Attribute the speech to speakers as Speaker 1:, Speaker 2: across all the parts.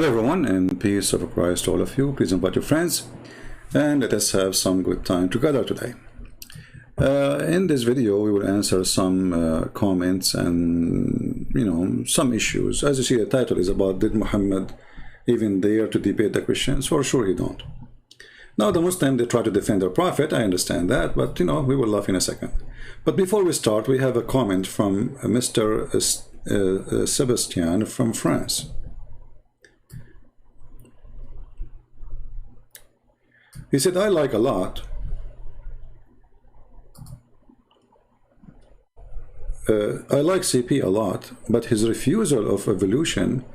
Speaker 1: Hello everyone, and peace of Christ to all of you. Please invite your friends and let us have some good time together today. In this video we will answer some comments and some issues. As you see, the title is about, did Muhammad even dare to debate the Christians? For sure he don't. Now the Muslims, they try to defend their prophet, I understand that, but we will laugh in a second. But before we start, we have a comment from Mr. Sebastian from France. He said, I like Allah. I like CP a lot, but his refusal of evolution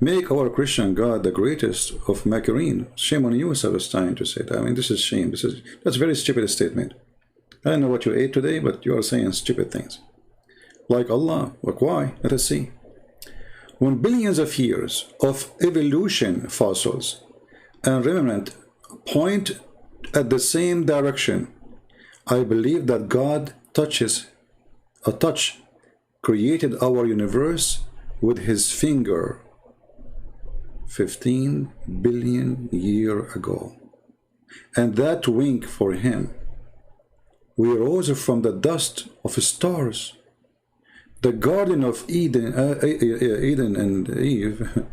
Speaker 1: make our Christian God the greatest of Macarin. Shame on you, Sebastian, to say that. I mean, this is shame. That's a very stupid statement. I don't know what you ate today, but you are saying stupid things. Like Allah. Like why? Let us see. When billions of years of evolution fossils and remnant point at the same direction, I believe that God created our universe with his finger 15 billion years ago, and that wink for him. We rose from the dust of stars. The Garden of Eden, Eden and Eve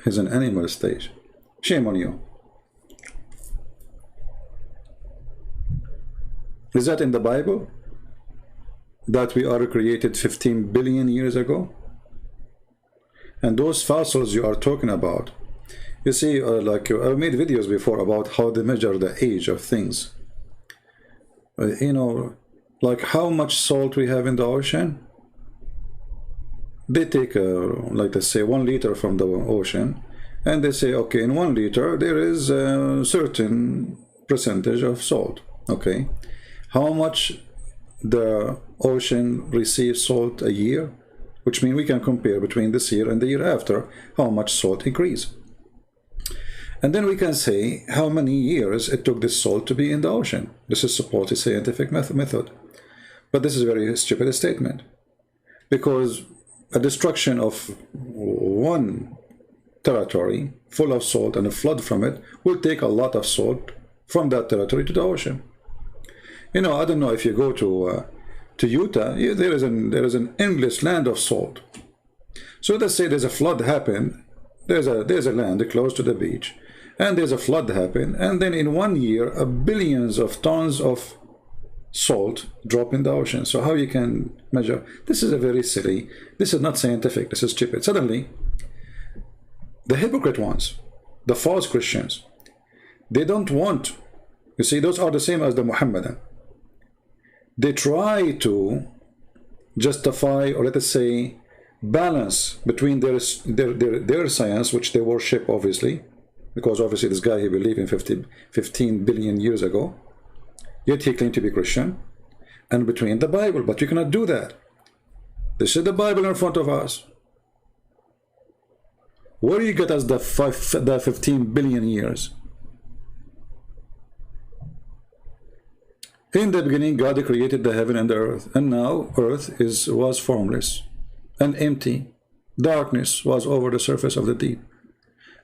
Speaker 1: is an animal stage. Shame on you. Is that in the Bible? That we are created 15 billion years ago? And those fossils you are talking about, you see, like I've made videos before about how they measure the age of things. Like how much salt we have in the ocean. They take, like they say, 1 liter from the ocean, and they say, okay, in 1 liter there is a certain percentage of salt. Okay, how much the ocean receives salt a year, which means we can compare between this year and the year after how much salt increase, and then we can say how many years it took this salt to be in the ocean. This is supposed scientific method, but this is a very stupid statement, because a destruction of one territory full of salt and a flood from it will take a lot of salt from that territory to the ocean. I don't know if you go to Utah, there is an endless land of salt. So let's say there's a flood happen, there's a land close to the beach, and there's a flood happen, and then in 1 year billions of tons of salt drop in the ocean. So how you can measure? This is a very silly, this is not scientific, this is stupid. Suddenly the hypocrite ones, the false Christians, they don't want, you see, those are the same as the Muhammadan. They try to justify, or let us say balance between their science, which they worship obviously, because obviously this guy, he believed in 15 billion years ago, yet he claimed to be Christian, and between the Bible. But you cannot do that. This is the Bible in front of us. Where do you get us the 15 billion years? In the beginning, God created the heaven and the earth, and now earth was formless and empty. Darkness was over the surface of the deep,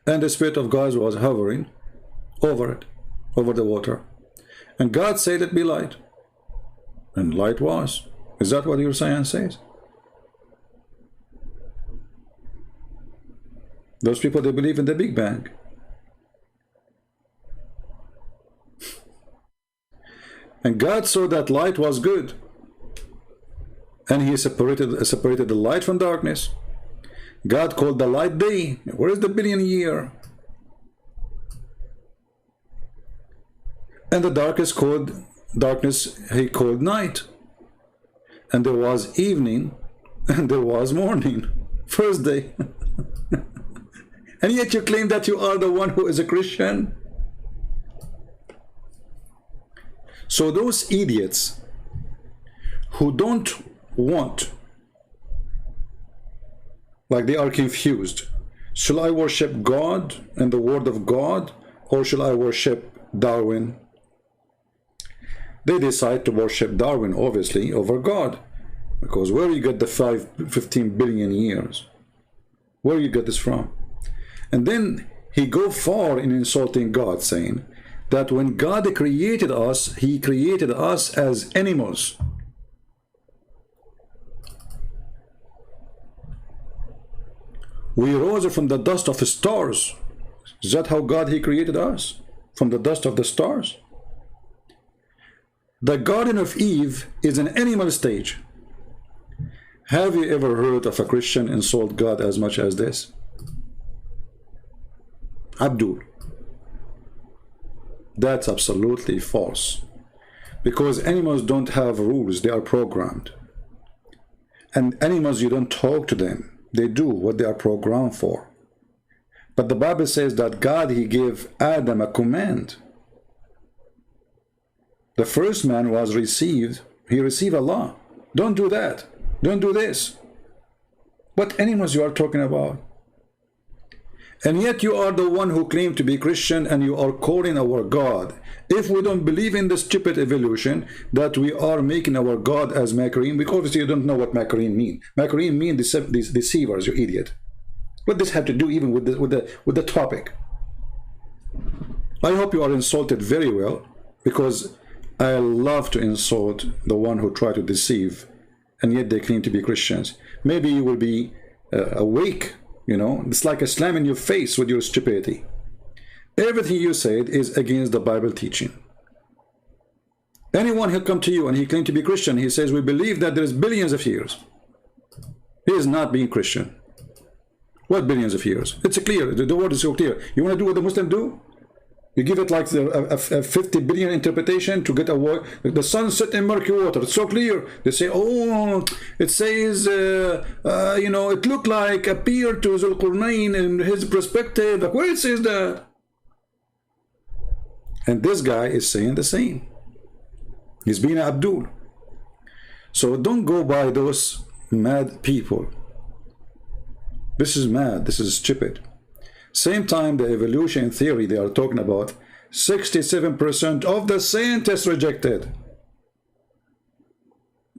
Speaker 1: and the Spirit of God was hovering over it, over the water. And God said, "Let be light," and light was. Is that what your science says? Those people, they believe in the Big Bang. And God saw that light was good, and he separated the light from darkness. God called the light day. Where is the billion year? And the darkness he called night. And there was evening and there was morning, first day. And yet you claim that you are the one who is a Christian. So those idiots who don't want, like they are confused, shall I worship God and the word of God, or shall I worship Darwin? They decide to worship Darwin, obviously, over God, because where you get the 15 billion years? Where you get this from? And then he go far in insulting God, saying that when God created us, he created us as animals. We rose from the dust of the stars. Is that how God he created us? From the dust of the stars? The Garden of Eve is an animal stage. Have you ever heard of a Christian insult God as much as this? Abdul. That's absolutely false. Because animals don't have rules, they are programmed. And animals, you don't talk to them. They do what they are programmed for. But the Bible says that God, he gave Adam a command. The first man he received Allah. Don't do that. Don't do this. What animals you are talking about? And yet you are the one who claim to be Christian, and you are calling our God. If we don't believe in this stupid evolution, that we are making our God as Macarim, because obviously you don't know what Macarim mean. Macarim mean deceivers, you idiot. What does this have to do even with the topic? I hope you are insulted very well, because I love to insult the one who try to deceive, and yet they claim to be Christians. Maybe you will be awake. You know, it's like a slam in your face with your stupidity. Everything you said is against the Bible teaching. Anyone who come to you and he claims to be Christian, he says, we believe that there's billions of years. He is not being Christian. What billions of years? It's clear. The word is so clear. You want to do what the Muslims do? You give it like a 50 billion interpretation to get a word. The sun set in murky water. It's so clear. They say, oh, it says, you know, it looked like appeared to Zulqarnain in his perspective. Like, where it says that? And this guy is saying the same. He's being Abdul. So don't go by those mad people. This is mad. This is stupid. Same time, the evolution theory they are talking about, 67% of the scientists rejected.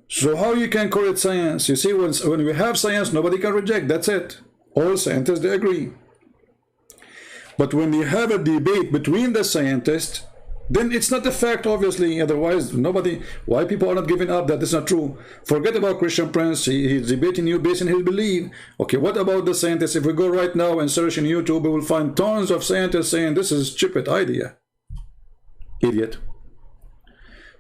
Speaker 1: So how you can call it science? You see, when we have science, nobody can reject. That's it. All scientists, they agree. But when you have a debate between the scientists, then it's not a fact, obviously. Otherwise, nobody, why people are not giving up that it's not true. Forget about Christian Prince. He's debating you based on his belief. Okay, what about the scientists? If we go right now and search in YouTube, we will find tons of scientists saying this is a stupid idea. Idiot.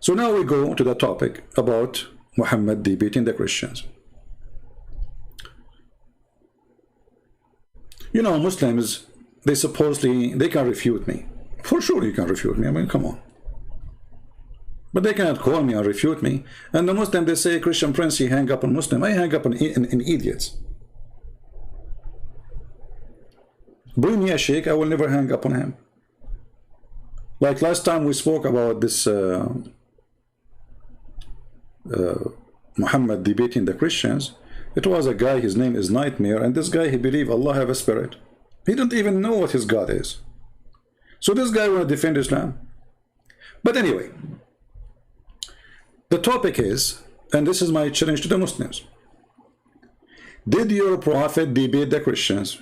Speaker 1: So now we go to the topic about Muhammad debating the Christians. You know, Muslims, they can refute me. For sure you can refute me. I mean, come on. But they cannot call me or refute me. And the Muslim, they say, Christian Prince, he hang up on Muslim. I hang up on idiots. Bring me a sheikh, I will never hang up on him. Like last time we spoke about this Muhammad debating the Christians. It was a guy, his name is Nightmare, and this guy, he believed Allah have a spirit. He don't even know what his God is. So this guy want to defend Islam. But anyway, the topic is, and this is my challenge to the Muslims, did your prophet debate the Christians?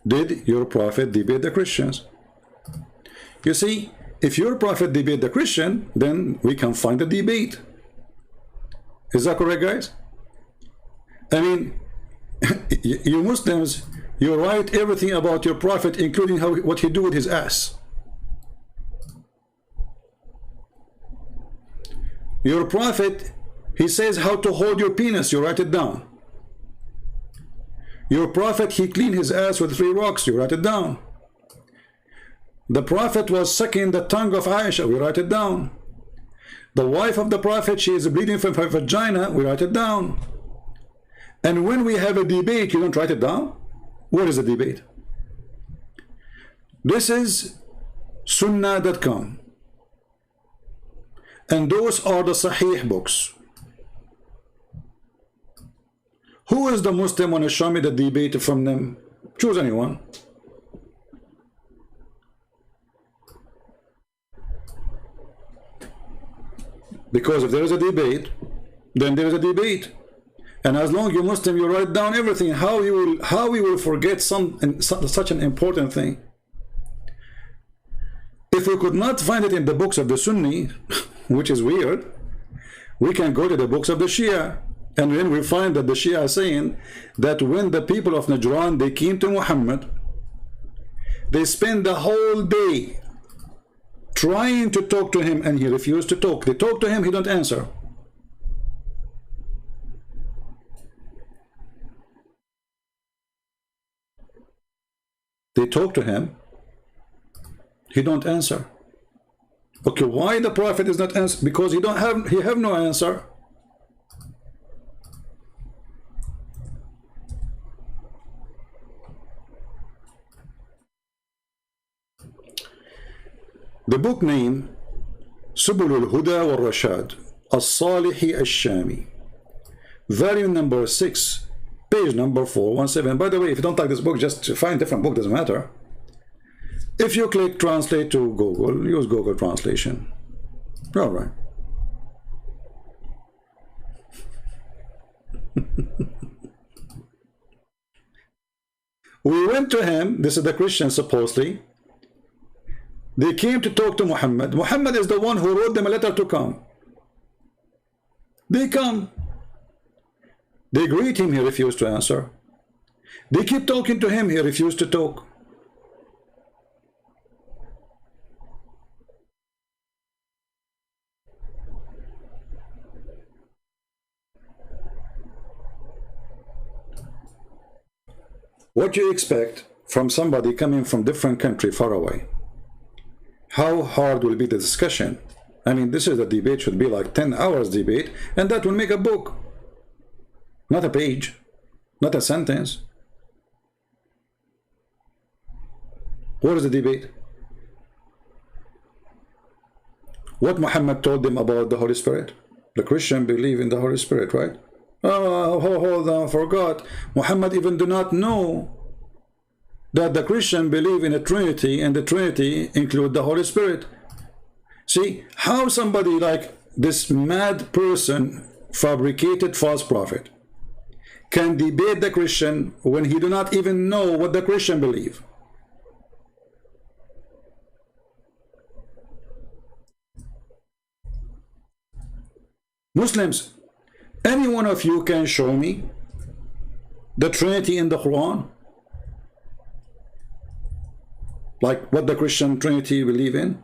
Speaker 1: Did your prophet debate the Christians? You see, if your prophet debate the Christian, then we can find a debate. Is that correct, guys? I mean, you Muslims, you write everything about your prophet, including what he do with his ass. Your prophet, he says how to hold your penis, you write it down. Your prophet, he cleaned his ass with 3 rocks, you write it down. The prophet was sucking the tongue of Aisha, we write it down. The wife of the prophet, she is bleeding from her vagina, we write it down. And when we have a debate, you don't write it down? What is the debate? This is sunnah.com. And those are the Sahih books. Who is the Muslim want to show me the debate from them? Choose anyone. Because if there is a debate, then there is a debate. And as long you Muslim, you write down everything. How you will forget such an important thing? If we could not find it in the books of the Sunni, which is weird, we can go to the books of the Shia. And then we find that the Shia are saying that when the people of Najran, they came to Muhammad, they spent the whole day trying to talk to him, and he refused to talk. They talk to him, he don't answer. They talk to him, he don't answer. Okay, why the prophet is not answer? Because he have no answer. The book name سبل الهدى والرشاد الصالح الشامي, volume number 6, page number 417. By the way, if you don't like this book, just find a different book, doesn't matter. If you click translate to Google, use Google translation. All right. We went to him. This is the Christian, supposedly. They came to talk to Muhammad. Muhammad is the one who wrote them a letter to come. They come. They greet him, he refused to answer. They keep talking to him, he refused to talk. What do you expect from somebody coming from different country far away? How hard will be the discussion? I mean, this is a debate, should be like 10 hours debate, and that will make a book. Not a page, not a sentence. What is the debate? What Muhammad told them about the Holy Spirit? The Christian believe in the Holy Spirit, right? Oh, hold on, forgot. Muhammad even do not know that the Christian believe in a Trinity, and the Trinity include the Holy Spirit. See, how somebody like this mad person, fabricated false prophet, can debate the Christian when he do not even know what the Christian believe? Muslims, any one of you can show me the Trinity in the Quran? Like what the Christian Trinity believe in?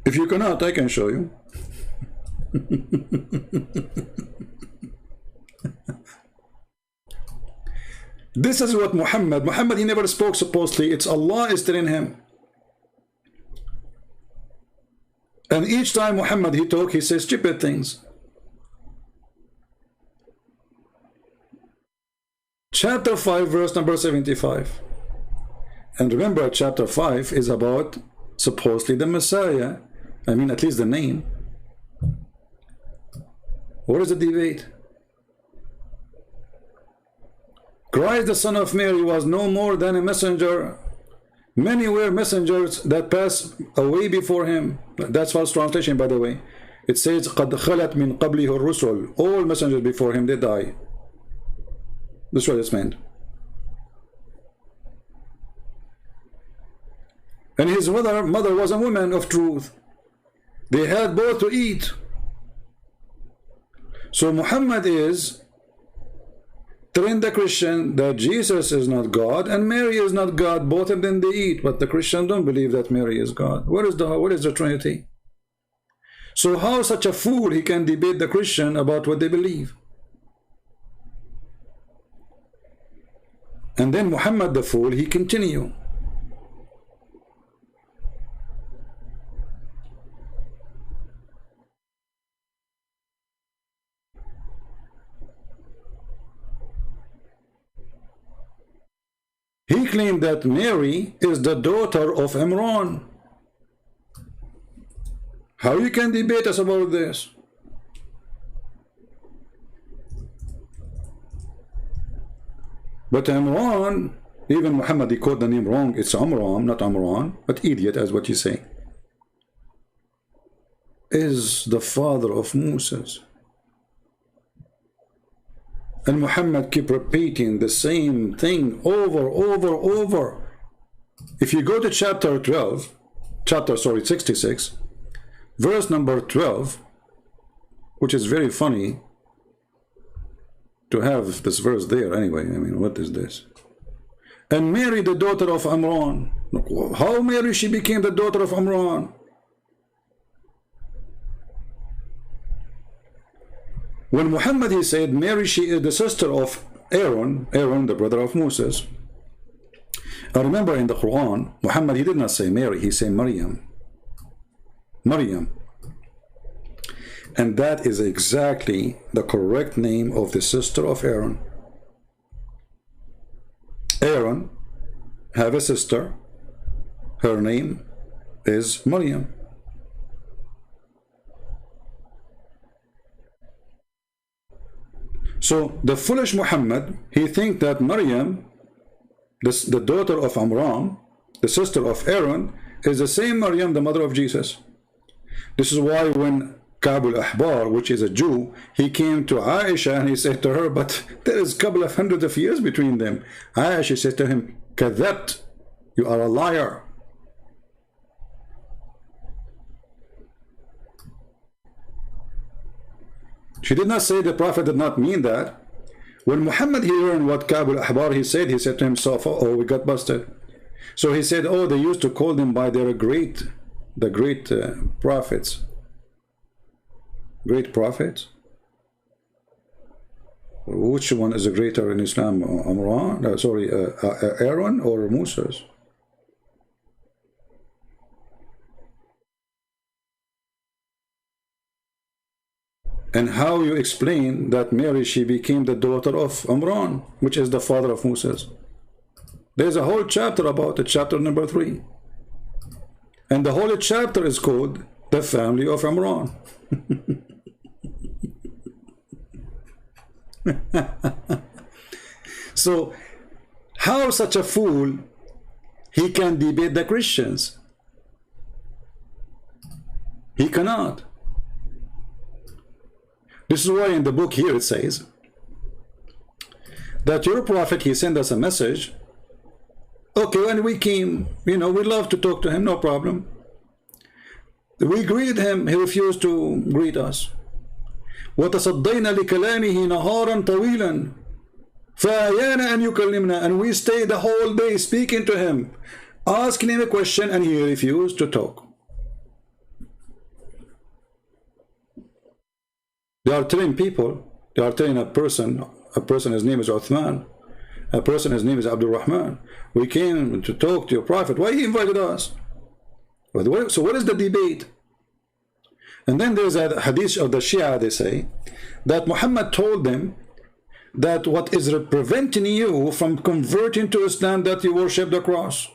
Speaker 1: If you cannot, I can show you. This is what Muhammad, he never spoke supposedly. It's Allah is telling him. And each time Muhammad, he talk, he says stupid things. Chapter 5, verse number 75. And remember, chapter 5 is about supposedly the Messiah. I mean, at least the name. What is the debate? Christ, the son of Mary, was no more than a messenger. Many were messengers that passed away before him. That's false translation, by the way. It says, قَدْ خَلَتْ مِنْ قَبْلِهُ الرُّسُلُ. All messengers before him, they die. That's what it's meant. And his mother was a woman of truth. They had both to eat. So Muhammad is telling the Christian that Jesus is not God and Mary is not God. Both of them they eat, but the Christians don't believe that Mary is God. What is the Trinity? So how such a fool he can debate the Christian about what they believe? And then Muhammad the fool, he continue. He claimed that Mary is the daughter of Imran. How you can debate us about this? But Imran, even Muhammad, he called the name wrong. It's Amram, not Amran, but idiot, as what you say, is the father of Moses. And Muhammad keep repeating the same thing over. If you go to chapter 66, verse number 12, which is very funny to have this verse there anyway. I mean, what is this? And Mary, the daughter of Imran. How Mary, she became the daughter of Imran? When Muhammad, he said, Mary, she is the sister of Aaron, the brother of Moses. I remember in the Quran, Muhammad, he did not say Mary, he said Maryam. And that is exactly the correct name of the sister of Aaron. Aaron have a sister. Her name is Maryam. So the foolish Muhammad, he think that Maryam, the daughter of Imran, the sister of Aaron, is the same Maryam, the mother of Jesus. This is why when Ka'b al-Ahbar, which is a Jew, he came to Aisha and he said to her, but there is a couple of hundreds of years between them. Aisha said to him, Kadhabt, you are a liar. She did not say the Prophet did not mean that. When Muhammad he learned what Ka'b al-Ahbar he said to himself, oh, we got busted. So he said, oh, they used to call them by their great prophets. Great prophets? Which one is greater in Islam? Aaron or Moses? And how you explain that Mary, she became the daughter of Imran, which is the father of Moses? There's a whole chapter about it, chapter number 3. And the whole chapter is called the family of Imran. So how such a fool he can debate the Christians? He cannot. This is why in the book here it says that your prophet, he sent us a message. Okay, when we came, we love to talk to him, no problem. We greeted him, he refused to greet us. وَتَصَدَّيْنَا لِكَلَامِهِ نَهَارًا طَوِيلًا فَأَيَانَ أَنْ يُكَلِّمْنَا. And we stayed the whole day speaking to him, asking him a question, and he refused to talk. They are telling people, they are telling a person his name is Uthman, a person his name is Abdul Rahman. We came to talk to your prophet. Why he invited us? So what is the debate? And then there's a hadith of the Shia, they say, that Muhammad told them that what is preventing you from converting to Islam, that you worship the cross.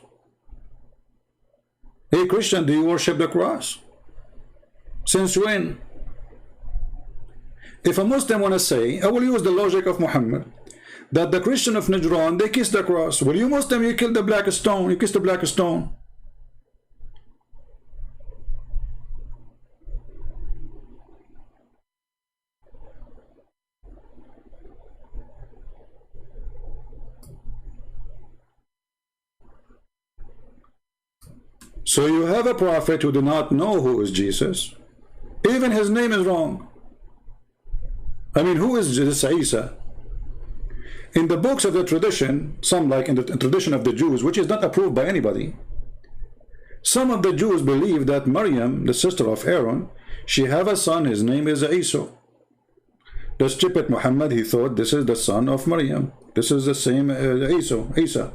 Speaker 1: Hey Christian, do you worship the cross? Since when? If a Muslim want to say, I will use the logic of Muhammad, that the Christian of Najran, they kiss the cross. Well, you Muslim, you kill the black stone, you kiss the black stone. So you have a prophet who do not know who is Jesus. Even his name is wrong. I mean, who is this Isa? In the books of the tradition, some like in the tradition of the Jews, which is not approved by anybody, some of the Jews believe that Maryam, the sister of Aaron, she have a son, his name is Isa. The Djupet Muhammad, he thought this is the son of Maryam. This is the same Isa.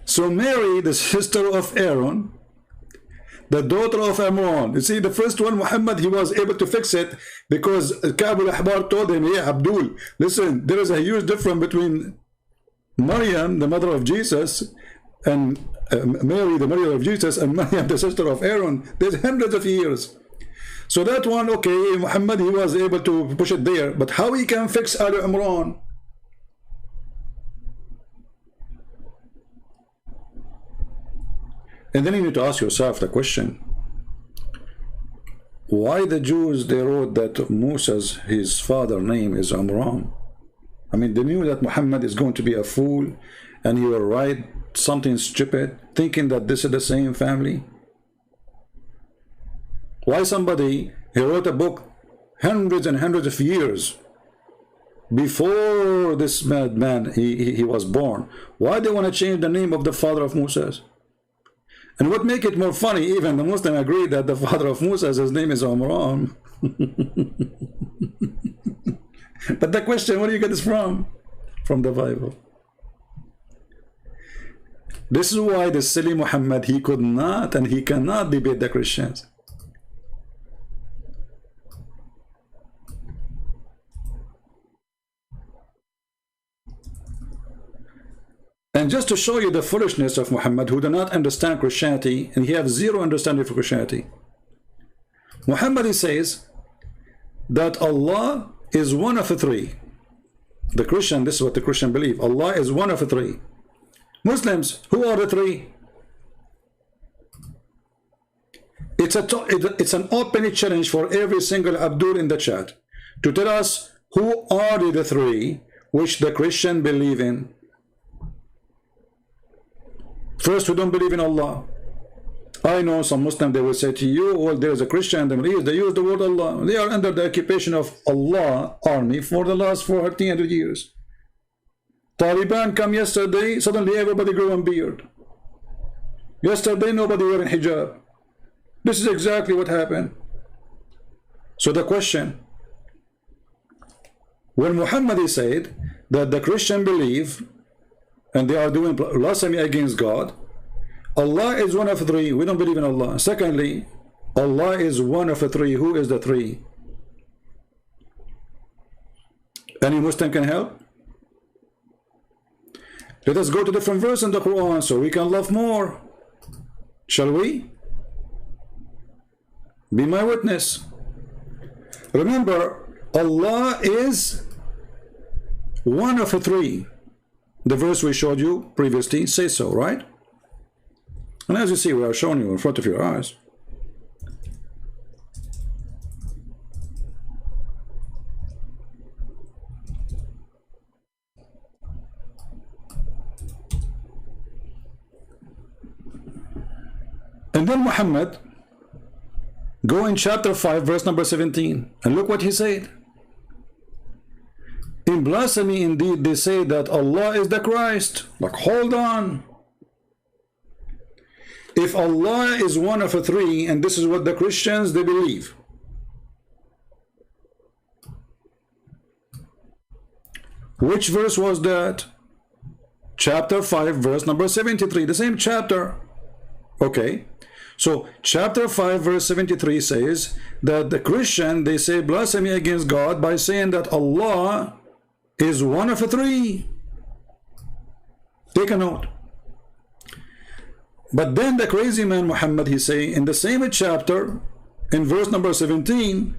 Speaker 1: So Mary, the sister of Aaron, the daughter of Imran. You see, the first one, Muhammad, he was able to fix it because Ka'b al-Ahbar told him, yeah, Abdul, listen, there is a huge difference between Maryam, the mother of Jesus, and Mary, the mother of Jesus, and Maryam, the sister of Aaron. There's hundreds of years. So that one, okay, Muhammad, he was able to push it there. But how he can fix Ali Imran? And then you need to ask yourself the question, why the Jews, they wrote that Moses, his father name is Amram? I mean, they knew that Muhammad is going to be a fool and he will write something stupid, thinking that this is the same family. Why somebody, he wrote a book hundreds and hundreds of years before this madman he was born. Why they want to change the name of the father of Moses? And what make it more funny, even the Muslim agree that the father of Moses, his name is Amram. But the question, where do you get this from? From the Bible. This is why the silly Muhammad, he could not and he cannot debate the Christians. And just to show you the foolishness of Muhammad, who do not understand Christianity, and he has zero understanding for Christianity. Muhammad, he says that Allah is one of the three. The Christian, this is what the Christian believe. Allah is one of the three. Muslims, who are the three? It's an open challenge for every single Abdul in the chat to tell us who are the three which the Christian believe in. First, who don't believe in Allah. I know some Muslims, they will say to you, well, there is a Christian, they use the word Allah. They are under the occupation of Allah army for the last 1400 years. Taliban come yesterday, suddenly everybody grew a beard. Yesterday, nobody wearing hijab. This is exactly what happened. So the question, when Muhammad said that the Christian believe and they are doing blasphemy against God, Allah is one of the three. We don't believe in Allah. Secondly, Allah is one of the three. Who is the three? Any Muslim can help? Let us go to different verse in the Quran so we can love more. Shall we? Be my witness. Remember, Allah is one of the three. The verse we showed you previously says so, right? And as you see, we are showing you in front of your eyes. And then Muhammad, go in chapter 5, verse number 17, and look what he said. In blasphemy, indeed, they say that Allah is the Christ. Like, hold on. If Allah is one of the three, and this is what the Christians, they believe, which verse was that? Chapter 5, verse number 73, the same chapter. Okay, so chapter 5, verse 73 says that the Christian, they say blasphemy against God by saying that Allah is one of the three. Take a note. But then the crazy man Muhammad, he say in the same chapter, in verse number 17,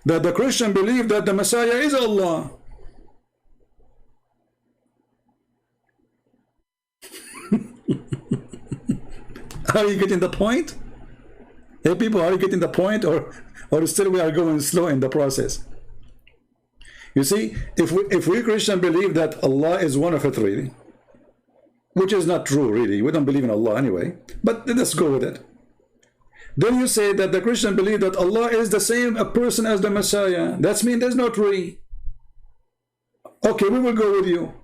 Speaker 1: that the Christian believe that the Messiah is Allah. Are you getting the point? Hey people, are you getting the point, or still we are going slow in the process? You see, if we Christian believe that Allah is one of the three, which is not true really, we don't believe in Allah anyway, but let's go with it. Then you say that the Christian believe that Allah is the same a person as the Messiah. That means there's no three. Okay, we will go with you.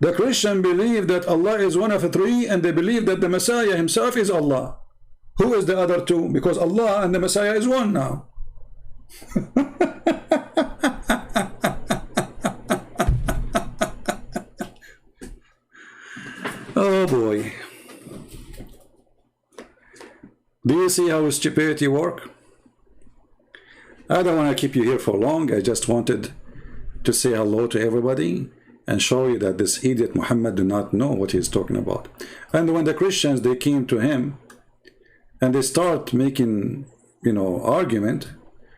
Speaker 1: The Christian believe that Allah is one of the three, and they believe that the Messiah himself is Allah. Who is the other two? Because Allah and the Messiah is one now. Oh boy. Do you see how stupidity works? I don't want to keep you here for long. I just wanted to say hello to everybody and show you that this idiot Muhammad do not know what he's talking about. And when the Christians, they came to him and they start making, argument,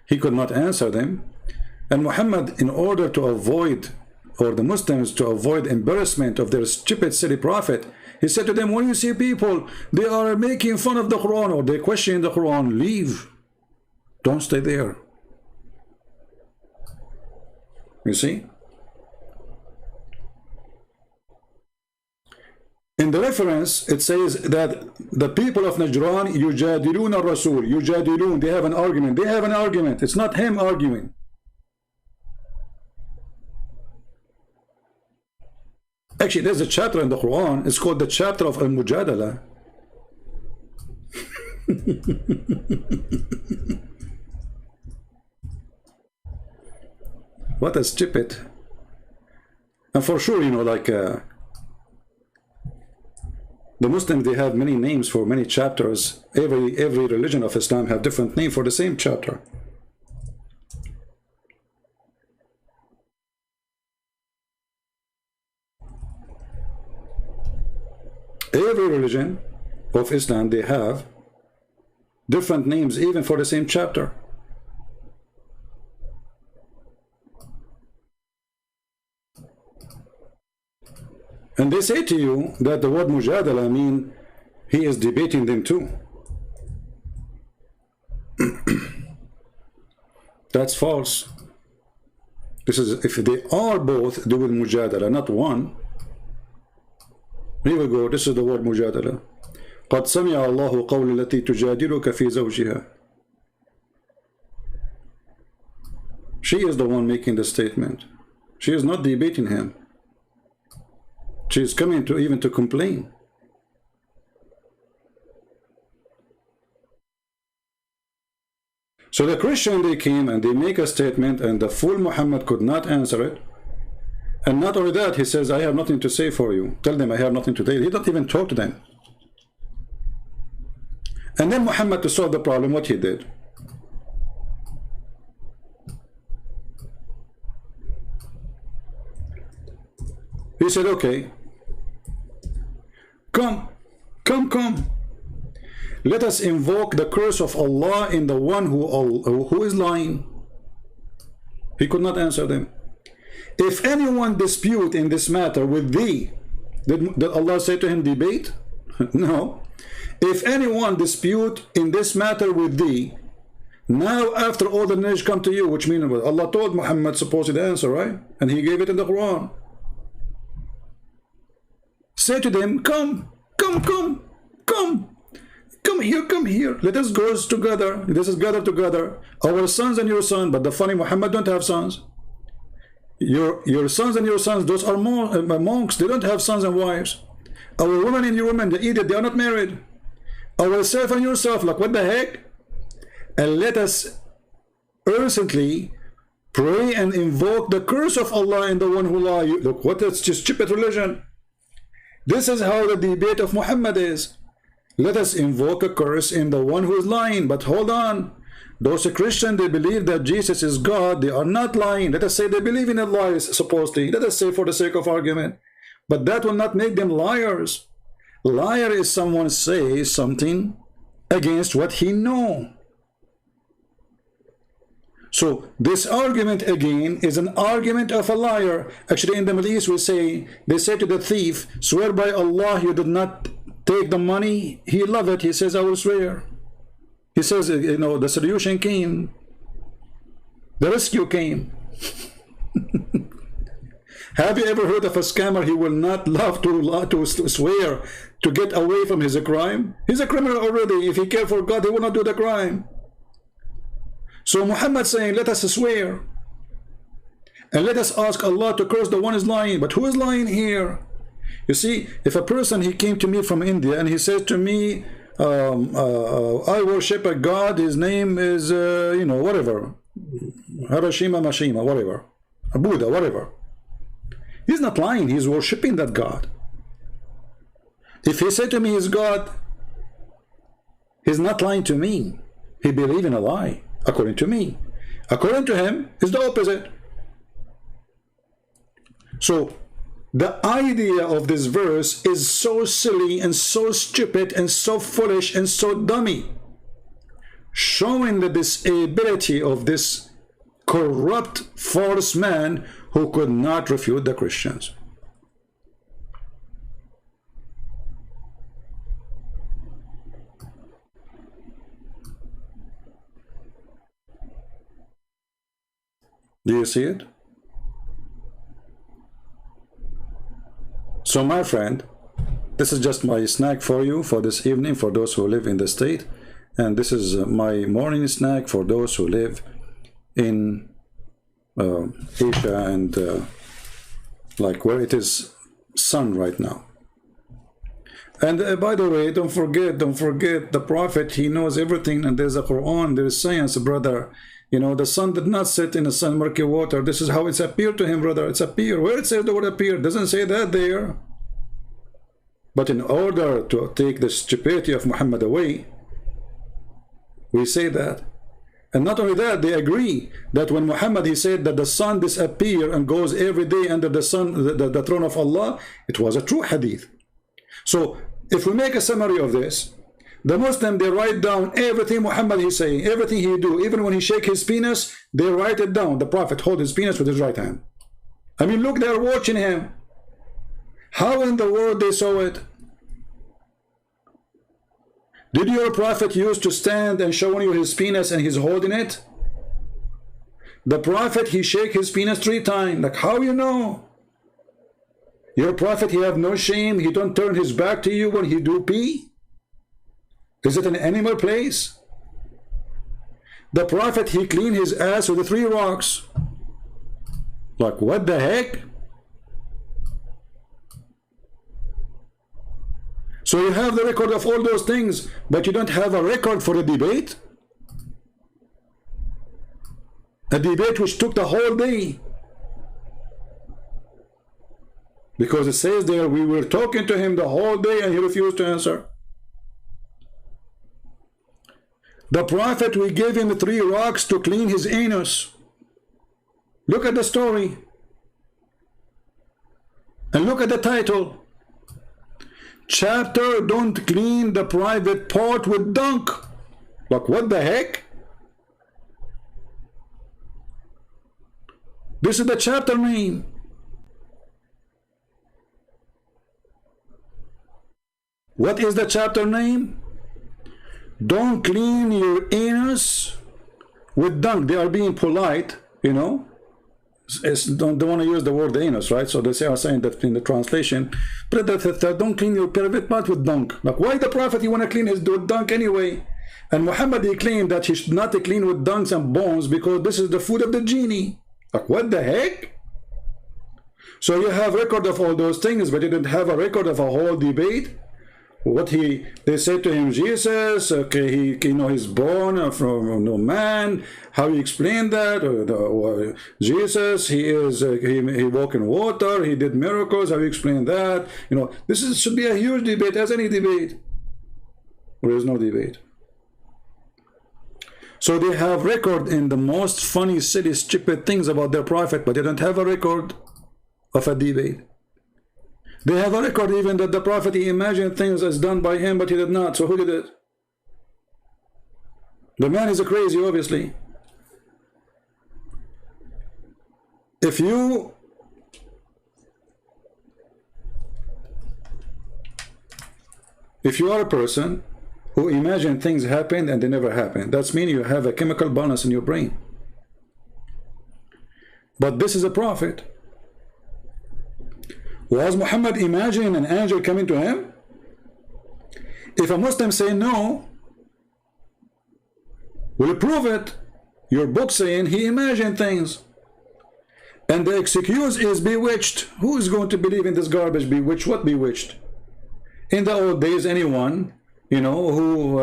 Speaker 1: he could not answer them. And Muhammad, in order to avoid, or the Muslims to avoid embarrassment of their stupid silly prophet, he said to them, when you see people, they are making fun of the Quran or they question the Quran, leave. Don't stay there. You see? In the reference, it says that the people of Najran, yujadilun al-Rasul, yujadilun, they have an argument. They have an argument. It's not him arguing. Actually, there's a chapter in the Quran. It's called the chapter of al-Mujadala. What a Djupet. And for sure, you know, like the Muslims, they have many names for many chapters. Every religion of Islam have different name for the same chapter. Every religion of Islam, they have different names even for the same chapter. And they say to you that the word mujadala mean he is debating them too. That's false. This is if they are both doing mujadala, not one. Here we go. This is the word mujadala. قد سمع الله قول التي تجادلك في زوجها. She is the one making the statement. She is not debating him. She is coming to even to complain. So the Christian, they came and they make a statement, and the fool Muhammad could not answer it. And not only that, he says, I have nothing to say for you. Tell them I have nothing to say. He don't even talk to them. And then Muhammad, to solve the problem, what he did? He said, okay, come. Let us invoke the curse of Allah in the one who is lying. He could not answer them. If anyone dispute in this matter with thee, did Allah say to him, debate? No. If anyone dispute in this matter with thee, now after all the knowledge come to you, which means Allah told Muhammad supposed answer, right? And he gave it in the Quran. Say to them, come here, let us go together, let us gather together, our sons and your son. But the funny, Muhammad don't have sons. Your sons and your sons, those are monks, they don't have sons and wives. Our women and your women, they eat it, they are not married. Ourself and yourself, like what the heck? And let us urgently pray and invoke the curse of Allah in the one who lies. Look, what is just stupid religion? This is how the debate of Muhammad is. Let us invoke a curse in the one who is lying. But hold on. Those Christians, they believe that Jesus is God. They are not lying. Let us say they believe in Allah, supposedly. Let us say for the sake of argument. But that will not make them liars. Liar is someone says something against what he knows. So this argument again is an argument of a liar. Actually, in the Middle East, they say to the thief, swear by Allah you did not take the money. He loved it. He says, I will swear. He says, you know, the solution came. The rescue came. Have you ever heard of a scammer? He will not love to swear to get away from his crime. He's a criminal already. If he cared for God, he will not do the crime. So Muhammad saying, let us swear. And let us ask Allah to curse the one who is lying. But who is lying here? You see, if a person, he came to me from India and he says to me, I worship a God, his name is, you know, whatever. Harashima, Mashima, whatever. A Buddha, whatever. He's not lying, he's worshipping that God. If he said to me he's God, he's not lying to me. He believes in a lie, according to me. According to him, it's the opposite. So, the idea of this verse is so silly and so stupid and so foolish and so dummy, showing the disability of this corrupt, false man who could not refute the Christians. Do you see it? So my friend, this is just my snack for you for this evening, for those who live in the state, and this is my morning snack for those who live in Asia and like where it is sun right now. And by the way, don't forget the prophet, he knows everything, and there's a Quran, there is science, brother. You know, the sun did not set in the sun murky water. This is how it's appeared to him, brother. It's appeared. Where it says the word appear, doesn't say that there. But in order to take the stupidity of Muhammad away, we say that. And not only that, they agree that when Muhammad, he said that the sun disappears and goes every day under the sun, the throne of Allah, it was a true hadith. So if we make a summary of this, the Muslim, they write down everything Muhammad is saying, everything he do, even when he shake his penis, they write it down. The Prophet hold his penis with his right hand. I mean, look, they're watching him. How in the world they saw it? Did your Prophet used to stand and show you his penis and he's holding it? The Prophet, he shake his penis 3 times. Like, how you know? Your Prophet, he have no shame. He don't turn his back to you when he do pee. Is it an animal place? The Prophet, he clean his ass with the 3 rocks. Like, what the heck? So you have the record of all those things, but you don't have a record for a debate? A debate which took the whole day. Because it says there, we were talking to him the whole day and he refused to answer. The Prophet, we gave him 3 rocks to clean his anus. Look at the story. And look at the title. Chapter, don't clean the private part with dung. Like, what the heck? This is the chapter name. What is the chapter name? Don't clean your anus with dung. They are being polite, you know. Don't want to use the word anus, right? So they are saying that in the translation, don't clean your private part with dung. Like, why the Prophet, he want to clean his dung anyway? And Muhammad, he claimed that he should not clean with dungs and bones because this is the food of the genie. Like, what the heck? So you have record of all those things, but you didn't have a record of a whole debate. What they said to him, Jesus, okay, he's born from no man. How you explain that? Jesus, he walked in water, he did miracles. How you explain that? You know, should be a huge debate, as any debate. There is no debate. So they have record in the most funny, silly, stupid things about their prophet, but they don't have a record of a debate. They have a record even that the prophet, he imagined things as done by him, but he did not. So who did it? The man is a crazy, obviously. If you are a person who imagine things happen and they never happen, that's mean you have a chemical balance in your brain. But this is a prophet. Was Muhammad imagining an angel coming to him? If a Muslim say no, will prove it. Your book saying he imagined things. And the excuse is bewitched. Who is going to believe in this garbage? Bewitched? What bewitched? In the old days, anyone, you know, who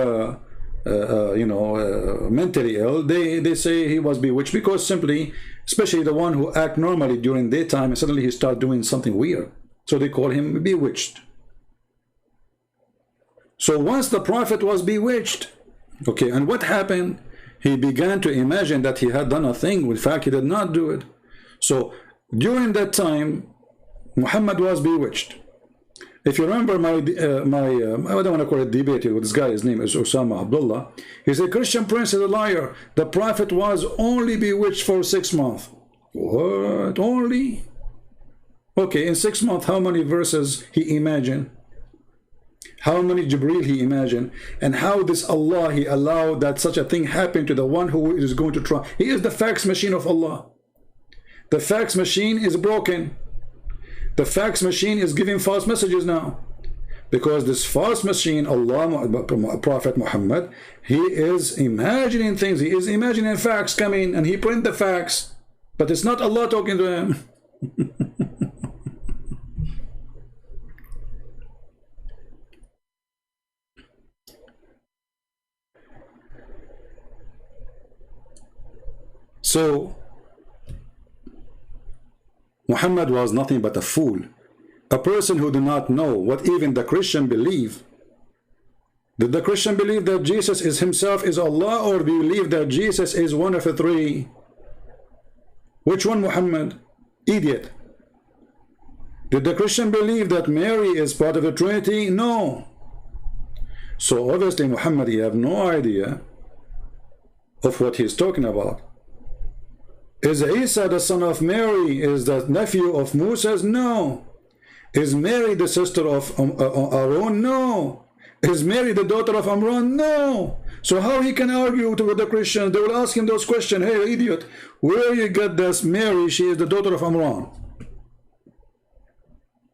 Speaker 1: mentally ill, they say he was bewitched because simply, especially the one who act normally during daytime and suddenly he start doing something weird. So they call him bewitched. So once the prophet was bewitched, okay, and what happened? He began to imagine that he had done a thing. In fact, he did not do it. So during that time, Muhammad was bewitched. If you remember I don't want to call it debate with this guy, his name is Osama Abdullah. He said, Christian Prince is a liar. The prophet was only bewitched for 6 months. What? Only? Okay, in 6 months, how many verses he imagined? How many Jibreel he imagined? And how this Allah, he allowed that such a thing happen to the one who is going to try. He is the fax machine of Allah. The fax machine is broken. The fax machine is giving false messages now. Because this false machine, Allah, Prophet Muhammad, he is imagining things. He is imagining facts coming, and he print the facts. But it's not Allah talking to him. So, Muhammad was nothing but a fool. A person who did not know what even the Christian believe. Did the Christian believe that Jesus is himself is Allah, or do you believe that Jesus is one of the three? Which one, Muhammad? Idiot. Did the Christian believe that Mary is part of the Trinity? No. So obviously Muhammad, you have no idea of what he's talking about. Is Isa the son of Mary? Is the nephew of Moses? No. Is Mary the sister of Aaron? No. Is Mary the daughter of Amran? No. So how he can argue with the Christians? They will ask him those questions. Hey, idiot, where you get this Mary? She is the daughter of Amran.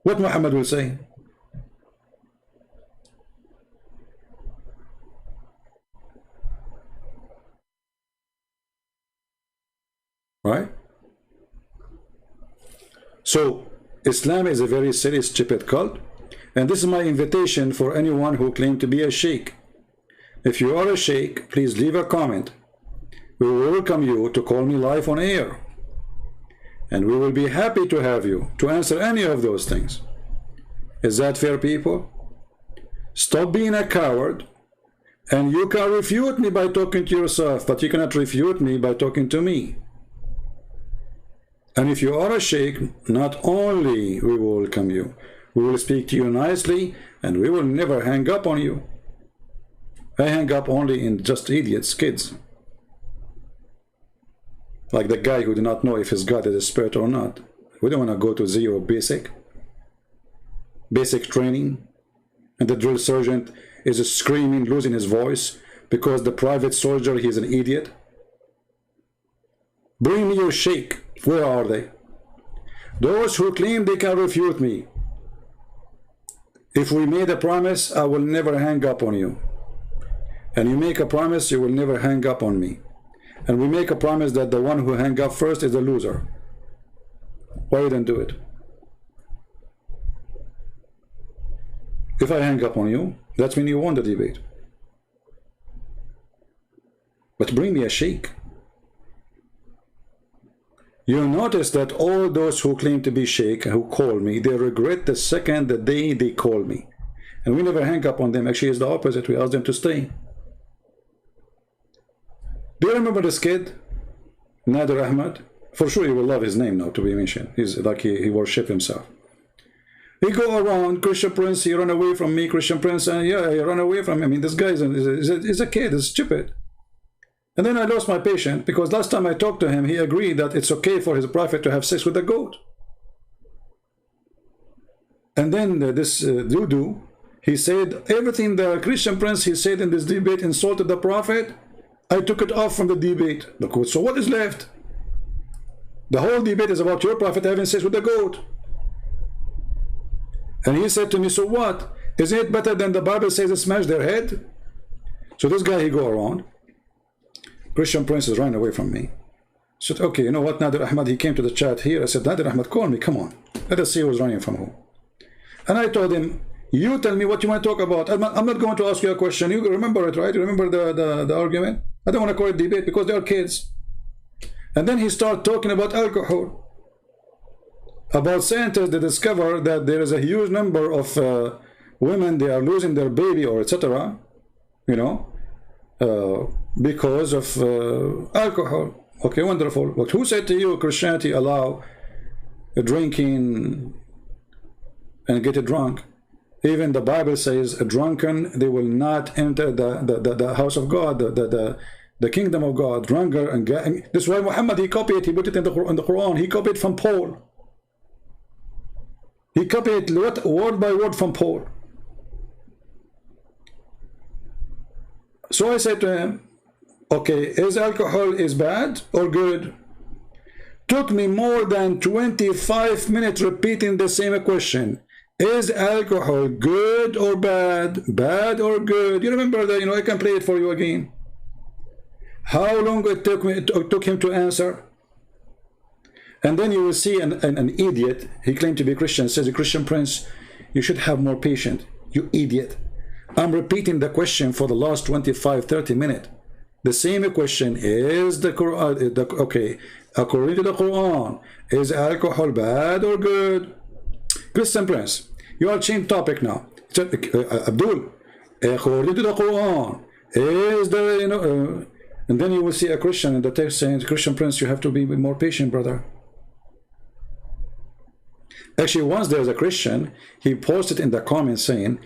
Speaker 1: What Muhammad will say? Right? So, Islam is a very serious Djupet cult, and this is my invitation for anyone who claims to be a sheikh. If you are a sheikh, please leave a comment. We will welcome you to call me live on air, and we will be happy to have you to answer any of those things. Is that fair, people? Stop being a coward, and you can refute me by talking to yourself, but you cannot refute me by talking to me. And if you are a sheikh, not only we will welcome you, we will speak to you nicely, and we will never hang up on you. I hang up only in just idiots, kids. Like the guy who did not know if his God is a spirit or not. We don't want to go to zero basic training, and the drill sergeant is screaming, losing his voice, because the private soldier, he's an idiot. Bring me your sheikh. Where are they? Those who claim they can refute me. If we made a promise, I will never hang up on you. And you make a promise, you will never hang up on me. And we make a promise that the one who hang up first is a loser. Why you don't do it? If I hang up on you, that means you won the debate. But bring me a sheikh. You notice that all those who claim to be sheikh, who call me, they regret the second the day they call me. And we never hang up on them. Actually, it's the opposite. We ask them to stay. Do you remember this kid? Nader Ahmad? For sure you will love his name now to be mentioned. He's like he worship himself. He go around, Christian Prince, he run away from me, Christian Prince, and yeah, he run away from me. I mean, this guy is a kid, it's stupid. And then I lost my patience, because last time I talked to him, he agreed that it's okay for his prophet to have sex with a goat. And then this Dudu, he said, everything the Christian Prince, he said in this debate insulted the prophet. I took it off from the debate. So what is left? The whole debate is about your prophet having sex with a goat. And he said to me, so what? Isn't it better than the Bible says to smash their head? So this guy, he go around. Christian Prince is running away from me. I said, okay, you know what, Nader Ahmad, he came to the chat here. I said, Nader Ahmad, call me, come on. Let us see who's running from who. And I told him, you tell me what you want to talk about. I'm not going to ask you a question. You remember it, right? You remember the argument? I don't want to call it debate because they are kids. And then he started talking about alcohol. About scientists that discover that there is a huge number of women, they are losing their baby or etc. You know, because of alcohol. Okay, wonderful. But who said to you Christianity allow drinking and get drunk? Even the Bible says a drunken, they will not enter the house of God, the kingdom of God. Drunker and this is why Muhammad, he copied, he put it in the Quran, he copied from Paul. He copied word by word from Paul. So I said to him, okay, is alcohol is bad or good? took me more than 25 minutes repeating the same question. Is alcohol good or bad? Bad or good? You remember that? You know, I can play it for you again. How long it took him to answer? And then you will see an idiot. He claimed to be Christian. Says, a Christian prince, you should have more patience. You idiot. I'm repeating the question for the last 25-30 minutes. The same question. Is the Quran, okay, according to the Quran, is alcohol bad or good? Christian prince, you are changing topic now. Abdul, according to the Quran, is the, you know, and then you will see a Christian in the text saying, Christian prince, you have to be more patient, brother. Actually, once there's a Christian, he posted in the comments saying,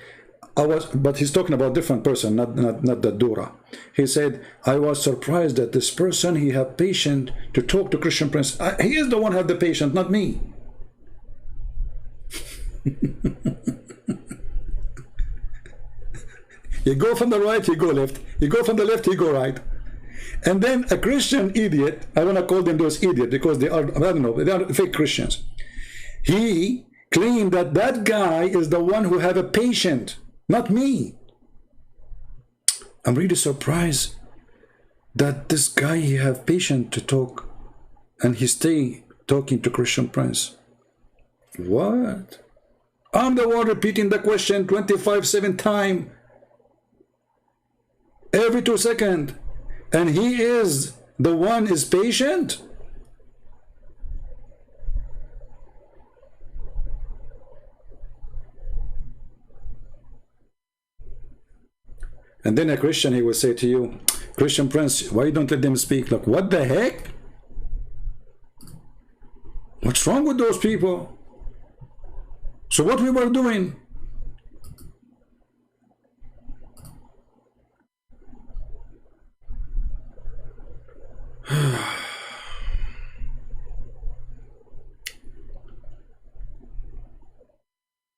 Speaker 1: but he's talking about different person, not the Dura. He said, I was surprised that this person, he have patience to talk to Christian prince. He is the one who have the patience, not me. You go from the right, you go left. You go from the left, you go right. And then a Christian idiot, I want to call them those idiots because they are, I don't know, they are fake Christians. He claimed that that guy is the one who have a patient, not me. I'm really surprised that this guy, he have patience to talk and he stay talking to Christian prince. What? I'm the one repeating the question 25-7 times every 2 seconds, and he is the one is patient. And then a Christian, he will say to you, Christian prince, why you don't let them speak? Like, what the heck? What's wrong with those people? So what we were doing?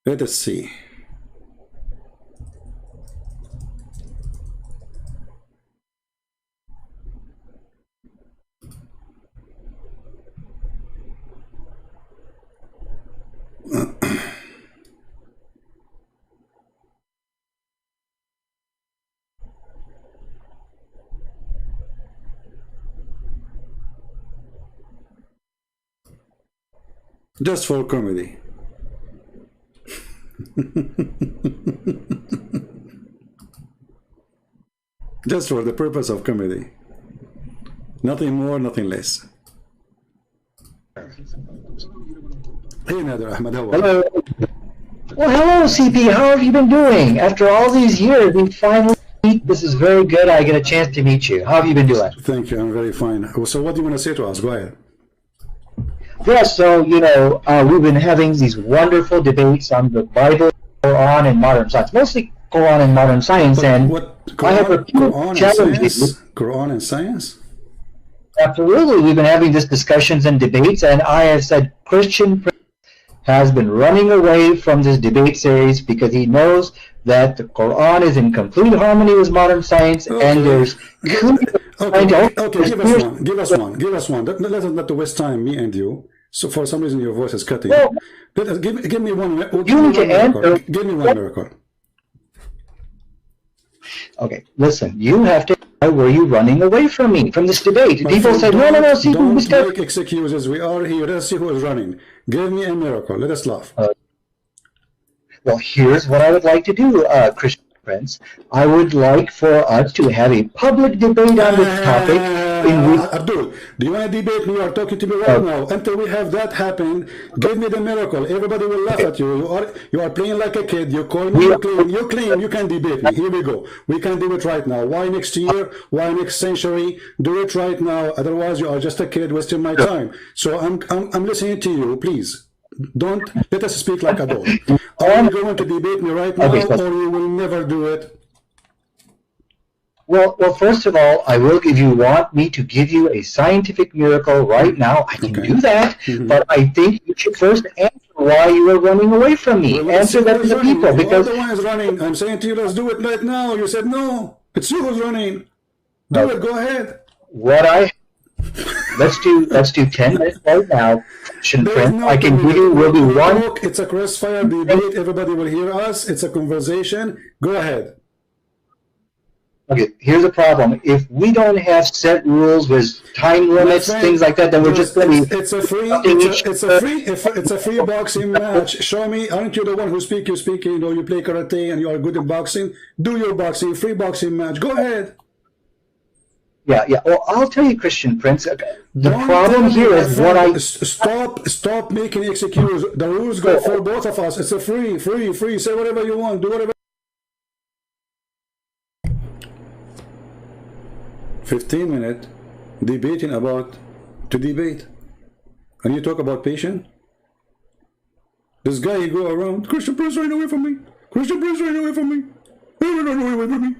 Speaker 1: Let us see. Just for comedy. Just for the purpose of comedy. Nothing more, nothing less. Hey Nader Ahmed, how are you?
Speaker 2: Hello. Well, hello, CP. How have you been doing? After all these years, we finally meet. This is very good. I get a chance to meet you. How have you been doing?
Speaker 1: Thank you. I'm very fine. So what do you want to say to us? Go ahead.
Speaker 2: Yes, so, you know, we've been having these wonderful debates on the Bible, Quran, and modern science. Mostly Quran and modern science. And
Speaker 1: Quran,
Speaker 2: I have a few challenges.
Speaker 1: Quran and science?
Speaker 2: Absolutely. We've been having these discussions and debates, and I have said Christian has been running away from this debate series because he knows that the Quran is in complete harmony with modern science, and there's
Speaker 1: okay, give us one. Let us not waste time, me and you. So for some reason your voice is cutting.
Speaker 2: Well,
Speaker 1: give me one.
Speaker 2: You need to answer.
Speaker 1: Give me one miracle.
Speaker 2: Okay, listen. You have to. Why were you running away from me, from this debate? People say, no. See,
Speaker 1: don't make excuses. We are here. Let's see who is running. Give me a miracle. Let us laugh.
Speaker 2: Well, here's what I would like to do, Christian Prince. I would like for us to have a public debate on this topic.
Speaker 1: Abdul, do you want to debate me? You are talking to me right now. Until we have that happen, give me the miracle. Everybody will laugh at you. You are playing like a kid. You call me. You claim you can debate me. Here we go. We can do it right now. Why next year? Why next century? Do it right now. Otherwise, you are just a kid wasting my time. So I'm listening to you. Please. Don't let us speak like adults. Are you going to debate me right now, or you will never do it?
Speaker 2: Well, first of all, I will give you. Want me to give you a scientific miracle right now? I can do that, but I think you should first answer why you are running away from me.
Speaker 1: Well,
Speaker 2: answer that to the people, because
Speaker 1: the one is running. I'm saying to you, let's do it right now. You said no. It's you who's running. Do it. Go ahead.
Speaker 2: What I let's do 10 minutes right now. Prince.
Speaker 1: No
Speaker 2: I can give you will be one.
Speaker 1: It's a crossfire debate. Everybody will hear us. It's a conversation. Go ahead.
Speaker 2: Okay, here's the problem. If we don't have set rules with time limits, things like that, then we're just going to be.
Speaker 1: It's a free boxing match. Show me. Aren't you the one who speak? You speak. You know, you play karate and you are good in boxing. Do your boxing. Free boxing match. Go ahead.
Speaker 2: Yeah. Well, I'll tell you, Christian Prince. The problem here is what I
Speaker 1: stop making excuses. The rules go for both of us. It's a free. Say whatever you want. Do whatever. 15-minute debating about to debate, and you talk about patient. This guy, you go around, Christian Prince, run away from me. Christian Prince, run away from me. Run away from me.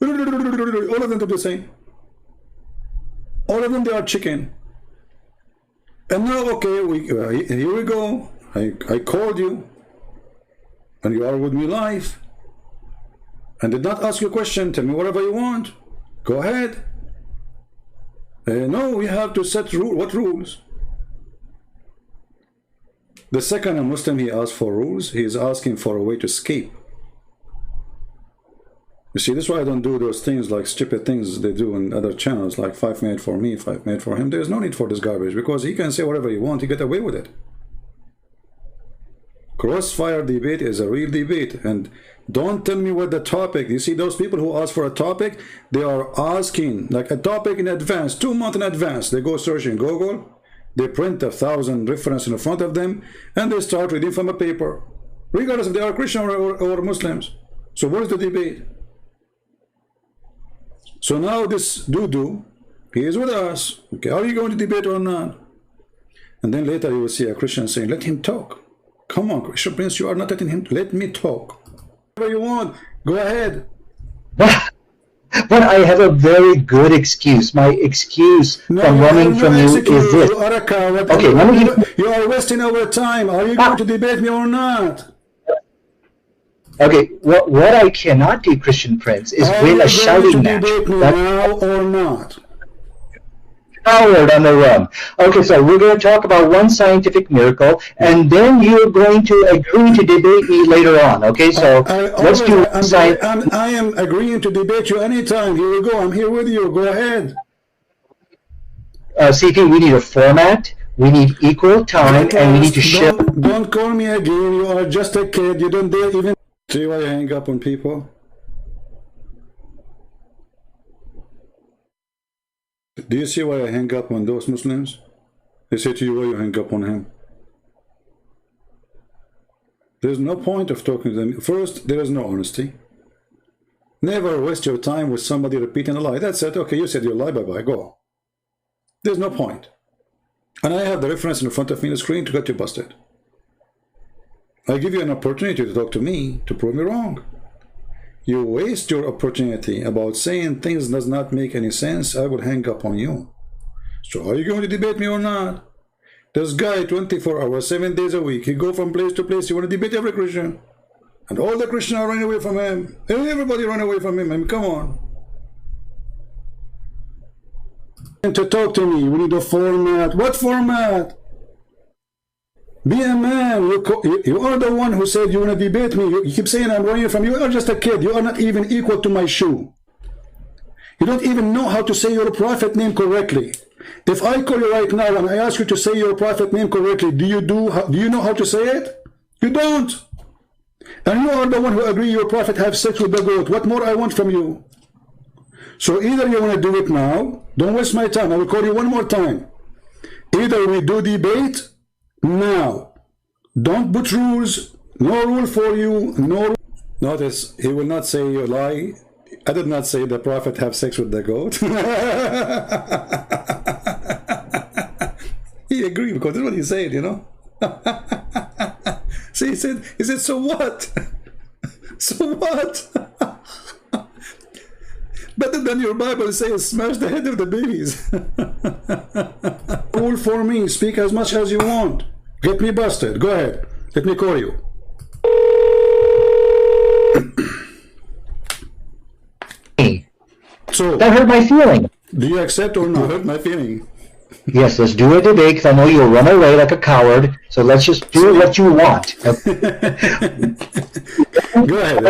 Speaker 1: All of them do the same. All of them, they are chicken. And now, okay, here we go. I called you, and you are with me live, and did not ask you a question. Tell me whatever you want. Go ahead. No, we have to set what rules? The second a Muslim he asks for rules, he is asking for a way to escape. You see, this is why I don't do those things like stupid things they do in other channels, like 5 minutes for me, 5 minutes for him. There's no need for this garbage, because he can say whatever he wants, he get away with it. Crossfire debate is a real debate, and don't tell me what the topic. You see, those people who ask for a topic, they are asking like a topic in advance, 2 months in advance. They go search in Google, they print 1,000 references in front of them, and they start reading from a paper, regardless if they are Christian or Muslims. So what is the debate? So now this Dudu, he is with us. Okay, are you going to debate or not? And then later you will see a Christian saying, let him talk. Come on, Christian Prince, you are not letting him. Let me talk. Whatever you want, go ahead.
Speaker 2: But I have a very good excuse. My excuse from running from you is this.
Speaker 1: You are a coward.
Speaker 2: Okay, let me give
Speaker 1: you are wasting our time. Are you going to debate me or not?
Speaker 2: Okay, what I cannot do, Christian Prince, is win a shouting match.
Speaker 1: Are you going to debate me now or not?
Speaker 2: Coward on the run. Okay, so we're going to talk about one scientific miracle, and then you're going to agree to debate me later on. Okay, so let's do science.
Speaker 1: I am agreeing to debate you anytime. Here we go. I'm here with you. Go ahead.
Speaker 2: CP, we need a format. We need equal time, and we need to share.
Speaker 1: Don't call me again. You are just a kid. You don't dare even. See why I hang up on people? Do you see why I hang up on those Muslims? They say to you, why you hang up on him? There's no point of talking to them. First, there is no honesty. Never waste your time with somebody repeating a lie. That's it. Okay, you said you lie, bye-bye, go. There's no point. And I have the reference in front of me on the screen to get you busted. I give you an opportunity to talk to me to prove me wrong. You waste your opportunity about saying things does not make any sense, I will hang up on you. So are you going to debate me or not? This guy, 24 hours, 7 days a week, he go from place to place, you want to debate every Christian. And all the Christians are running away from him. Everybody run away from him. I mean, come on. And to talk to me, we need a format. What format? Be a man. You are the one who said you want to debate me. You keep saying I'm running from you. You are just a kid. You are not even equal to my shoe. You don't even know how to say your prophet name correctly. If I call you right now and I ask you to say your prophet name correctly, do you know how to say it? You don't. And you are the one who agree your prophet have sex with the goat. What more I want from you? So either you want to do it now. Don't waste my time. I will call you one more time. Either we do debate now. Don't put rules. No rule for you. No. Notice he will not say you lie. I did not say the prophet have sex with the goat. He agreed because that's what he said, you know. See, he said, so what? So what? Better than your Bible says, smash the head of the babies. Rule for me, speak as much as you want. Get me busted. Go ahead. Let me call you.
Speaker 2: So that hurt my feeling.
Speaker 1: Do you accept or not? Hurt my feeling.
Speaker 2: Yes, let's do a debate, because I know you'll run away like a coward. So let's just do what you want.
Speaker 1: Go ahead.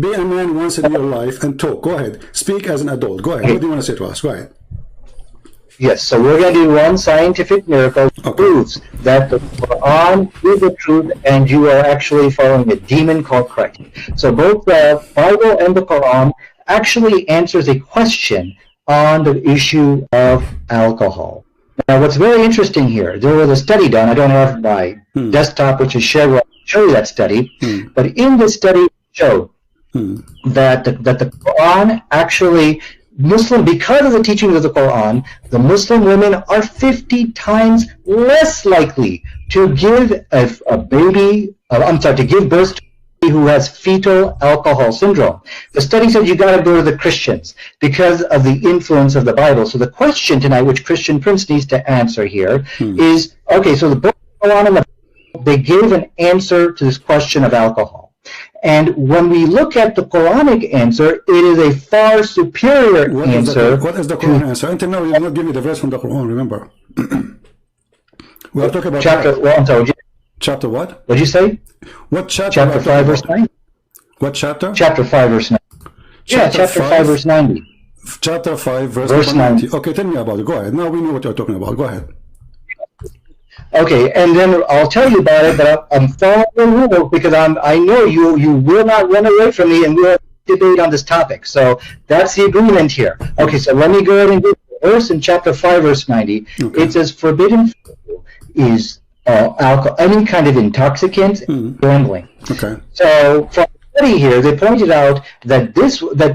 Speaker 1: Be a man once in your life and talk. Go ahead. Speak as an adult. Go ahead. What do you want to say to us? Go ahead.
Speaker 2: Yes, so we're going to do one scientific miracle that proves that the Quran is the truth and you are actually following a demon called Christ. So both the Bible and the Quran actually answers a question on the issue of alcohol. Now, what's very interesting here, there was a study done. I don't have my desktop, which is shared. I'll show you that study. But in this study, it showed that the Quran actually, because of the teachings of the Quran, the Muslim women are 50 times less likely to give to give birth to who has fetal alcohol syndrome. The study said you got to go to the Christians because of the influence of the Bible. So the question tonight, which Christian Prince needs to answer here, is, okay, so the book of Quran and the Bible, they gave an answer to this question of alcohol. And when we look at the Quranic answer, it is a far superior answer.
Speaker 1: What is the Quran answer? Until now, you did not give me the verse from the Quran, remember. We are talking about chapter what?
Speaker 2: What did you say?
Speaker 1: What chapter?
Speaker 2: Chapter 5, verse 9.
Speaker 1: What chapter?
Speaker 2: Chapter 5, verse 9. Chapter 5, verse 90.
Speaker 1: Chapter 5, verse 90. Okay, tell me about it. Go ahead. Now we know what you're talking about. Go ahead.
Speaker 2: Okay, and then I'll tell you about it, but I'm following the rule because I know you will not run away from me and we'll debate on this topic. So that's the agreement here. Okay, so let me go ahead and get the verse in chapter 5, verse 90. Okay. It says, forbidden is alcohol, any kind of intoxicant, gambling. Okay. So from the study here, they pointed out that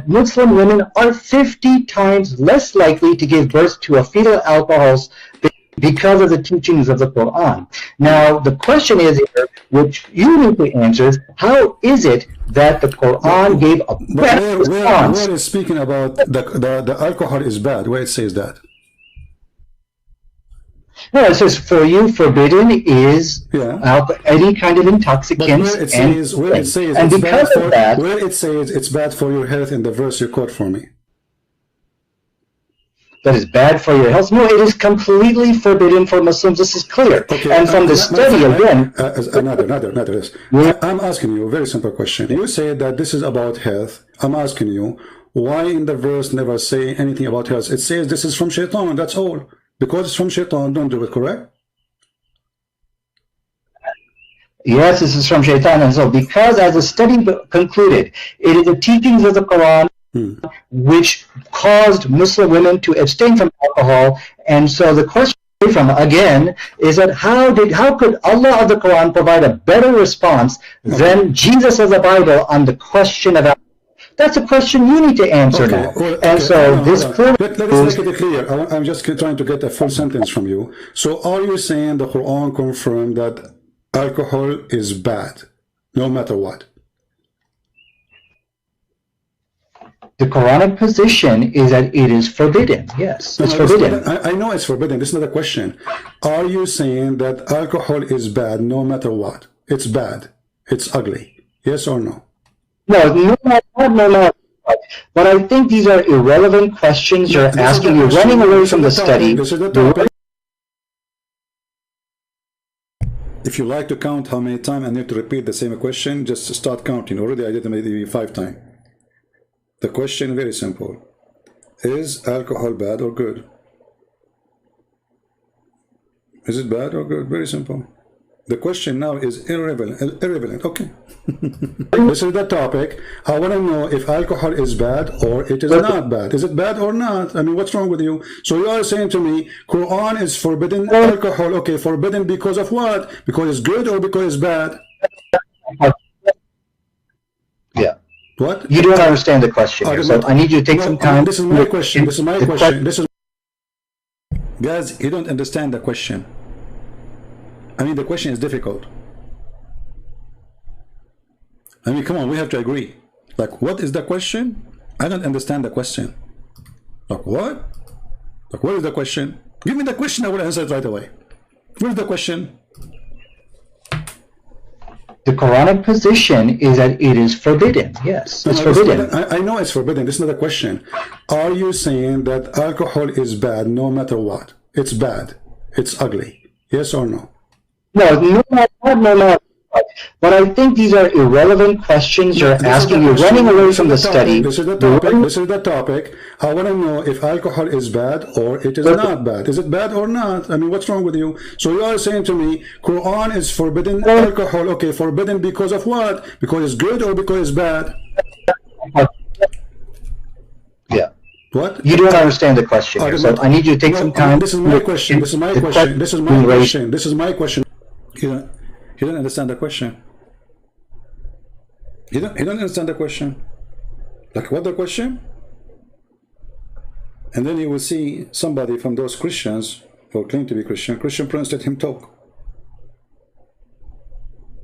Speaker 2: Muslim women are 50 times less likely to give birth to a fetal alcohol because of the teachings of the Quran. Now, the question is here, which you need to answer, is how is it that the Quran gave a better response?
Speaker 1: Where is speaking about the alcohol is bad? Where it says that?
Speaker 2: No, it says for you forbidden is any kind of intoxicants.
Speaker 1: Where it says it's bad for your health in the verse you quote for me.
Speaker 2: That is bad for your health. No, it is completely forbidden for Muslims. This is clear. Okay, and from the study again.
Speaker 1: I'm asking you a very simple question. You say that this is about health. I'm asking you, why in the verse never say anything about health? It says this is from Shaitan, that's all. Because it's from Shaitan, don't do it, correct?
Speaker 2: Yes, this is from Shaitan. And so, because as the study concluded, it is the teachings of the Quran which caused Muslim women to abstain from alcohol. And so the question from again is that how could Allah of the Quran provide a better response than Jesus of the Bible on the question of alcohol? That's a question you need to answer now. And so this
Speaker 1: let's make it clear. I'm just trying to get a full sentence from you. So are you saying the Quran confirmed that alcohol is bad, no matter what?
Speaker 2: The Quranic position is that it is forbidden. Yes, it's forbidden.
Speaker 1: I know it's forbidden. This is not a question. Are you saying that alcohol is bad no matter what? It's bad. It's ugly. Yes or no?
Speaker 2: No. But I think these are irrelevant questions you're asking. You're running away from the study.
Speaker 1: If you like to count how many times I need to repeat the same question, just start counting. Already I did it maybe 5 times. The question very simple. Is alcohol bad or good? Is it bad or good? Very simple. The question now is irrelevant. Okay. This is the topic. I want to know if alcohol is bad or it is not bad. Is it bad or not? I mean, what's wrong with you? So you are saying to me, Quran is forbidden alcohol. Okay, forbidden because of what? Because it's good or because it's bad?
Speaker 2: Yeah.
Speaker 1: What?
Speaker 2: You don't understand the question here, so I need you to take some time.
Speaker 1: This is my question. This is my question. Guys, you don't understand the question. I mean, the question is difficult. I mean, come on, we have to agree. Like, what is the question? I don't understand the question. Like, what? Like, what is the question? Give me the question, I will answer it right away. What is the question?
Speaker 2: The Quranic position is that it is forbidden. Yes, it's forbidden.
Speaker 1: I know it's forbidden. This is not a question. Are you saying that alcohol is bad no matter what? It's bad. It's ugly. Yes or no?
Speaker 2: No, no. But I think these are irrelevant questions you're asking. You're running away from the study.
Speaker 1: This is the topic. This is the topic. I want to know if alcohol is bad or it is not bad. Is it bad or not? I mean, what's wrong with you? So you are saying to me, Quran is forbidden alcohol. Okay, forbidden because of what? Because it's good or because it's bad?
Speaker 2: Yeah.
Speaker 1: What?
Speaker 2: You don't understand the question here, so I need you to take some time.
Speaker 1: This is my question. This is my question. This is my question. This is my question. You don't understand the question. You don't understand the question. Like what the question? And then you will see somebody from those Christians who claim to be Christian Prince, let him talk.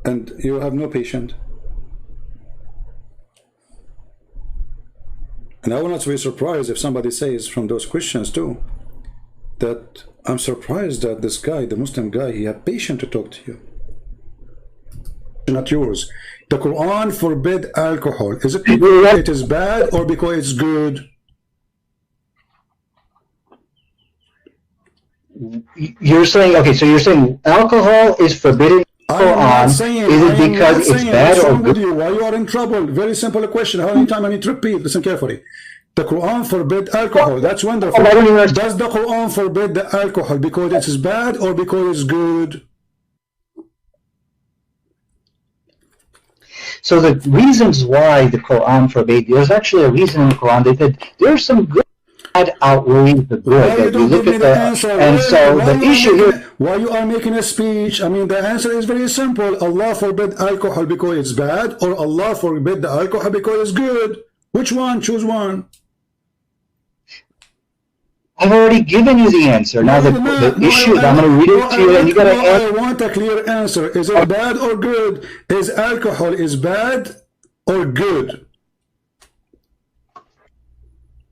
Speaker 1: And you have no patience. And I will not be surprised if somebody says from those Christians too, that I'm surprised that this guy, the Muslim guy, he had patience to talk to you. Not yours. The Quran forbid alcohol. Is it because it is bad or because it's good?
Speaker 2: You're saying, okay, so you're saying alcohol is forbidden in the Quran. Is it because it's bad or good?
Speaker 1: Why you are in trouble? Very simple question. How many times I need to repeat? Listen carefully. The Quran forbid alcohol. That's wonderful. Does the Quran forbid the alcohol because it is bad or because it's good?
Speaker 2: So the reasons why the Quran forbade, there's actually a reason in the Quran. They said there's some good that outweighs the good. That you look at the, and so the issue here.
Speaker 1: Why you are making a speech? I mean, the answer is very simple. Allah forbid alcohol because it's bad, or Allah forbid the alcohol because it's good. Which one? Choose one.
Speaker 2: I've already given you the answer. Now the issue, I'm going to read it to you, and you got to answer.
Speaker 1: I want a clear answer. Is it bad or good? Is alcohol is bad or good?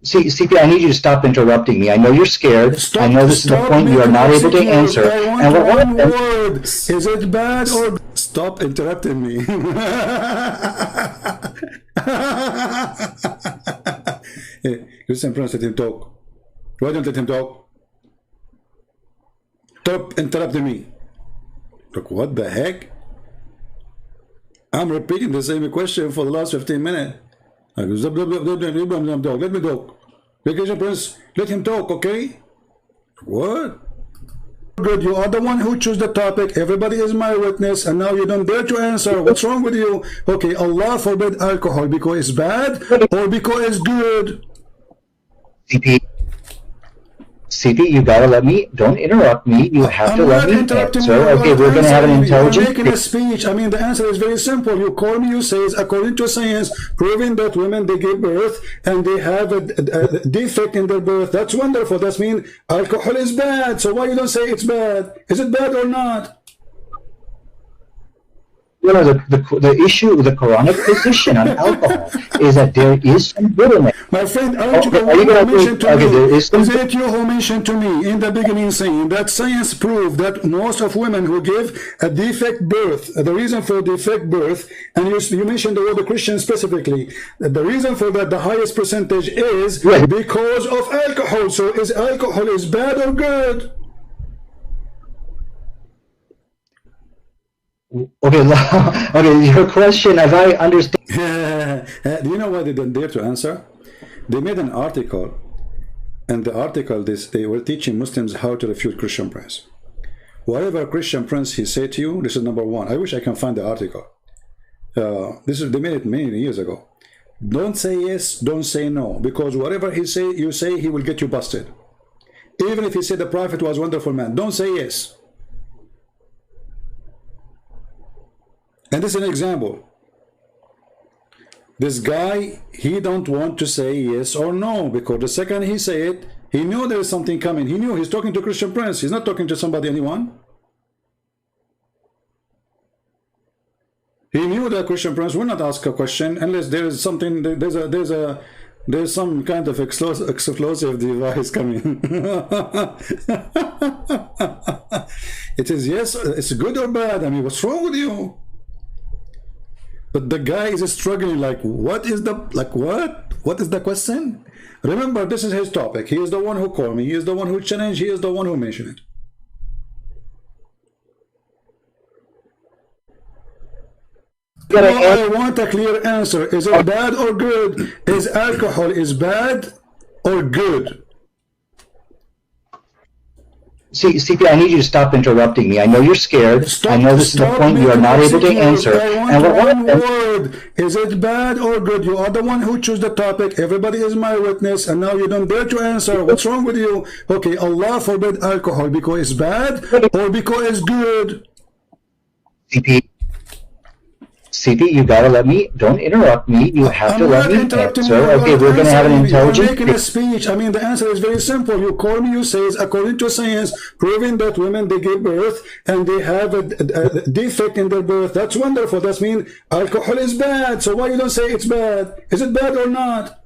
Speaker 2: See, CP, I need you to stop interrupting me. I know you're scared. I know this is the point you are not able to answer.
Speaker 1: And one word. Is it bad or stop interrupting me? Hey, listen, Prince, let him talk. Why don't let him talk? Stop interrupting me. Look, what the heck? I'm repeating the same question for the last 15 minutes. Let me talk. Vacation Prince, let him talk, okay? What? Good, you are the one who chose the topic. Everybody is my witness, and now you don't dare to answer. What's wrong with you? Okay, Allah forbid alcohol because it's bad or because it's good?
Speaker 2: CP, you gotta let me, don't interrupt me, you have to let me answer. Okay, we're gonna have an intelligent...
Speaker 1: You're making a speech. I mean, the answer is very simple. You call me, you say, according to science, proving that women, they give birth and they have a defect in their birth. That's wonderful. That means alcohol is bad. So why you don't say it's bad? Is it bad or not?
Speaker 2: You know, the issue with the Quranic position on alcohol is that there is some good in it.
Speaker 1: My friend, aren't you the one who mentioned to me? Is it you who mentioned to me in the beginning saying that science proved that most of women who give a defect birth, the reason for defect birth, and you mentioned the word the Christian specifically, the reason for that, the highest percentage is because of alcohol. So is alcohol is bad or good?
Speaker 2: Okay, okay. Your question, as I understand.
Speaker 1: Do you know why they didn't dare to answer? They made an article, and the article they were teaching Muslims how to refute Christian Prince. Whatever Christian Prince he said to you, this is number one. I wish I can find the article. They made it many years ago. Don't say yes, don't say no, because whatever he say, you say, he will get you busted. Even if he said the prophet was a wonderful man, don't say yes. And this is an example. This guy, he don't want to say yes or no, because the second he say it, he knew there is something coming. He knew he's talking to Christian Prince. He's not talking to somebody, anyone. He knew that Christian Prince will not ask a question unless there is something. There's some kind of explosive device coming. It is yes. It's good or bad. I mean, what's wrong with you? But the guy is struggling like, what is the, like what? What is the question? Remember, this is his topic. He is the one who called me. He is the one who challenged. He is the one who mentioned it. No, I want a clear answer. Is it bad or good? Is alcohol is bad or good?
Speaker 2: See, CP, I need you to stop interrupting me. I know you're scared. I know this is the point you are not able to answer.
Speaker 1: And one word. Is it bad or good? You are the one who chose the topic. Everybody is my witness, and now you don't dare to answer. What's wrong with you? Okay, Allah forbid alcohol because it's bad or because it's good?
Speaker 2: CP, you gotta let me, don't interrupt me, you have to let me answer. Okay, we're gonna have an intelligent...
Speaker 1: I'm making a speech. I mean, the answer is very simple. You call me, you say, according to science, proving that women, they give birth and they have a defect in their birth. That's wonderful. That means alcohol is bad. So why you don't say it's bad? Is it bad or not?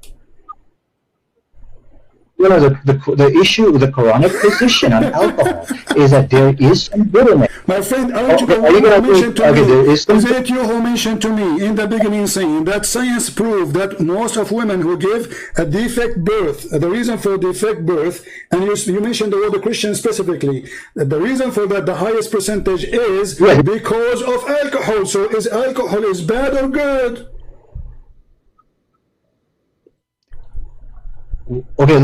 Speaker 2: Well, the issue with the Quranic position on alcohol is that there is some good in it.
Speaker 1: My friend, aren't you the one who mentioned to me? Is it you who mentioned to me in the beginning saying that science proved that most of women who give a defect birth, the reason for defect birth, and you mentioned the word Christian specifically, the reason for that, the highest percentage is because of alcohol. So is alcohol is bad or good?
Speaker 2: Okay,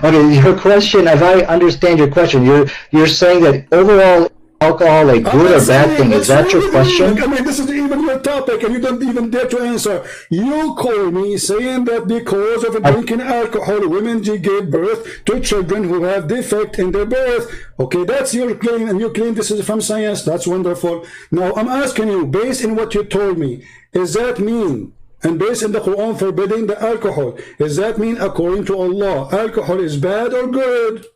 Speaker 2: okay. Your question, as I understand your question, you're saying that overall alcohol a good or bad thing. Is that your question?
Speaker 1: I mean, this is even your topic, and you don't even dare to answer. You call me saying that because of drinking alcohol, women give birth to children who have defect in their birth. Okay, that's your claim, and you claim this is from science. That's wonderful. Now, I'm asking you, based on what you told me, is that mean? And based on the Quran forbidding the alcohol, does that mean according to Allah, alcohol is bad or good?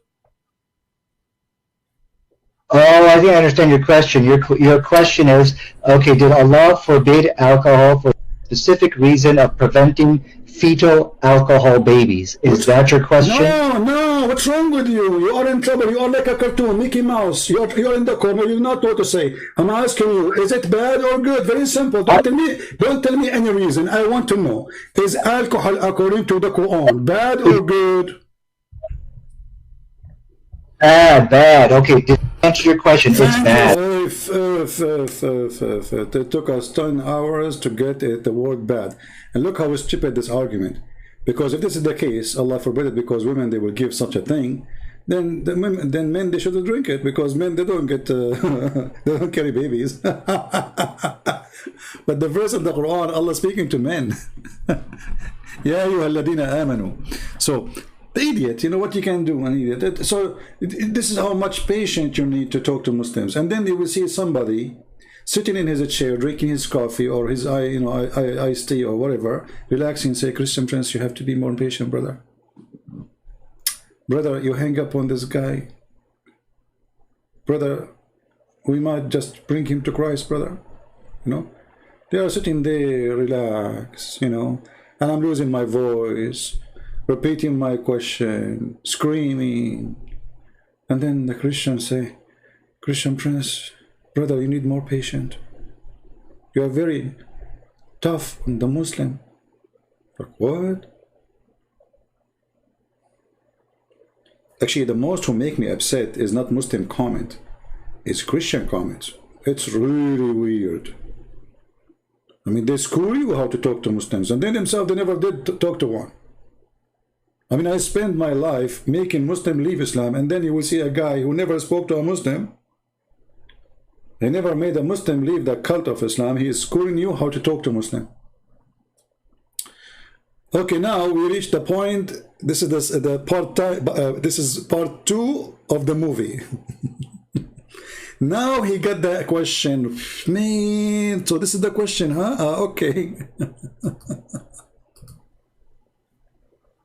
Speaker 2: Oh, I think I understand your question. Your question is, okay, did Allah forbid alcohol for a specific reason of preventing fetal alcohol babies? Is that your question?
Speaker 1: No, what's wrong with you? You are in trouble. You are like a cartoon, Mickey Mouse. You're in the corner. You not know what to say. I'm asking you, is it bad or good? Very simple. Don't tell me any reason. I want to know. Is alcohol according to the Quran bad or good?
Speaker 2: Bad. Okay, to answer your question, it's bad.
Speaker 1: It took us 10 hours to get the word bad. And look how stupid this argument. Because if this is the case, Allah forbid it, because women, they will give such a thing, then men, they shouldn't drink it, because men, they don't get, they don't carry babies. But the verse of the Quran, Allah speaking to men. Ya ayyuhalladhina amanu. So, the idiot, you know what you can do, an idiot. So, this is how much patience you need to talk to Muslims. And then you will see somebody sitting in his chair, drinking his coffee or his iced tea or whatever, relaxing, say, Christian Prince, you have to be more patient, brother. Brother, you hang up on this guy. Brother, we might just bring him to Christ, brother. You know, they are sitting there, relax, you know, and I'm losing my voice, repeating my question, screaming. And then the Christians say, Christian Prince, brother, you need more patience. You are very tough on the Muslim. Like, what? Actually, the most who make me upset is not Muslim comment. It's Christian comments. It's really weird. I mean, they school you how to talk to Muslims, and they themselves, they never did talk to one. I mean, I spent my life making Muslim leave Islam, and then you will see a guy who never spoke to a Muslim. He never made a Muslim leave the cult of Islam. He is schooling you how to talk to Muslim. Okay, now we reach the point. This is this is part 2 of the movie. Now he got the question, man. So this is the question, huh? Okay.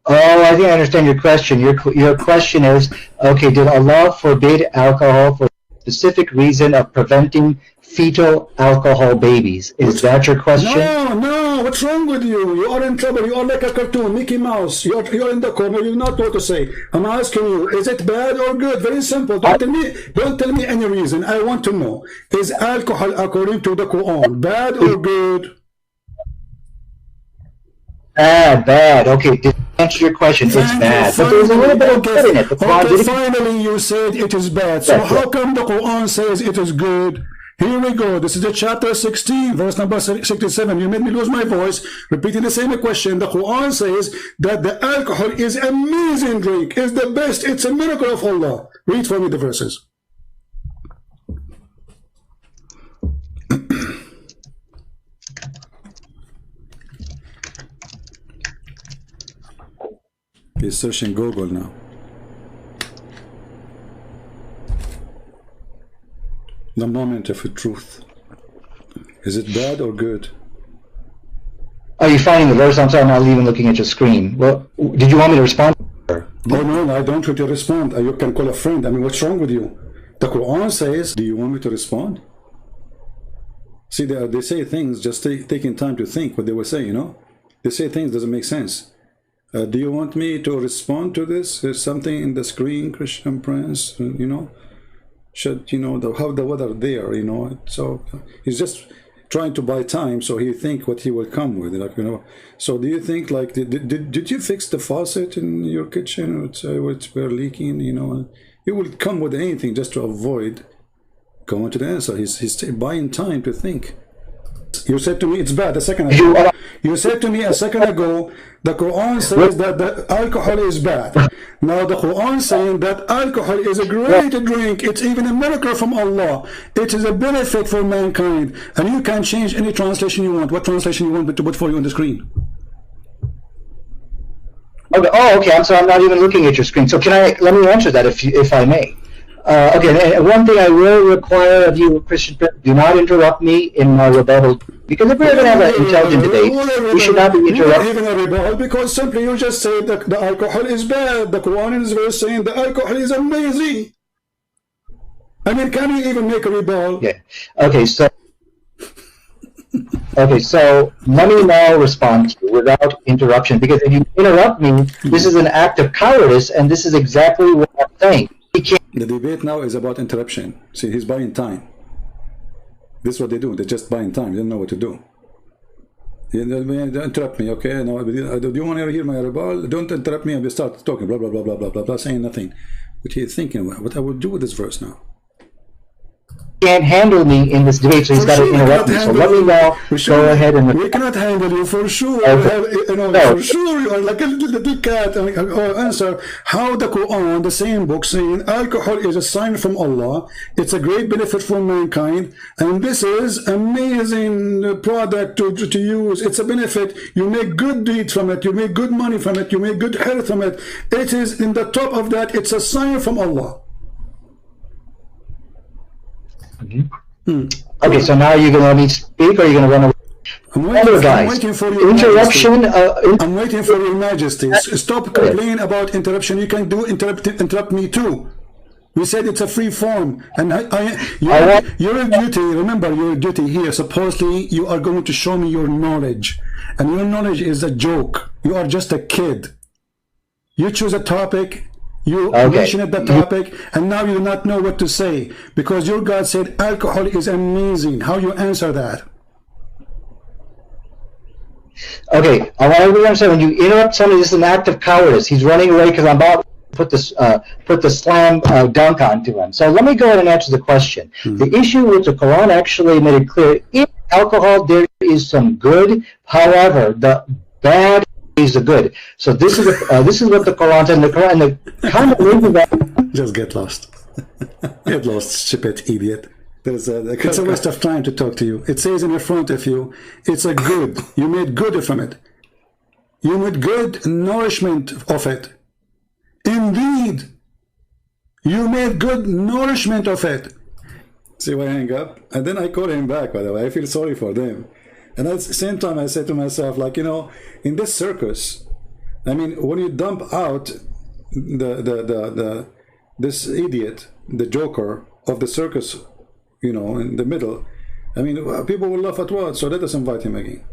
Speaker 2: Oh, I think I understand your question. Your question is, okay, did Allah forbid alcohol for specific reason of preventing fetal alcohol babies? Is that your question?
Speaker 1: No, what's wrong with you? You are in trouble. You are like a cartoon, Mickey Mouse. You're in the corner. You not know what to say. I'm asking you, is it bad or good? Very simple. Don't tell me any reason. I want to know. Is alcohol according to the Quran bad or good?
Speaker 2: Bad, bad. Okay, to answer your question, it's bad. But there's a little bit of good in it. The Quran
Speaker 1: okay, finally you said it is bad. So how come the Quran says it is good? Here we go. This is the chapter 16, verse number 67. You made me lose my voice, repeating the same question. The Quran says that the alcohol is amazing drink, is the best. It's a miracle of Allah. Read for me the verses. He's searching Google now. The moment of truth. Is it bad or good?
Speaker 2: Are you finding the verse? I'm sorry, I'm not even looking at your screen. Well, did you want me to respond?
Speaker 1: Oh no, I don't want you to respond. You can call a friend. I mean, what's wrong with you? The Quran says, do you want me to respond? See, they say things just taking time to think what they will say, you know? They say things doesn't make sense. Do you want me to respond to this? There's something in the screen, Christian Prince, you know? Should, you know, how the weather there, you know? So he's just trying to buy time so he think what he will come with, like, you know. So do you think, like, did you fix the faucet in your kitchen? It's we're leaking, you know? He will come with anything just to avoid going to the answer. He's buying time to think. You said to me it's bad a second ago. You said to me a second ago the Quran says that the alcohol is bad. Now the Quran saying that alcohol is a great drink. It's even a miracle from Allah. It is a benefit for mankind. And you can change any translation you want. What translation you want to put for you on the screen?
Speaker 2: Okay. Oh, okay. I'm sorry. I'm not even looking at your screen. So let me answer that if I may. Okay, one thing I will require of you, Christian, do not interrupt me in my rebuttal. Because if we're going to have an intelligent debate, we should not be interrupted.
Speaker 1: Even a rebuttal, because simply you just said that the alcohol is bad. The Quran is very saying the alcohol is amazing. I mean, can you even make a rebuttal?
Speaker 2: Yeah. Okay, so let me now respond to you without interruption. Because if you interrupt me, this is an act of cowardice, and this is exactly what I'm saying.
Speaker 1: The debate now is about interruption. See, he's buying time. This is what they do. They're just buying time. They don't know what to do. Don't interrupt me, okay? Now, do you want to hear my rebuttal? Don't interrupt me and we start talking, blah, blah, blah, blah, blah, blah, blah, saying nothing. But he's thinking, what I would do with this verse now.
Speaker 2: Can't handle me in this debate, so he's got to interrupt me. So let me now go ahead and...
Speaker 1: We cannot handle you, for sure. You know, for sure, you are like a little cat. Answer how the Quran, the same book, saying alcohol is a sign from Allah. It's a great benefit for mankind. And this is amazing product to use. It's a benefit. You make good deeds from it. You make good money from it. You make good health from it. It is in the top of that. It's a sign from Allah.
Speaker 2: Okay, so now you're going to let me speak, or you're going to run away?
Speaker 1: I'm waiting for your
Speaker 2: interruption.
Speaker 1: I'm waiting for your Majesty. Stop complaining about interruption. You can interrupt me too. We said it's a free form, and your duty. Remember your duty here. Supposedly you are going to show me your knowledge, and your knowledge is a joke. You are just a kid. You choose a topic. You mentioned the topic, and now you do not know what to say because your God said alcohol is amazing. How you answer that?
Speaker 2: Okay, I want everyone to understand, when you interrupt somebody, this is an act of cowardice. He's running away because I'm about to put the slam dunk onto him. So let me go ahead and answer the question. The issue with the Quran actually made it clear, in alcohol there is some good, however, the bad is the good. So this is what the Quran said, and the combination of that.
Speaker 1: Just get lost. Get lost, Djupet, idiot. It's a waste of time to talk to you. It says in front of you, it's a good. You made good from it. You made good nourishment of it. Indeed, you made good nourishment of it. See why I hang up? And then I call him back, by the way. I feel sorry for them. And at the same time, I said to myself, like, you know, in this circus, I mean, when you dump out this idiot, the joker of the circus, you know, in the middle, I mean, people will laugh at what? So let us invite him again.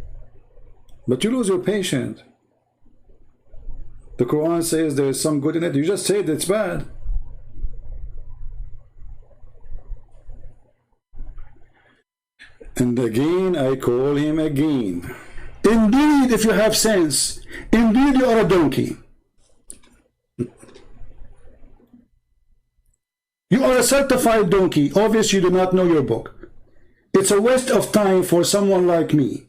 Speaker 1: But you lose your patience. The Quran says there is some good in it. You just said it's bad. And again, I call him again. Indeed, if you have sense, indeed you are a donkey. You are a certified donkey. Obviously, you do not know your book. It's a waste of time for someone like me.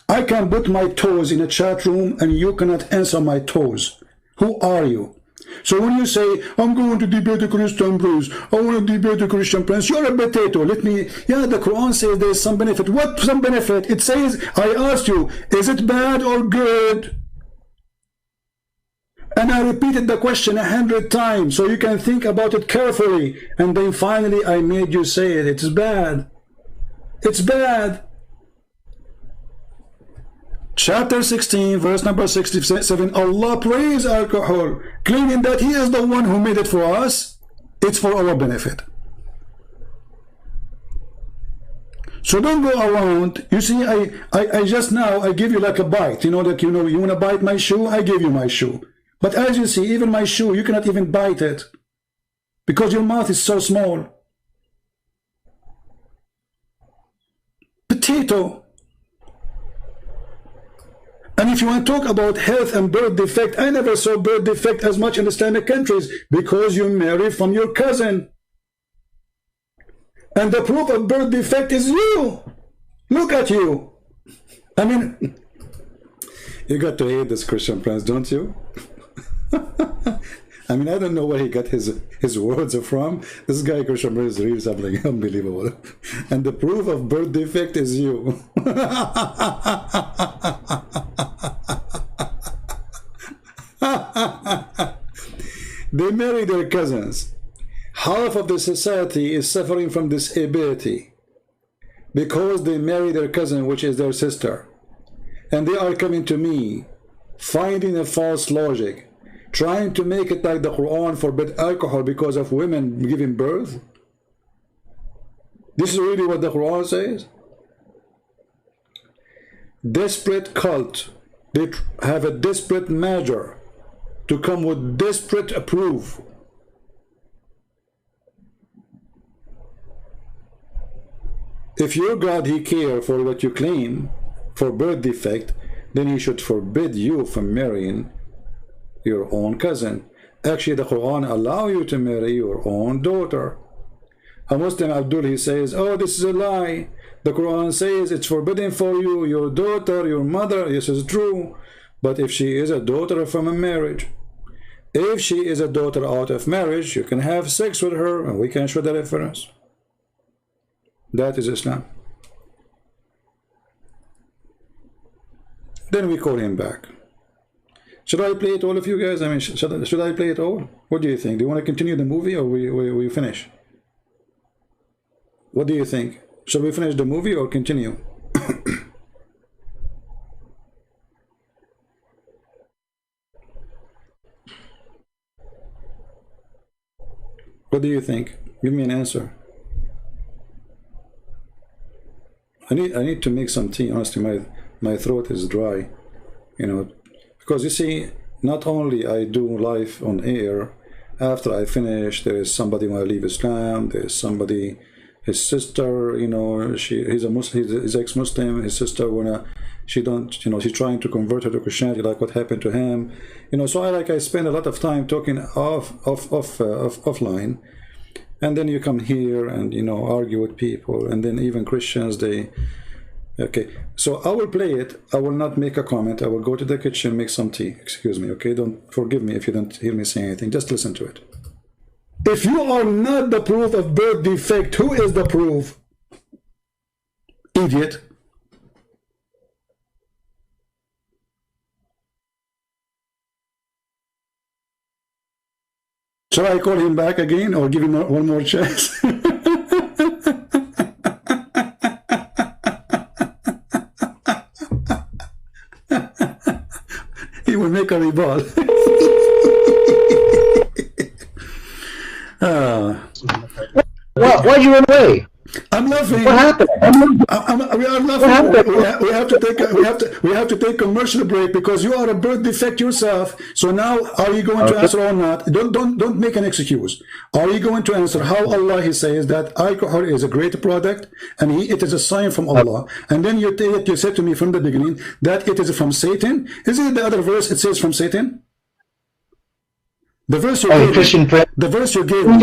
Speaker 1: I can put my toes in a chat room and you cannot answer my toes. Who are you? So when you say, I'm going to debate a Christian prince, I want to debate a Christian prince, you're a potato. Let me, yeah, the Quran says there's some benefit. What some benefit? It says, I asked you, is it bad or good? And I repeated the question 100 times so you can think about it carefully. And then finally I made you say it. It's bad. It's bad. Chapter 16, verse number 67, Allah praised alcohol, claiming that He is the one who made it for us. It's for our benefit. So don't go around. You see, I just now, I give you like a bite. You know, like, you know, you want to bite my shoe? I give you my shoe. But as you see, even my shoe, you cannot even bite it because your mouth is so small. Potato. And if you want to talk about health and birth defect, I never saw birth defect as much in Islamic countries because you marry from your cousin. And the proof of birth defect is you. Look at you. I mean, you got to hate this Christian prince, don't you? I mean, I don't know where he got his words from. This guy, Christian prince, is really something unbelievable. And the proof of birth defect is you. They marry their cousins. Half of the society is suffering from disability because they marry their cousin, which is their sister. And they are coming to me, finding a false logic, trying to make it like the Quran forbid alcohol because of women giving birth. This is really what the Quran says. Desperate cult. They have a desperate measure to come with desperate proof. If your God, He care for what you claim for birth defect, then He should forbid you from marrying your own cousin. Actually, the Quran allow you to marry your own daughter. A Muslim Abdul, he says, oh, this is a lie. The Quran says it's forbidden for you, your daughter, your mother. This is true. But if she is a daughter from a marriage, if she is a daughter out of marriage, you can have sex with her and we can show the reference. That is Islam. Then we call him back. Should I play it all of you guys? I mean, should I play it all? What do you think? Do you want to continue the movie or we finish? What do you think? Should we finish the movie or continue? What do you think? Give me an answer. I need to make some tea. Honestly, my throat is dry, you know, because you see, not only I do live on air, after I finish, there is somebody when I leave Islam, there is somebody, his sister, you know, he's a Muslim, he's ex-Muslim, his sister wanna, she don't, you know, she's trying to convert her to Christianity, like what happened to him, you know. So I spend a lot of time talking offline, and then you come here and, you know, argue with people, and then even Christians, they, okay, so I will play it. I will not make a comment. I will go to the kitchen, make some tea. Excuse me, okay? Don't forgive me if you don't hear me say anything. Just listen to it. If you are not the proof of birth defect, who is the proof? Idiot. Shall I call him back again or give him one more chance? He will make a rebuttal.
Speaker 2: Why you run away?
Speaker 1: I'm laughing.
Speaker 2: What happened?
Speaker 1: We are laughing. We have to take a commercial break because you are a birth defect yourself. So now, are you going to answer or not? Don't make an excuse. Are you going to answer how Allah He says that alcohol is a great product and it is a sign from Allah? And then you said to me from the beginning that it is from Satan. Isn't it the other verse? It says from Satan. The verse you gave me,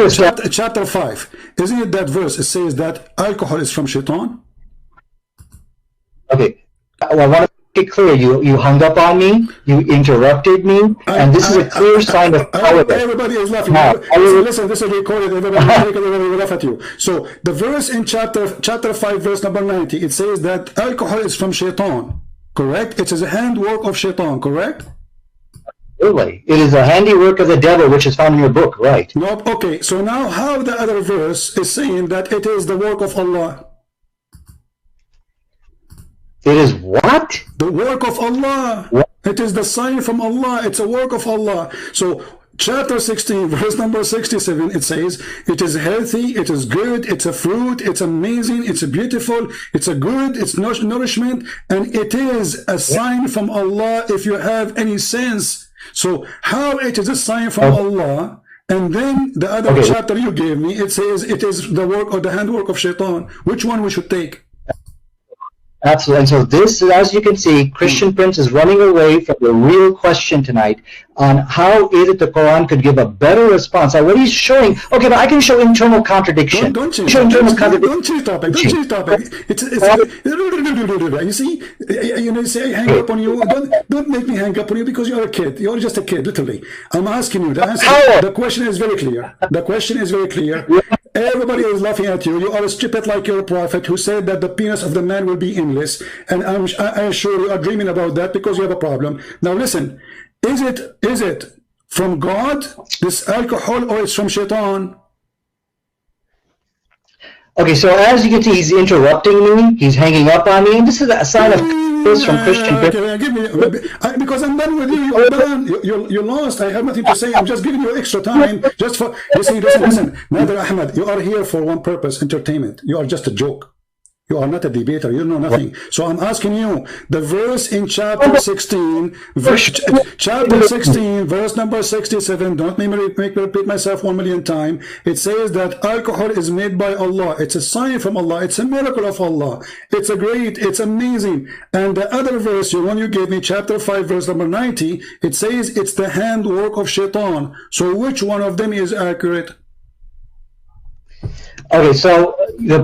Speaker 1: chapter 5, isn't it that verse? It says that alcohol is from Shaitan.
Speaker 2: Okay, well, I want to make it clear. You hung up on me, you interrupted me, and this is a clear sign of cowardice.
Speaker 1: Everybody is laughing. Listen, this is recorded. Everybody laugh at you. So the verse in chapter 5, verse number 90, it says that alcohol is from Shaitan. Correct? It is a handwork of Shaitan. Correct?
Speaker 2: Really? It is a handiwork of the devil, which is found in your book, right?
Speaker 1: No, okay. So now how the other verse is saying that it is the work of Allah?
Speaker 2: It is what?
Speaker 1: The work of Allah.
Speaker 2: What?
Speaker 1: It is the sign from Allah. It's a work of Allah. So chapter 16, verse number 67, it says, it is healthy, it is good, it's a fruit, it's amazing, it's beautiful, it's a good, it's nourishment, and it is a sign from Allah if you have any sense. So how it is a sign from Allah, and then the other chapter you gave me, it says it is the work or the handwork of Shaitan. Which one we should take?
Speaker 2: Absolutely. And so this, as you can see, Christian Prince is running away from the real question tonight on how is it the Quran could give a better response. Now, what he's showing, okay, but I can show internal contradiction.
Speaker 1: Don't change topic. Don't change topic. You see, say I hang up on you. Don't make me hang up on you because you're a kid. You're just a kid, literally. I'm asking you. The question is very clear. The question is very clear. Everybody is laughing at you. You are stupid like your prophet who said that the penis of the man will be endless. And I'm sure you are dreaming about that because you have a problem. Now listen, is it from God, this alcohol, or it's from Shaitan?
Speaker 2: Okay, so as you can see, he's interrupting me. He's hanging up on me. And this is a sign of from Christian.
Speaker 1: Because I'm done with you. You're done. You lost. I have nothing to say. I'm just giving you extra time. Just for listen. Nader Ahmed, you are here for one purpose: entertainment. You are just a joke. You are not a debater. You know nothing. So I'm asking you the verse in chapter 16, verse number 67. Don't make me repeat myself 1,000,000 times. It says that alcohol is made by Allah. It's a sign from Allah. It's a miracle of Allah. It's a great. It's amazing. And the other verse, the one you gave me, chapter 5, verse number 90, it says it's the handwork of Shaitan. So which one of them is accurate?
Speaker 2: Okay, so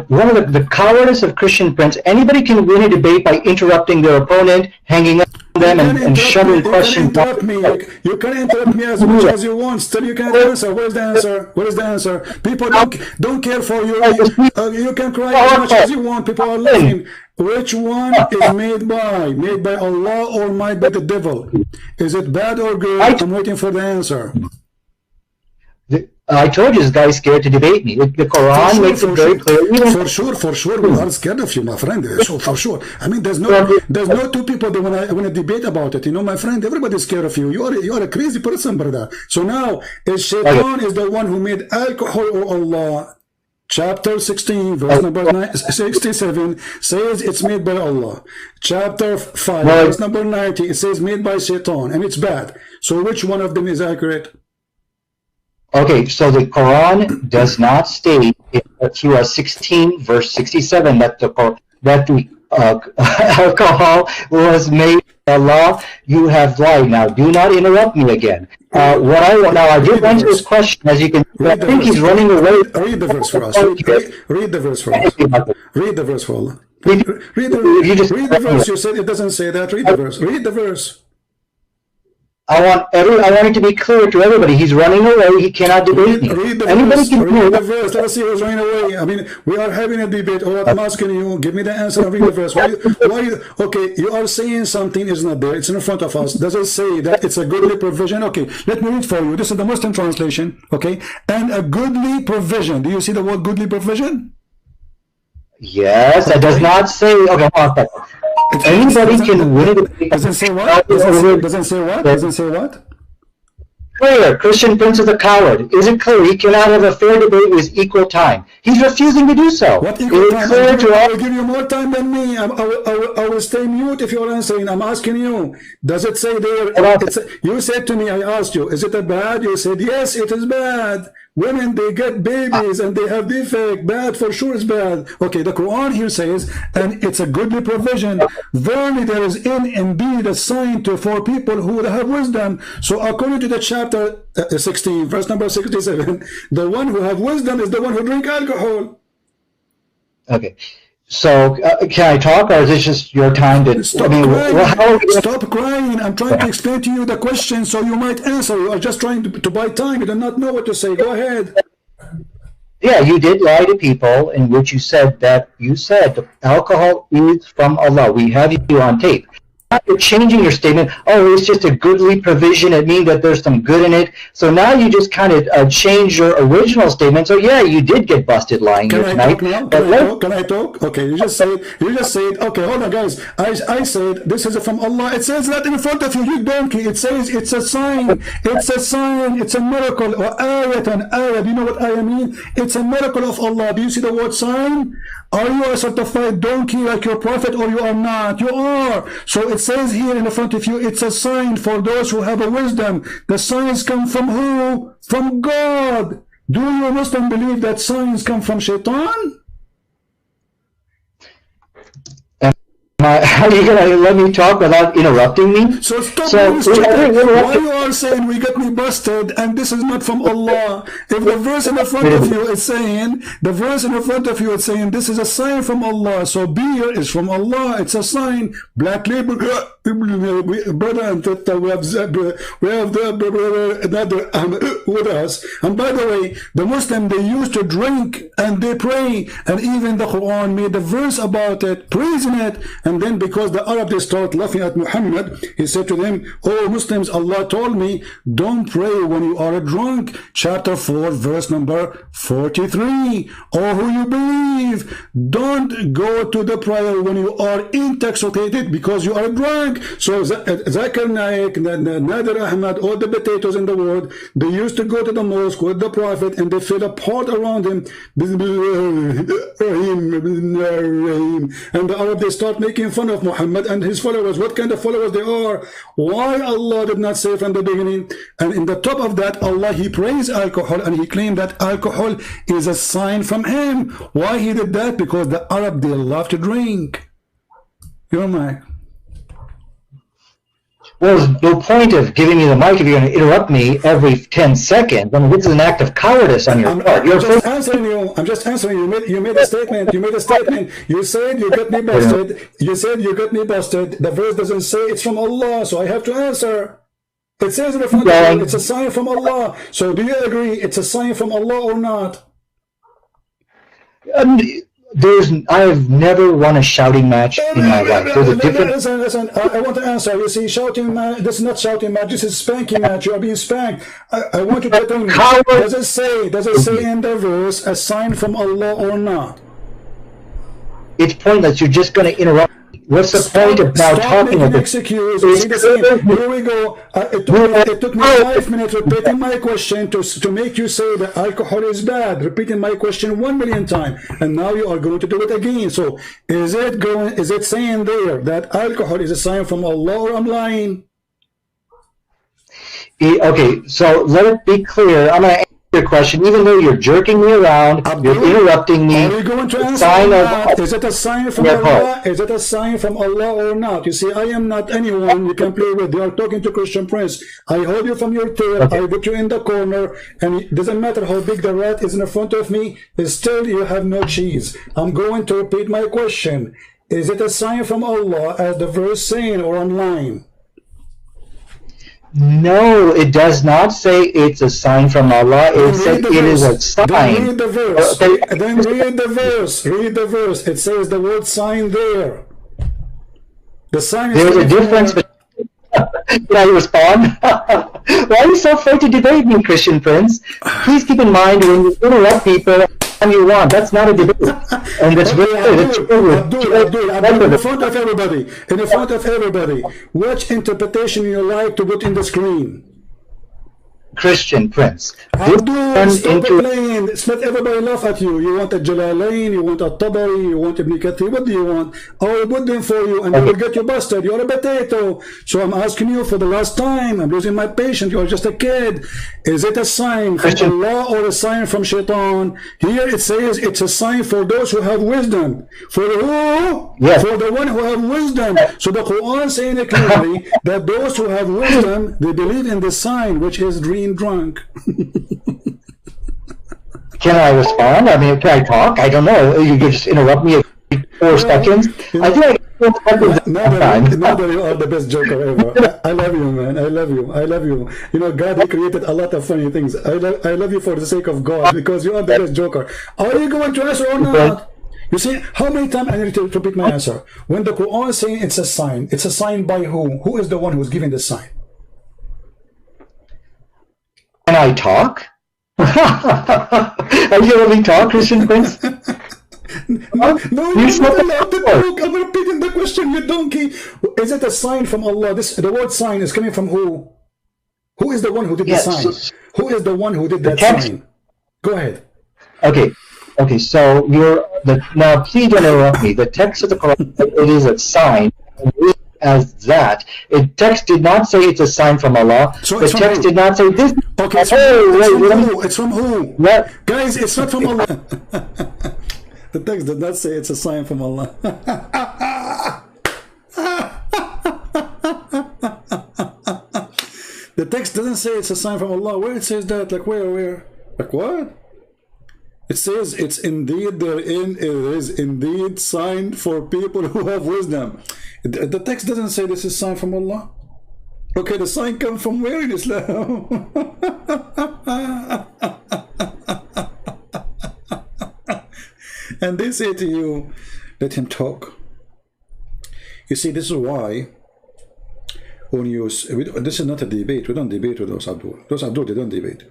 Speaker 2: one of the cowardice of Christian Prince, anybody can win a debate by interrupting their opponent, hanging up on them, and shoving questions.
Speaker 1: You can interrupt me as much as you want. Still, you can't answer. Where's the answer? Where is the answer? People don't care for you. You can cry as much as you want. People are laughing. Which one is made by Allah or made by the devil? Is it bad or good? I'm waiting for the answer.
Speaker 2: I told you this guy is scared to debate me. The Quran makes it very clear.
Speaker 1: For sure, we are scared of you, my friend. So for sure. I mean, there's no two people that want to debate about it. You know, my friend, everybody's scared of you. You are a crazy person, brother. So now, is Shaitan is the one who made alcohol or Allah? Chapter 16, verse number 67 says it's made by Allah. Chapter 5, verse number 90, it says made by Shaitan, and it's bad. So which one of them is accurate?
Speaker 2: Okay, so the Quran does not state in Surah 16, verse 67, that the alcohol was made by Allah. You have lied. Now, do not interrupt me again. I did answer this question, as you can see. I think he's running away.
Speaker 1: Read the verse for us. Read the verse for us. Read the verse for Allah. Read the verse. You said it doesn't say that. Read the verse. Read the verse.
Speaker 2: I want it to be clear to everybody. He's running away. He cannot debate me.
Speaker 1: Read the verse. Let us see who's running away. I mean, we are having a debate. All I'm asking you, give me the answer and read the verse. Okay, you are saying something is not there. It's in front of us. Does it say that it's a goodly provision? Okay, let me read for you. This is the Muslim translation. Okay, and a goodly provision. Do you see the word goodly provision?
Speaker 2: Yes, it does not say. Okay, hold on. Anybody can win it.
Speaker 1: Doesn't say what? Doesn't say what? Doesn't say what?
Speaker 2: clear. Christian Prince is a coward. Is it clear? He cannot have a fair debate with equal time. He's refusing to do so.
Speaker 1: What equal time? I will give you more time than me. I will stay mute if you're answering. I'm asking you. Does it say there? You said to me, I asked you, is it a bad? You said, yes, it is bad. Women, they get babies and they have defect. Bad, for sure is bad. Okay, the Quran here says, and it's a goodly provision. Verily there is indeed a sign for people who have wisdom. So according to the chapter 16, verse number 67, the one who have wisdom is the one who drink alcohol.
Speaker 2: Okay. So, can I talk, or is this just your time to...
Speaker 1: Stop crying. Stop crying. I'm trying to explain to you the question so you might answer. You are just trying to buy time. You do not know what to say. Go ahead.
Speaker 2: Yeah, you did lie to people in which you said alcohol is from Allah. We have you on tape. You're changing your statement. Oh, it's just a goodly provision. It means that there's some good in it. So now you just kind of change your original statement. So yeah, you did get busted lying here tonight.
Speaker 1: Can I talk? Okay, you just said. Okay, hold on, guys. I said this is from Allah. It says that in front of you, you donkey. It says it's a sign. It's a sign. It's a miracle. Or ayatan, ayat. You know what ayat mean? It's a miracle of Allah. Do you see the word sign? Are you a certified donkey like your prophet, or you are not? You are. So it says here in the front of you, it's a sign for those who have a wisdom. The signs come from who? From God. Do you Muslim believe that signs come from Shaitan?
Speaker 2: Are you going to let me talk without interrupting me?
Speaker 1: So stop why you are saying we got me busted and this is not from Allah? If the verse in the front of you is saying, this is a sign from Allah. So beer is from Allah. It's a sign. Black label, brother and sister, we have another with us. And by the way, the Muslim, they used to drink and they pray, and even the Quran made a verse about it, praising it. And then because the Arab, they start laughing at Muhammad, he said to them, oh Muslims, Allah told me, don't pray when you are drunk. Chapter 4, verse number 43. Oh, who you believe, don't go to the prayer when you are intoxicated because you are drunk. So Zakir Naik, Nader Ahmad, all the potatoes in the world, they used to go to the mosque with the Prophet and they fill a pot around him. And the Arab, they start making fun of Muhammad and his followers. What kind of followers they are? Why Allah did not say from the beginning? And in the top of that, Allah, he praised alcohol and he claimed that alcohol is a sign from him. Why he did that? Because the Arab, they love to drink. You're Mike.
Speaker 2: Well, the point of giving me the mic if you're going to interrupt me every 10 seconds, I mean, this is an act of cowardice on your part.
Speaker 1: I'm just answering you. You made a statement. You said you got me busted. You said you got me busted. The verse doesn't say it's from Allah, so I have to answer. It says in the front of you, it's a sign from Allah. So do you agree it's a sign from Allah or not?
Speaker 2: I've never won a shouting match in my life. There's a difference.
Speaker 1: Listen, I want to answer. You see, shouting match, this is not shouting match, this is spanking match. You are being spanked. I want you to tell me, does it say in the verse a sign from Allah or not?
Speaker 2: It's pointless. You're just going to interrupt. What's the point of now talking about
Speaker 1: this? Excuse. Here we go. It took me 5 minutes repeating my question to make you say that alcohol is bad. Repeating my question 1 million times, and now you are going to do it again. So is it saying there that alcohol is a sign from Allah, or I'm lying?
Speaker 2: Okay, so let it be clear. I'm going to answer your question, even though you're jerking me around, you're interrupting me.
Speaker 1: Are you going to answer? Is it a sign from Allah? Is it a sign from Allah or not? You see, I am not anyone you can play with. You are talking to Christian Prince. I hold you from your tail. I put you in the corner, and it doesn't matter how big the rat is in front of me. Still, you have no cheese. I'm going to repeat my question. Is it a sign from Allah, as the verse saying, or I'm lying?
Speaker 2: No, it does not say it's a sign from Allah. It says it is a sign.
Speaker 1: Then read the verse. Then read the verse. Read the verse. It says the word sign there. The sign is...
Speaker 2: There's a difference between... Can I respond? Why are you so afraid to debate me, Christian Prince? Please keep in mind when you interrupt people you want. That's not a debate. And that's very
Speaker 1: Abdul, in front of everybody, which interpretation you like to put in the screen?
Speaker 2: Christian Prince.
Speaker 1: Abdul, stop playing. It's not everybody laugh at you. You want a Jalalain, you want a Tabari, you want Ibn Kathir. What do you want? I will put them for you and you will get you busted. You're a potato. So I'm asking you for the last time. I'm losing my patience. You're just a kid. Is it a sign from Allah or a sign from Shaitan? Here it says it's a sign for those who have wisdom. For who? Yes. For the one who have wisdom. So the Quran saying it clearly that those who have wisdom, they believe in the sign, which is dream drunk.
Speaker 2: Can I respond? I mean, can I talk? I don't know. You could just interrupt me every 4 seconds. I think I can 4 seconds
Speaker 1: now that you are the best joker ever. I love you, man. I love you. I love you. You know, God, He created a lot of funny things. I love you for the sake of God, because you are the best joker. Are you going to answer or not? You see, how many times I need to repeat my answer? When the Quran is saying it's a sign by who? Who is the one who's giving the sign?
Speaker 2: Can I talk? Are you letting me talk, Christian Prince?
Speaker 1: No, you're not allowed to talk. I'm repeating the question, you donkey. Is it a sign from Allah? The word sign is coming from who? Who is the one who did the sign? Who is the one who did that sign? Go ahead.
Speaker 2: Okay, so now please don't interrupt me. The text of the Quran, it is a sign as that. The text did not say it's a sign from Allah.
Speaker 1: So
Speaker 2: the text did not say this.
Speaker 1: Okay, it's from who?
Speaker 2: What?
Speaker 1: Guys, it's not from Allah. The text did not say it's a sign from Allah. The text doesn't say it's a sign from Allah. Where it says that? Like where? Like what? It says it's indeed therein is indeed sign for people who have wisdom. The text doesn't say this is sign from Allah. Okay, the sign comes from where in Islam? And they say to you, let him talk. You see, this is why when this is not a debate. We don't debate with those Abdul. Those Abdul, they don't debate.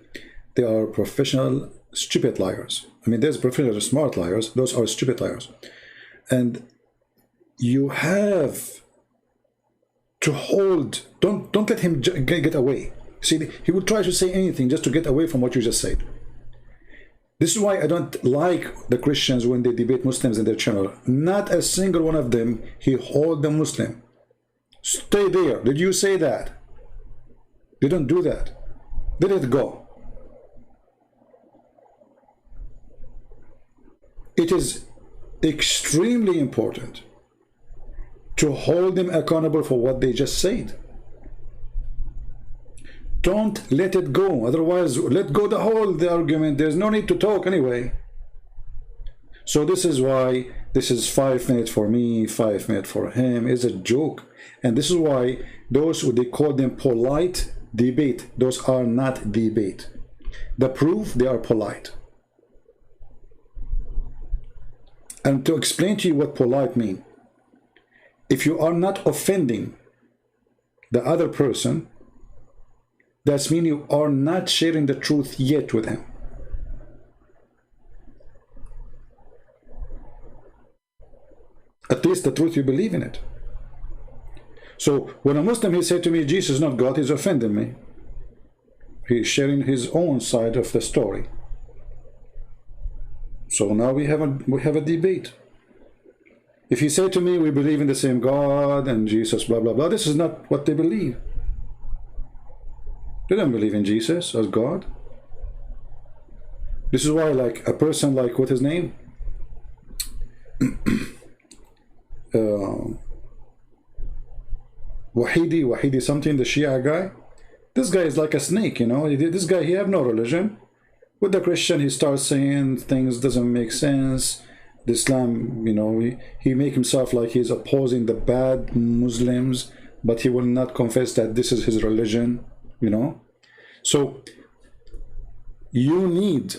Speaker 1: They are professional stupid liars. I mean, there's professional smart liars. Those are stupid liars. And you have to hold. Don't let him get away. See, he will try to say anything just to get away from what you just said. This is why I don't like the Christians when they debate Muslims in their channel. Not a single one of them he hold the Muslim. Stay there. Did you say that? They don't do that. Let it go. It is extremely important to hold them accountable for what they just said. Don't let it go. Otherwise, let go the argument. There's no need to talk anyway. So this is why this is 5 minutes for me, 5 minutes for him. It's a joke. And this is why those who they call them polite debate, those are not debate. The proof they are polite. And to explain to you what polite means, if you are not offending the other person, that means you are not sharing the truth yet with him. At least the truth you believe in it. So when a Muslim, he said to me, Jesus is not God, he's offending me. He's sharing his own side of the story. So now we have a debate. If he said to me, we believe in the same God and Jesus, blah, blah, blah, this is not what they believe. They don't believe in Jesus as God. This is why, like, a person like, what's his name? Wahidi something, the Shia guy. This guy is like a snake, you know. This guy, he have no religion. With the Christian, he starts saying things doesn't make sense. The Islam, you know, he make himself like he's opposing the bad Muslims, but he will not confess that this is his religion, you know. So you need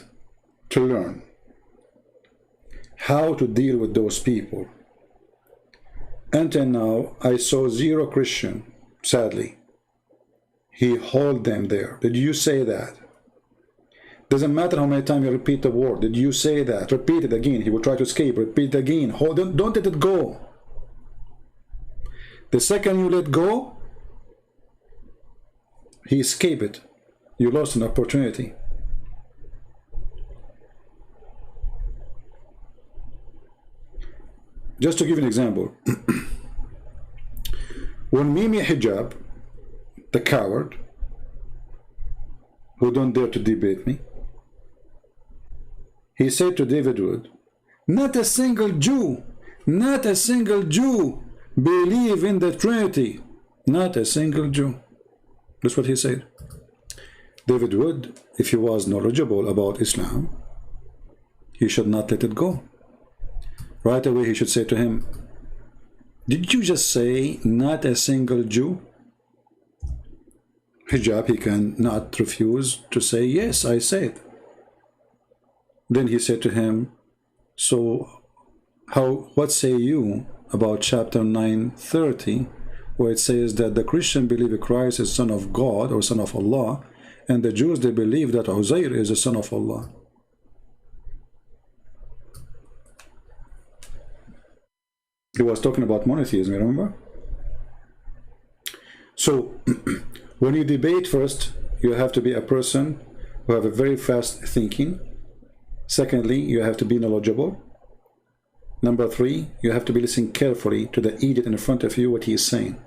Speaker 1: to learn how to deal with those people. Until now, I saw zero Christian, sadly. He hold them there. Did you say that? Doesn't matter how many times you repeat the word. Did you say that? Repeat it again. He will try to escape. Repeat it again. Hold on. Don't let it go. The second you let go, he escape it. You lost an opportunity. Just to give you an example, when Mimi Hijab, the coward, who don't dare to debate me, he said to David Wood, not a single Jew believe in the Trinity. Not a single Jew. That's what he said. David Wood, if he was knowledgeable about Islam, he should not let it go. Right away he should say to him, did you just say not a single Jew? Hijab, he cannot refuse to say, yes, I said. Then he said to him, so what say you about chapter 9:30, where it says that the Christian believe Christ is son of God or son of Allah, and the Jews, they believe that Uzair is a son of Allah. He was talking about monotheism, remember? So when you debate, first you have to be a person who have a very fast thinking. Secondly, you have to be knowledgeable. Number three, you have to be listening carefully to the idiot in front of you, what he is saying,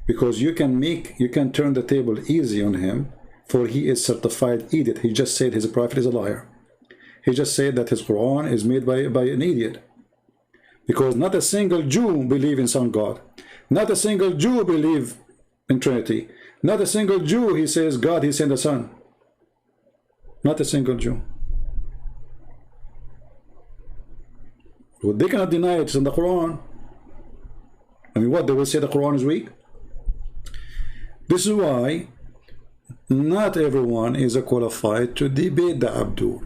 Speaker 1: because you can turn the table easy on him, for he is certified idiot. He just said his prophet is a liar. He just said that his Quran is made by an idiot, because not a single Jew believe in some God. Not a single Jew believe in Trinity. Not a single Jew, he says God, he sent the Son. Not a single Jew. Well, they cannot deny it's in the Quran. I mean, what, they will say the Quran is weak? This is why not everyone is qualified to debate the Abdul,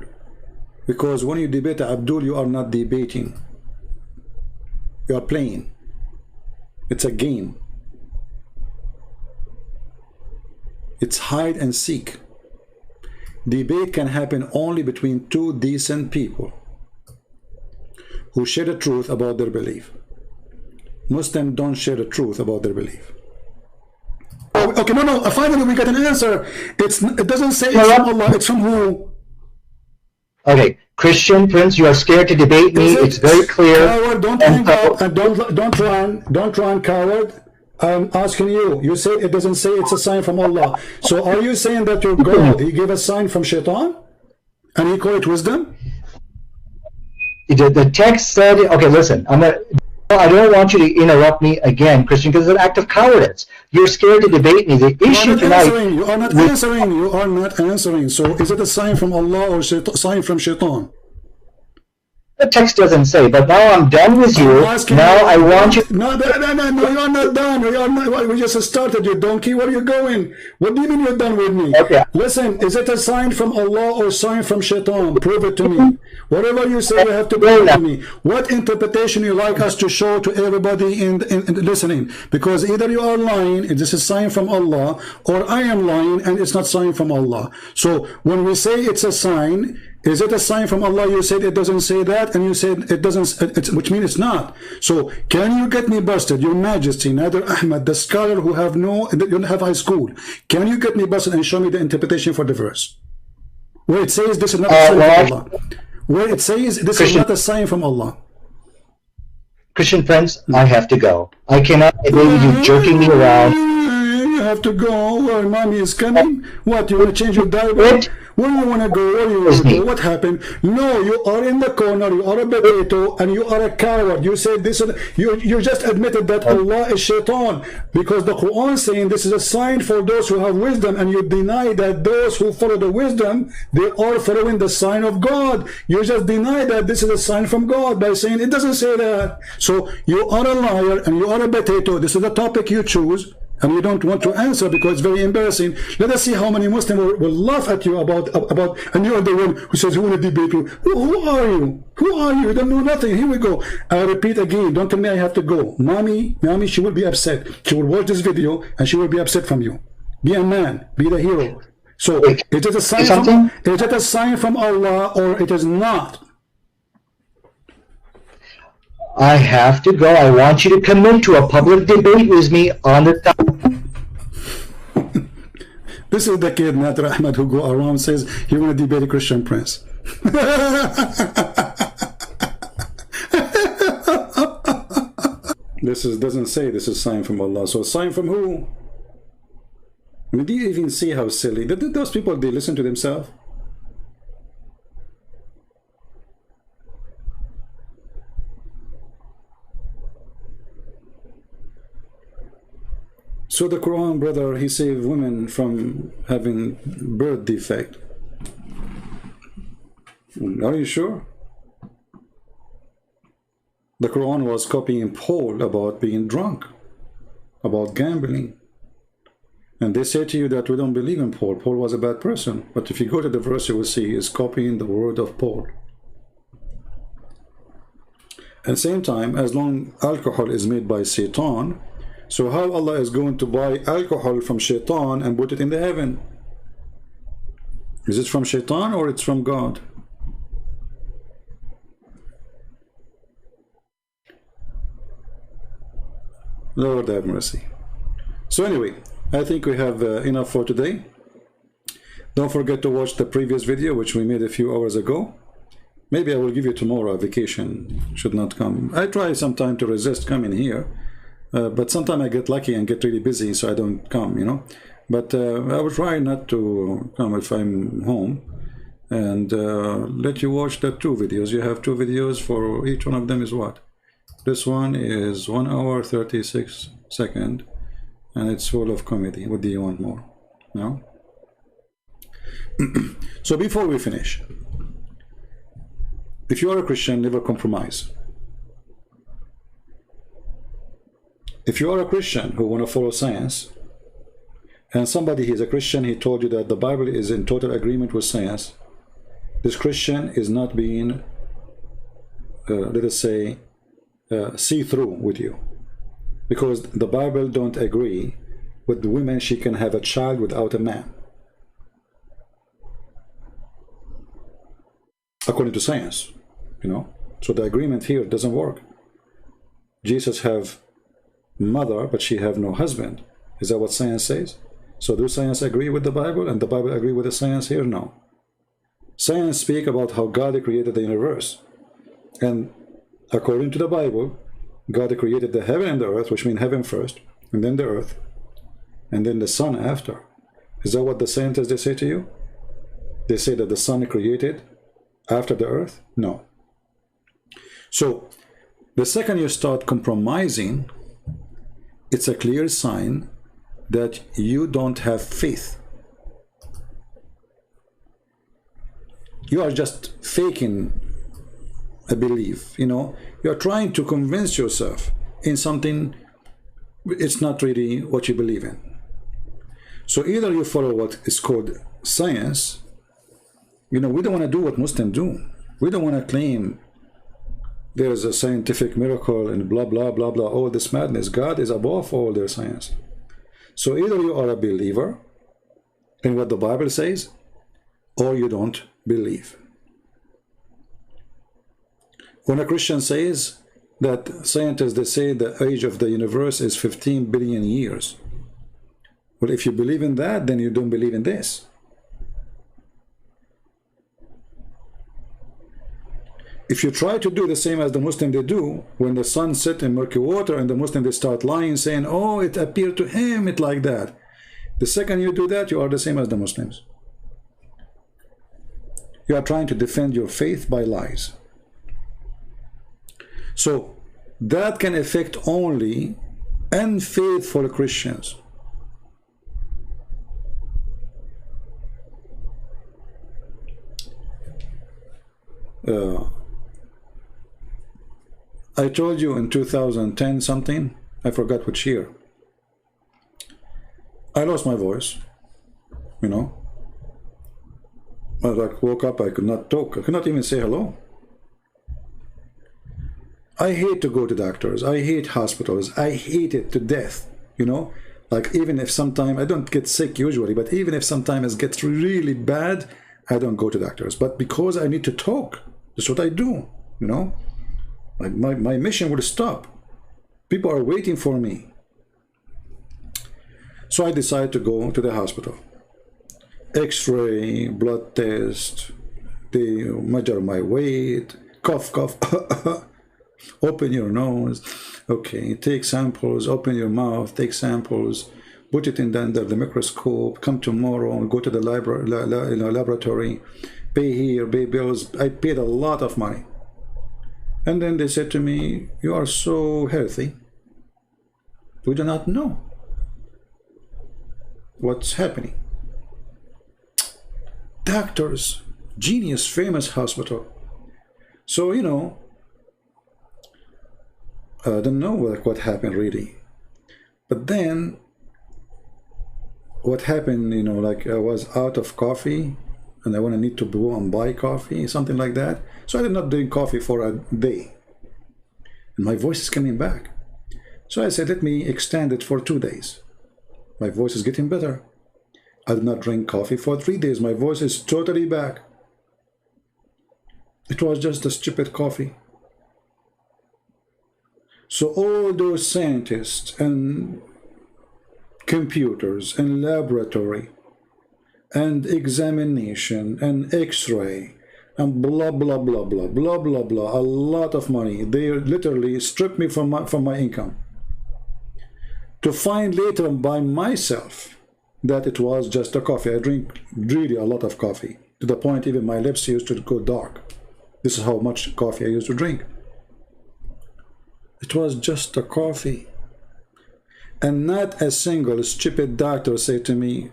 Speaker 1: because when you debate the Abdul, you are not debating. You are playing. It's a game. It's hide and seek. Debate can happen only between two decent people who share the truth about their belief. Muslims don't share the truth about their belief. Oh, okay, no, finally we got an answer. It doesn't say it's from Allah, it's from who?
Speaker 2: Okay, Christian Prince, you are scared to debate me. It's very clear.
Speaker 1: Coward, don't hang up and don't run, coward. I'm asking you. You say it doesn't say it's a sign from Allah. So are you saying that your God, he gave a sign from Shaitan, and he called it wisdom?
Speaker 2: The text said, okay, listen, I don't want you to interrupt me again, Christian, because it's an act of cowardice. You're scared to debate me. The issue tonight...
Speaker 1: You are not answering. So is it a sign from Allah or a sign from Shaitan?
Speaker 2: The text doesn't say, but now I'm done with you. Now I want you...
Speaker 1: No, you're not done. We just started, you donkey. Where are you going? What do you mean you're done with me?
Speaker 2: Okay.
Speaker 1: Listen, is it a sign from Allah or a sign from Shaitan? Prove it to me. Whatever you say, you have to prove it to me. What interpretation you like us to show to everybody in listening? Because either you are lying, and this is a sign from Allah, or I am lying, and it's not sign from Allah. So when we say it's a sign, is it a sign from Allah? You said it doesn't say that, and you said it doesn't, which means it's not. So can you get me busted, Your Majesty, Nader Ahmed, the scholar who have you don't have high school? Can you get me busted and show me the interpretation for the verse where it says this is not a sign from Allah? Where it says this is not a sign from Allah.
Speaker 2: Christian friends, I have to go. I cannot believe you jerking me around.
Speaker 1: You have to go where mommy is coming. What, you want to change your diaper? Where do you want to go? Where do you want to go? What happened? No, you are in the corner. You are a potato, and you are a coward. You said this. You just admitted that Allah is Shaitan, because the Quran is saying this is a sign for those who have wisdom, and you deny that those who follow the wisdom, they are following the sign of God. You just deny that this is a sign from God by saying it doesn't say that. So you are a liar and you are a potato. This is the topic you choose, and you don't want to answer because it's very embarrassing. Let us see how many Muslims will laugh at you about, and you are the one who says, who will debate you? Who are you? Who are you? You don't know nothing. Here we go. I repeat again, don't tell me I have to go. Mommy, she will be upset. She will watch this video and she will be upset from you. Be a man. Be the hero. So, is it a sign from Allah or it is not?
Speaker 2: I have to go. I want you to come into a public debate with me on the topic.
Speaker 1: This is the kid, Nader Ahmed, who go around says he want to debate a Christian prince. This doesn't say this is sign from Allah. So sign from who? I mean, do you even see how silly? Those people, they listen to themselves. So the Quran, brother, he saved women from having birth defect. Are you sure? The Quran was copying Paul about being drunk, about gambling. And they say to you that we don't believe in Paul. Paul was a bad person. But if you go to the verse, you will see he is copying the word of Paul. At the same time, as long alcohol is made by Satan, so how Allah is going to buy alcohol from Shaitan and put it in the heaven? Is it from Shaitan or it's from God? Lord have mercy. So anyway, I think we have enough for today. Don't forget to watch the previous video, which we made a few hours ago. Maybe I will give you tomorrow. Vacation should not come. I try sometime to resist coming here, but sometimes I get lucky and get really busy, so I don't come, you know. But I will try not to come if I'm home, and let you watch the two videos. You have two videos. For each one of them is what? This one is 1 hour 36 seconds, and it's full of comedy. What do you want more? No? So before we finish, if you are a Christian, never compromise. If you are a Christian who want to follow science, and somebody is a Christian, he told you that the Bible is in total agreement with science, this Christian is not being, let us say, see-through with you, because the Bible don't agree with the women she can have a child without a man, according to science, you know. So the agreement here doesn't work. Jesus have mother, but she have no husband. Is that what science says? So do science agree with the Bible, and the Bible agree with the science here? No. Science speak about how God created the universe, and according to the Bible, God created the heaven and the earth, which means heaven first, and then the earth, and then the sun after. Is that what the scientists, they say to you? They say that the sun created after the earth? No. So the second you start compromising, it's a clear sign that you don't have faith. You are just faking a belief, you know. You're trying to convince yourself in something it's not really what you believe in. So either you follow what is called science. You know, we don't want to do what Muslims do. We don't want to claim there's a scientific miracle and blah blah blah blah, all this madness. God is above all their science. So either you are a believer in what the Bible says, or you don't believe. When a Christian says that scientists, they say the age of the universe is 15 billion years. Well, if you believe in that, then you don't believe in this. If you try to do the same as the Muslim they do, when the sun sets in murky water and the Muslim they start lying, saying, oh, it appeared to him, it like that. The second you do that, you are the same as the Muslims. You are trying to defend your faith by lies. So that can affect only unfaithful Christians. I told you in 2010 something, I forgot which year, I lost my voice, you know. I like woke up, I could not talk, I could not even say hello. I hate to go to doctors, I hate hospitals, I hate it to death, you know. Like even if sometime, I don't get sick usually, but even if sometimes it gets really bad, I don't go to doctors. But because I need to talk, that's what I do, you know. Like my mission would stop. People are waiting for me. So I decided to go to the hospital. X-ray, blood test, they measure my weight, cough, cough, open your nose, okay, take samples, open your mouth, take samples, put it in under the microscope, come tomorrow, go to the laboratory, pay here, pay bills. I paid a lot of money. And then they said to me, you are so healthy. We do not know what's happening. Doctors, genius, famous hospital. So, you know, I don't know what happened really. But then, what happened, you know, like I was out of coffee and I need to go and buy coffee, something like that. So I did not drink coffee for a day. And my voice is coming back. So I said, let me extend it for 2 days. My voice is getting better. I did not drink coffee for 3 days. My voice is totally back. It was just a stupid coffee. So all those scientists and computers and laboratory and examination and x-ray and blah blah blah blah blah blah blah, a lot of money, they literally stripped me from my income, to find later by myself that it was just a coffee. I drink really a lot of coffee, to the point even my lips used to go dark. This is how much coffee I used to drink. It was just a coffee. And not a single stupid doctor said to me,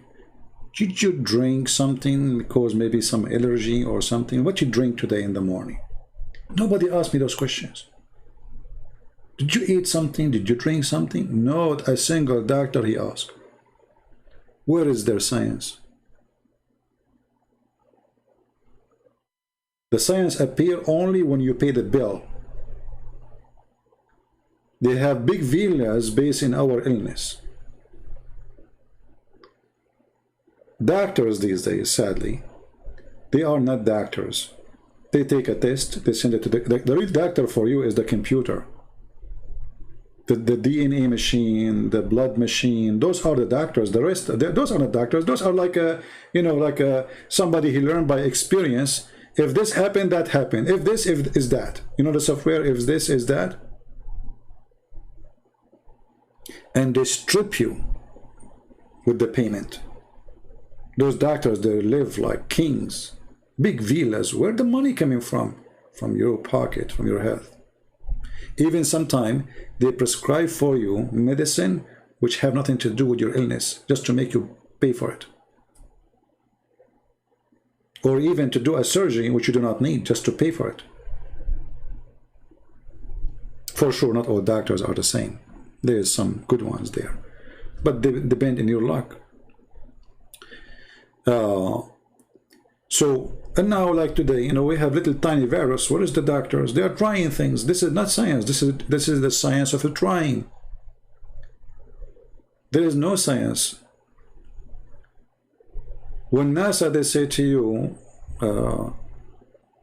Speaker 1: did you drink something because maybe some allergy or something? What you drink today in the morning? Nobody asked me those questions. Did you eat something? Did you drink something? Not a single doctor he asked. Where is their science? The science appear only when you pay the bill. They have big villas based in our illness. Doctors these days, sadly, they are not doctors. They take a test, they send it to the real doctor for you is the computer. The DNA machine, the blood machine, those are the doctors. The rest, those are not doctors. Those are like a, you know, like a, somebody he learned by experience. If this happened, that happened. If this is that. You know the software, if this is that. And they strip you with the payment. Those doctors, they live like kings. Big villas. Where the money coming from? From your pocket, from your health. Even sometimes they prescribe for you medicine which have nothing to do with your illness, just to make you pay for it. Or even to do a surgery which you do not need, just to pay for it. For sure, not all doctors are the same. There's some good ones there, but they depend on your luck. So, and now like today, you know, we have little tiny virus. What is the doctors? They are trying things. This is not science. This is the science of trying. There is no science. When NASA, they say to you,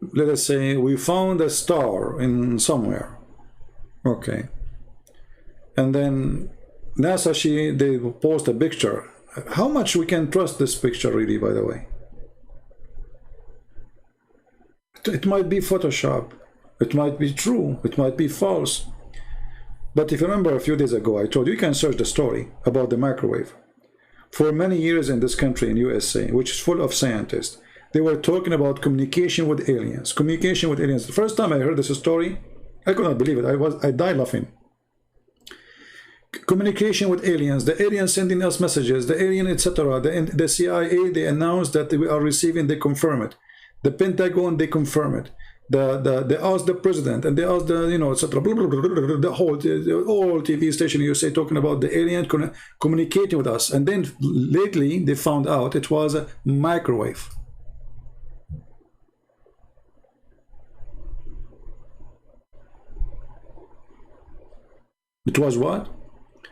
Speaker 1: let us say we found a star in somewhere, okay, and then NASA, they post a picture. How much we can trust this picture really, by the way? It might be Photoshop, it might be true, it might be false. But if you remember a few days ago, I told you, you can search the story about the microwave. For many years in this country, in USA, which is full of scientists, they were talking about communication with aliens. Communication with aliens. The first time I heard this story, I could not believe it. I died laughing. Communication with aliens, the aliens sending us messages, the alien, etc. The CIA, they announced that we are receiving, they confirm it. The Pentagon, they confirm it. They asked the president, and they asked the, you know, etc. The whole TV station in USA talking about the alien communicating with us. And then lately they found out it was a microwave. It was what?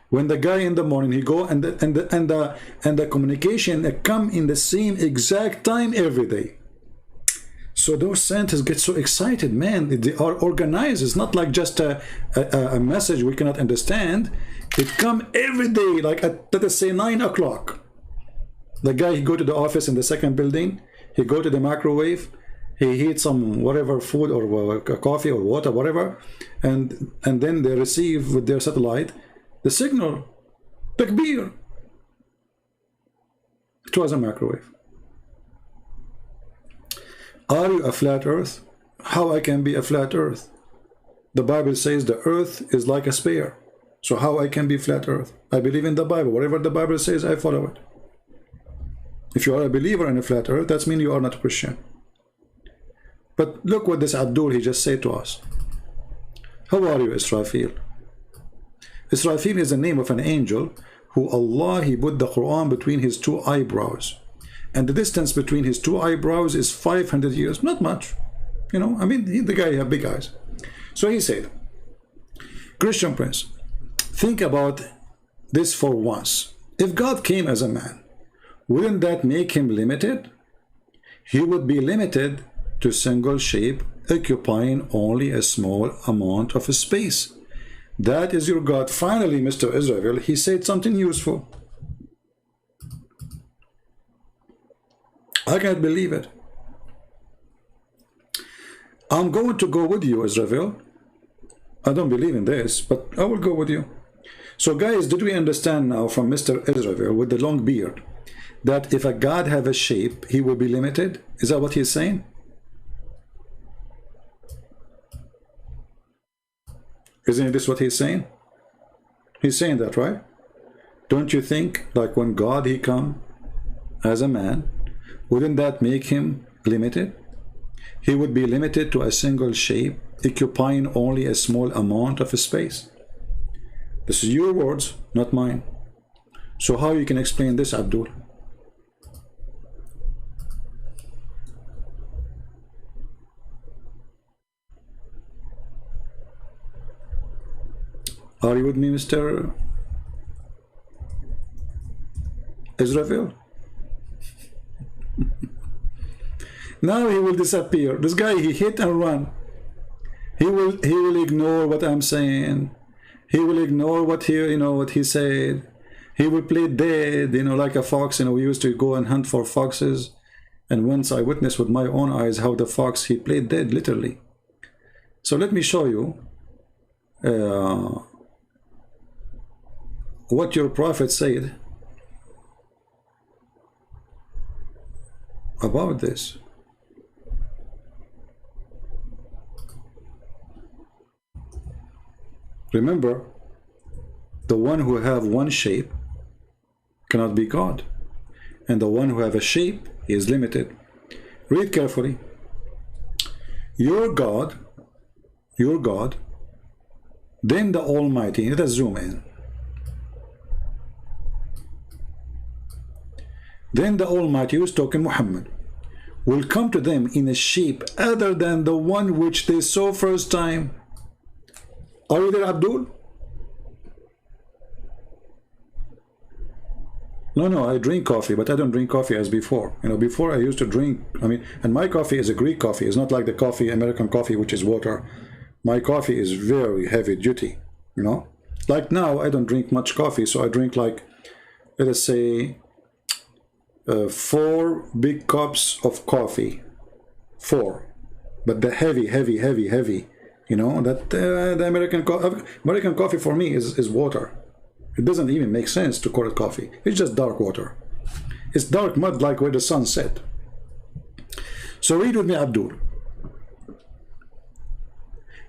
Speaker 1: When the guy in the morning, he go and the communication come in the same exact time every day. So those scientists get so excited, man. They are organized. It's not like just a message we cannot understand. It come every day, like at, let us say, 9 o'clock. The guy, he go to the office in the second building, he go to the microwave, he heat some whatever food or coffee or water, whatever, and then they receive with their satellite the signal. Takbir. It was a microwave. Are you a flat earth? How I can be a flat earth? The Bible says the earth is like a sphere. So how I can be flat earth? I believe in the Bible. Whatever the Bible says, I follow it. If you are a believer in a flat earth, that means you are not a Christian. But look what this Abdul, he just said to us. How are you, Israfil? Israfil is the name of an angel who Allah, he put the Quran between his two eyebrows. And the distance between his two eyebrows is 500 years. Not much. You know, I mean, the guy had big eyes. So he said, Christian Prince, think about this for once. If God came as a man, wouldn't that make him limited? He would be limited to single shape, occupying only a small amount of space. That is your God. Finally, Mr. Israel, he said something useful. I can't believe it. I'm going to go with you, Israel. I don't believe in this, but I will go with you. So guys, did we understand now from Mr. Israel with the long beard that if a God have a shape, he will be limited? Is that what he's saying? Isn't this what he's saying? He's saying that, right? Don't you think, like when God, he come as a man, wouldn't that make him limited? He would be limited to a single shape, occupying only a small amount of space. This is your words, not mine. So how you can explain this, Abdul? Are you with me, Mr. Israel? Now he will disappear. This guy, he hit and run. He will ignore what I'm saying. He will ignore what he said. He will play dead, like a fox. We used to go and hunt for foxes, and once I witnessed with my own eyes how the fox, he played dead, literally. So let me show you what your prophet said about this. Remember, the one who have one shape cannot be God, and the one who have a shape is limited. Read carefully. Your God, then the Almighty. Let us zoom in. Then the Almighty, who is talking Muhammad, will come to them in a shape other than the one which they saw first time. Are you there, Abdul? No, I drink coffee, but I don't drink coffee as before. Before I used to drink, and my coffee is a Greek coffee. It's not like the coffee, American coffee, which is water. My coffee is very heavy duty, Like now, I don't drink much coffee, so I drink like, let us say, 4 big cups of coffee. 4. But the heavy, that the American coffee for me is water. It doesn't even make sense to call it coffee. It's just dark water. It's dark mud like where the sun set. So read with me, Abdul.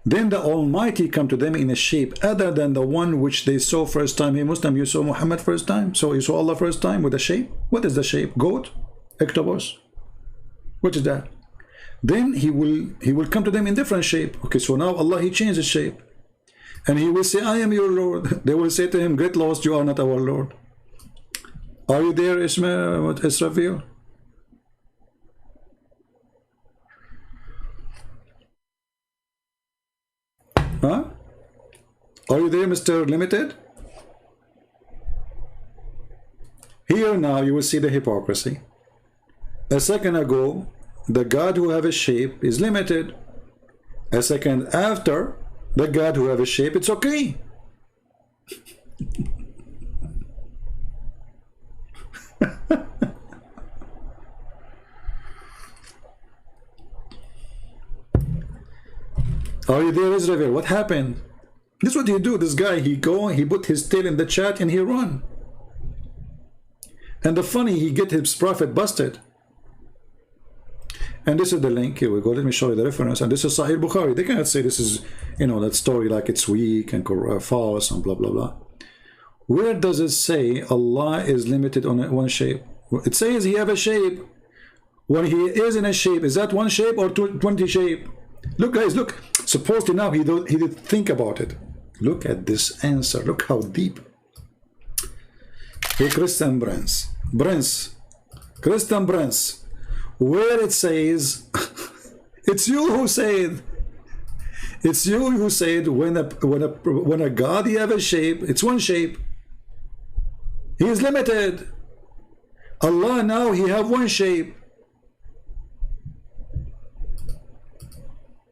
Speaker 1: Then the Almighty come to them in a shape other than the one which they saw first time. Hey Muslim, you saw Muhammad first time? So you saw Allah first time with a shape? What is the shape? Goat? Octopus? What is that? Then he will come to them in different shape. Okay, so now Allah, he changed his shape. And he will say, I am your Lord. They will say to him, get lost, you are not our Lord. Are you there, Israfil? Huh? Are you there, Mr. Limited? Here now you will see the hypocrisy. A second ago, the God who have a shape is limited. A second after, the God who have a shape, it's okay. Are you there, Israel? What happened? This is what he do. This guy, he go, he put his tail in the chat and he run. And the funny, he get his prophet busted. And this is the link. Here we go. Let me show you the reference. And this is Sahih Bukhari. They cannot say this is, you know, that story like it's weak and false and blah, blah, blah. Where does it say Allah is limited on one shape? It says he have a shape. When he is in a shape, is that one shape or 20 shape? Look, guys, look. Supposedly now he did think about it. Look at this answer. Look how deep. Hey, Christian Christian Brens. Where it says, it's you who said, when a God he have a shape, it's one shape. He is limited. Allah now he have one shape.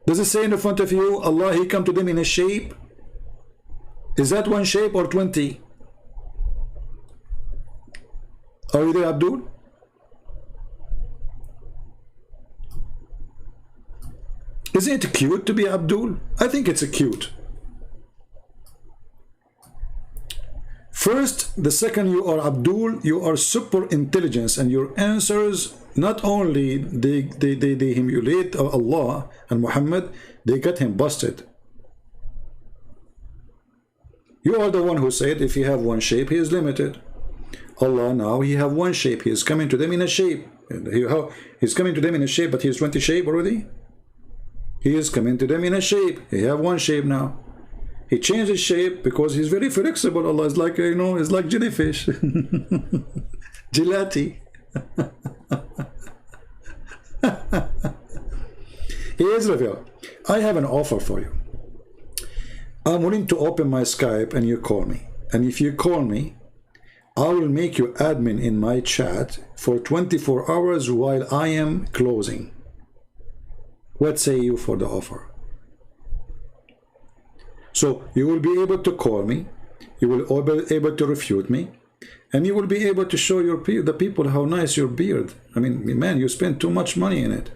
Speaker 1: Does it say in the front of you, Allah he come to them in a shape? Is that one shape or 20? Are you there, Abdul? Isn't it cute to be Abdul? I think it's cute. First, the second you are Abdul, you are super intelligence, and your answers not only they humiliate Allah and Muhammad, they got him busted. You are the one who said if he have one shape, he is limited. Allah now he have one shape. He is coming to them in a shape. He's coming to them in a shape, but he is 20 shape already. He is coming to them in a shape. He have one shape now. He changed his shape because he's very flexible. Allah is like, you know, it's like jellyfish. Gelati. Hey Israel, I have an offer for you. I'm willing to open my Skype and you call me. And if you call me, I will make you admin in my chat for 24 hours while I am closing. What say you for the offer? So you will be able to call me, you will be able to refute me, and you will be able to show the people how nice your beard. I mean, man, you spend too much money in it.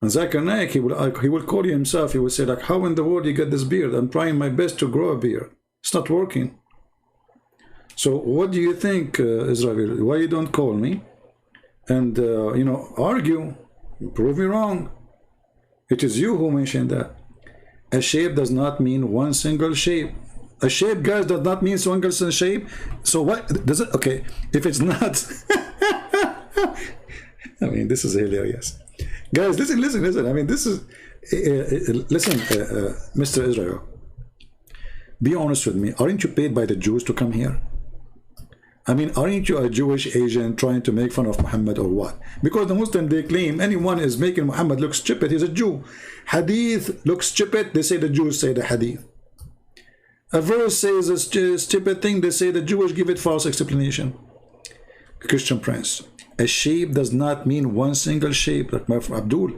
Speaker 1: And Zakir Naik, he will call you himself. He will say, like, how in the world you get this beard? I'm trying my best to grow a beard. It's not working. So what do you think, Israel? Why you don't call me and you know, argue, prove me wrong? It is you who mentioned that. A shape does not mean one single shape. A shape, guys, does not mean one single shape. So what does it? Okay, if it's not, I mean, this is hilarious, guys. Listen. I mean, this is listen, Mr. Israel. Be honest with me. Aren't you paid by the Jews to come here? I mean, aren't you a Jewish agent trying to make fun of Muhammad or what? Because the Muslim, they claim anyone is making Muhammad look stupid, he's a Jew. Hadith looks stupid, they say the Jews say the Hadith. A verse says a stupid thing, they say the Jewish give it false explanation. Christian Prince, a shape does not mean one single shape, like my friend Abdul.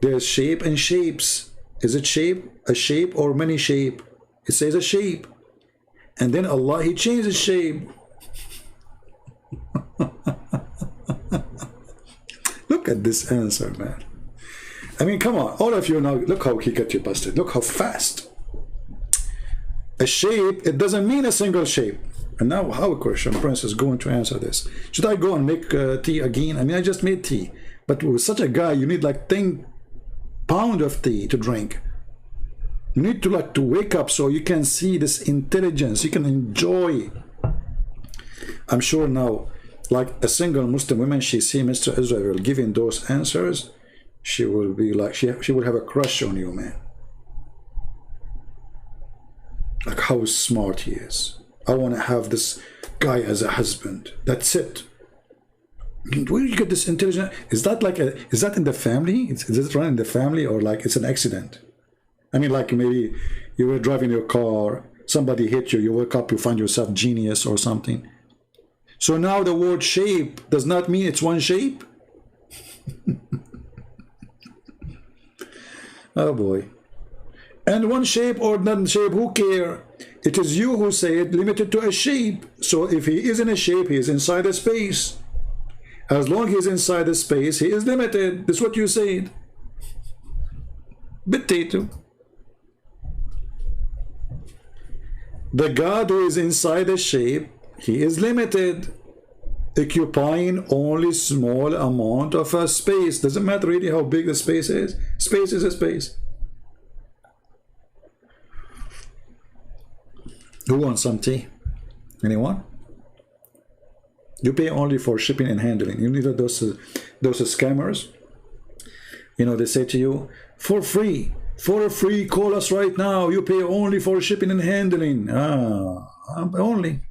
Speaker 1: There's shape and shapes. Is it shape, a shape, or many shape? It says a shape. And then Allah, he changed the shape. Look at this answer, man. I mean, come on, all of you now, look how he got you busted. Look how fast. A shape, it doesn't mean a single shape. And now how Christian Prince is going to answer this? Should I go and make tea again? I mean, I just made tea. But with such a guy, you need like 10 pounds of tea to drink. You need to wake up so you can see this intelligence. You can enjoy. I'm sure now, like a single Muslim woman, she see Mr. Israel giving those answers, she will be like, she will have a crush on you, man. Like how smart he is. I want to have this guy as a husband. That's it. Where do you get this intelligence? Is that like is that in the family? Is it run in the family, or like it's an accident? I mean, like maybe you were driving your car, somebody hit you, you wake up, you find yourself genius or something. So now the word shape does not mean it's one shape? Oh boy. And one shape or non shape, who care? It is you who say it, limited to a shape. So if he is in a shape, he is inside a space. As long as he is inside a space, he is limited. That's what you said. Potato. The God who is inside the shape, he is limited, occupying only small amount of a space. Doesn't matter really how big the space is. Space is a space. Who wants some tea? Anyone? You pay only for shipping and handling. You know those scammers? You know, they say to you, for free, call us right now. You pay only for shipping and handling. Only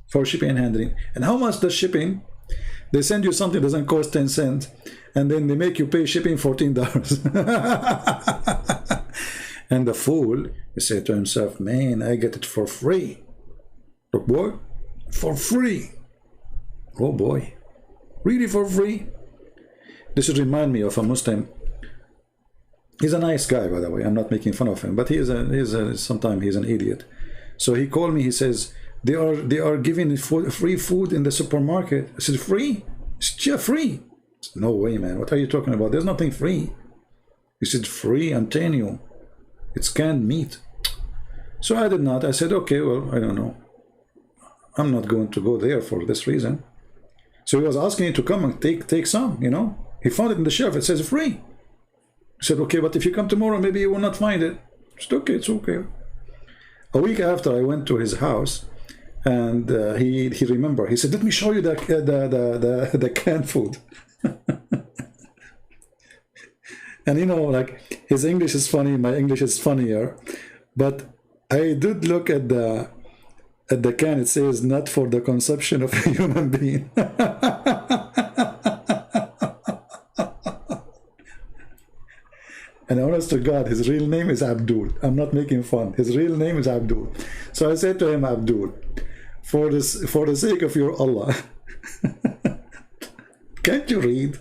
Speaker 1: for shipping and handling. And how much the shipping? They send you something that doesn't cost 10 cents, and then they make you pay shipping $14. And the fool, he said to himself, man, I get it for free. Look, boy, for free. Oh boy, really for free? This would remind me of a Muslim. He's a nice guy, by the way. I'm not making fun of him, but sometimes he's an idiot. So he called me. He says they are giving free food in the supermarket. I said, free? Yeah, free. Said, no way, man. What are you talking about? There's nothing free. He said, free, I'm telling you. It's canned meat. So I did not. I said, okay, well, I don't know. I'm not going to go there for this reason. So he was asking me to come and take some, you know. He found it in the shelf. It says free. I said, okay, but if you come tomorrow, maybe you will not find it. I said, okay, it's okay. A week after, I went to his house, and he remembered. He said, let me show you the canned food. And you know, like, his English is funny, my English is funnier, but I did look at the can. It says not for the consumption of a human being. And honest to God, his real name is Abdul. I'm not making fun. His real name is Abdul. So I said to him, Abdul, for the sake of your Allah, can't you read?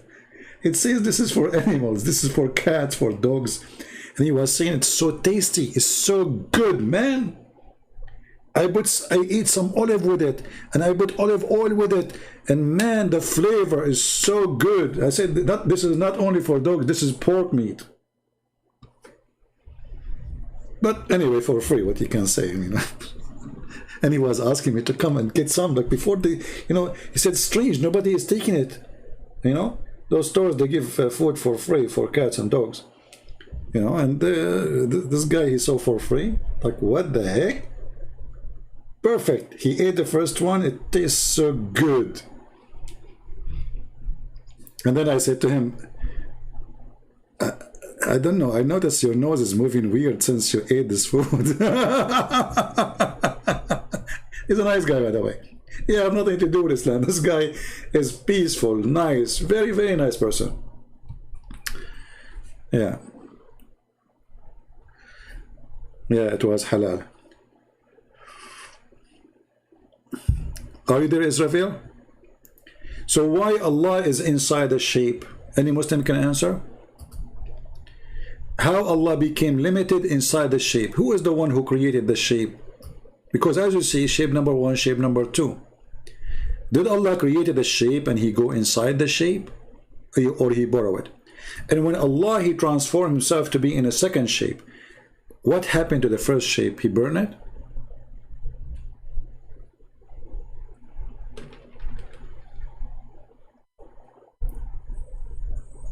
Speaker 1: It says this is for animals. This is for cats, for dogs. And he was saying it's so tasty. It's so good, man. I eat some olive with it, and I put olive oil with it, and man, the flavor is so good. I said, this is not only for dogs, this is pork meat. But anyway, for free, what you can say, you know. And he was asking me to come and get some, like before he said, strange, nobody is taking it, you know. Those stores, they give food for free for cats and dogs, you know. And this guy, he saw for free, like, what the heck? Perfect. He ate the first one. It tastes so good. And then I said to him, I don't know. I noticed your nose is moving weird since you ate this food. He's a nice guy, by the way. Yeah, I have nothing to do with Islam. This guy is peaceful, nice, very, very nice person. Yeah. Yeah, it was halal. Are you there, Israel? So why Allah is inside the shape? Any Muslim can answer? How Allah became limited inside the shape? Who is the one who created the shape? Because as you see, shape number 1, shape number 2. Did Allah create the shape and he go inside the shape? Or he borrow it? And when Allah, he transformed himself to be in a second shape, what happened to the first shape? He burned it?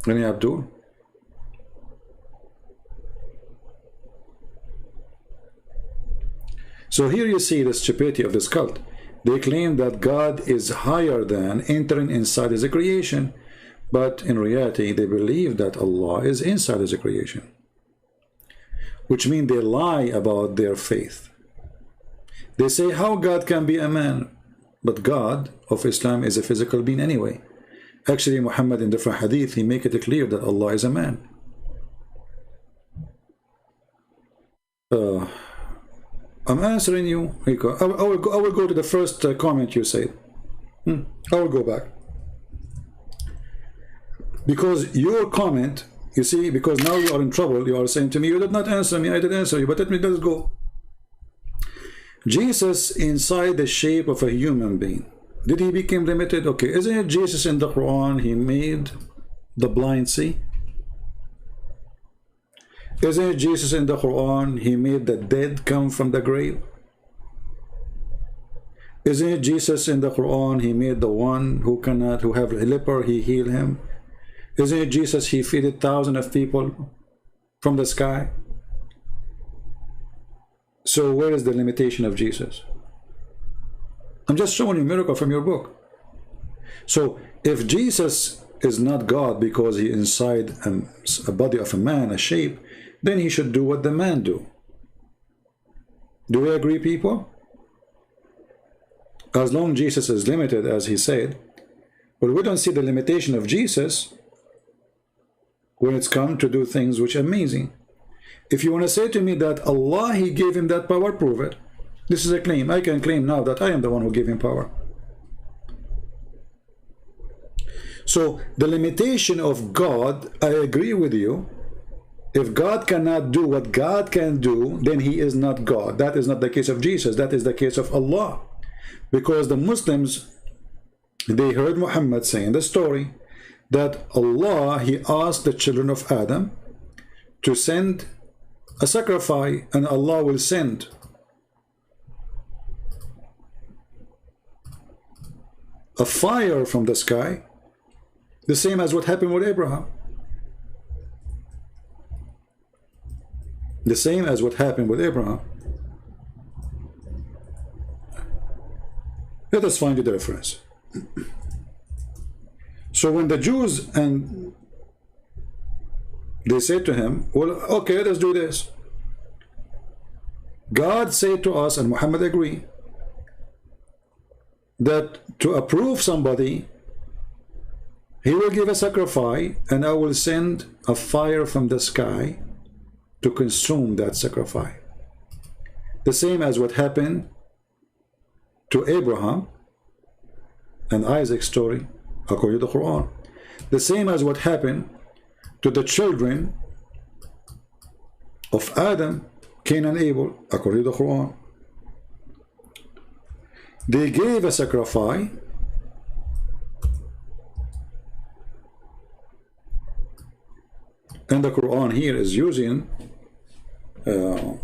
Speaker 1: Any Abdul? So here you see the stupidity of this cult. They claim that God is higher than entering inside his creation, but in reality they believe that Allah is inside his creation, which means they lie about their faith. They say how God can be a man, but God of Islam is a physical being anyway. Actually, Muhammad in different hadith, he make it clear that Allah is a man. I'm answering you. I will go to the first comment you said. I will go back. Because your comment, you see, because now you are in trouble, you are saying to me, you did not answer me, I did answer you, but let us go. Jesus inside the shape of a human being. Did he become limited? Okay, isn't it Jesus in the Quran, he made the blind see? Isn't it Jesus in the Quran? He made the dead come from the grave. Isn't it Jesus in the Quran? He made the one who have a leper, he healed him. Isn't it Jesus? He fed thousands of people from the sky. So where is the limitation of Jesus? I'm just showing you a miracle from your book. So if Jesus is not God because he inside a body of a man, a shape, then he should do what the man do. Do we agree, people? As long as Jesus is limited, as he said, but we don't see the limitation of Jesus when it's come to do things which are amazing. If you want to say to me that Allah, he gave him that power, prove it. This is a claim. I can claim now that I am the one who gave him power. So the limitation of God, I agree with you. If God cannot do what God can do, then he is not God. That is not the case of Jesus. That is the case of Allah. Because the Muslims, they heard Muhammad saying the story that Allah, he asked the children of Adam to send a sacrifice, and Allah will send a fire from the sky, the same as what happened with Abraham. The same as what happened with Abraham. Let us find the difference. So when the Jews, and they said to him, well, okay, let us do this. God said to us, and Muhammad agreed, that to approve somebody, he will give a sacrifice, and I will send a fire from the sky to consume that sacrifice. The same as what happened to Abraham and Isaac's story, according to the Quran. The same as what happened to the children of Adam, Cain and Abel, according to the Quran. They gave a sacrifice, and the Quran here is using a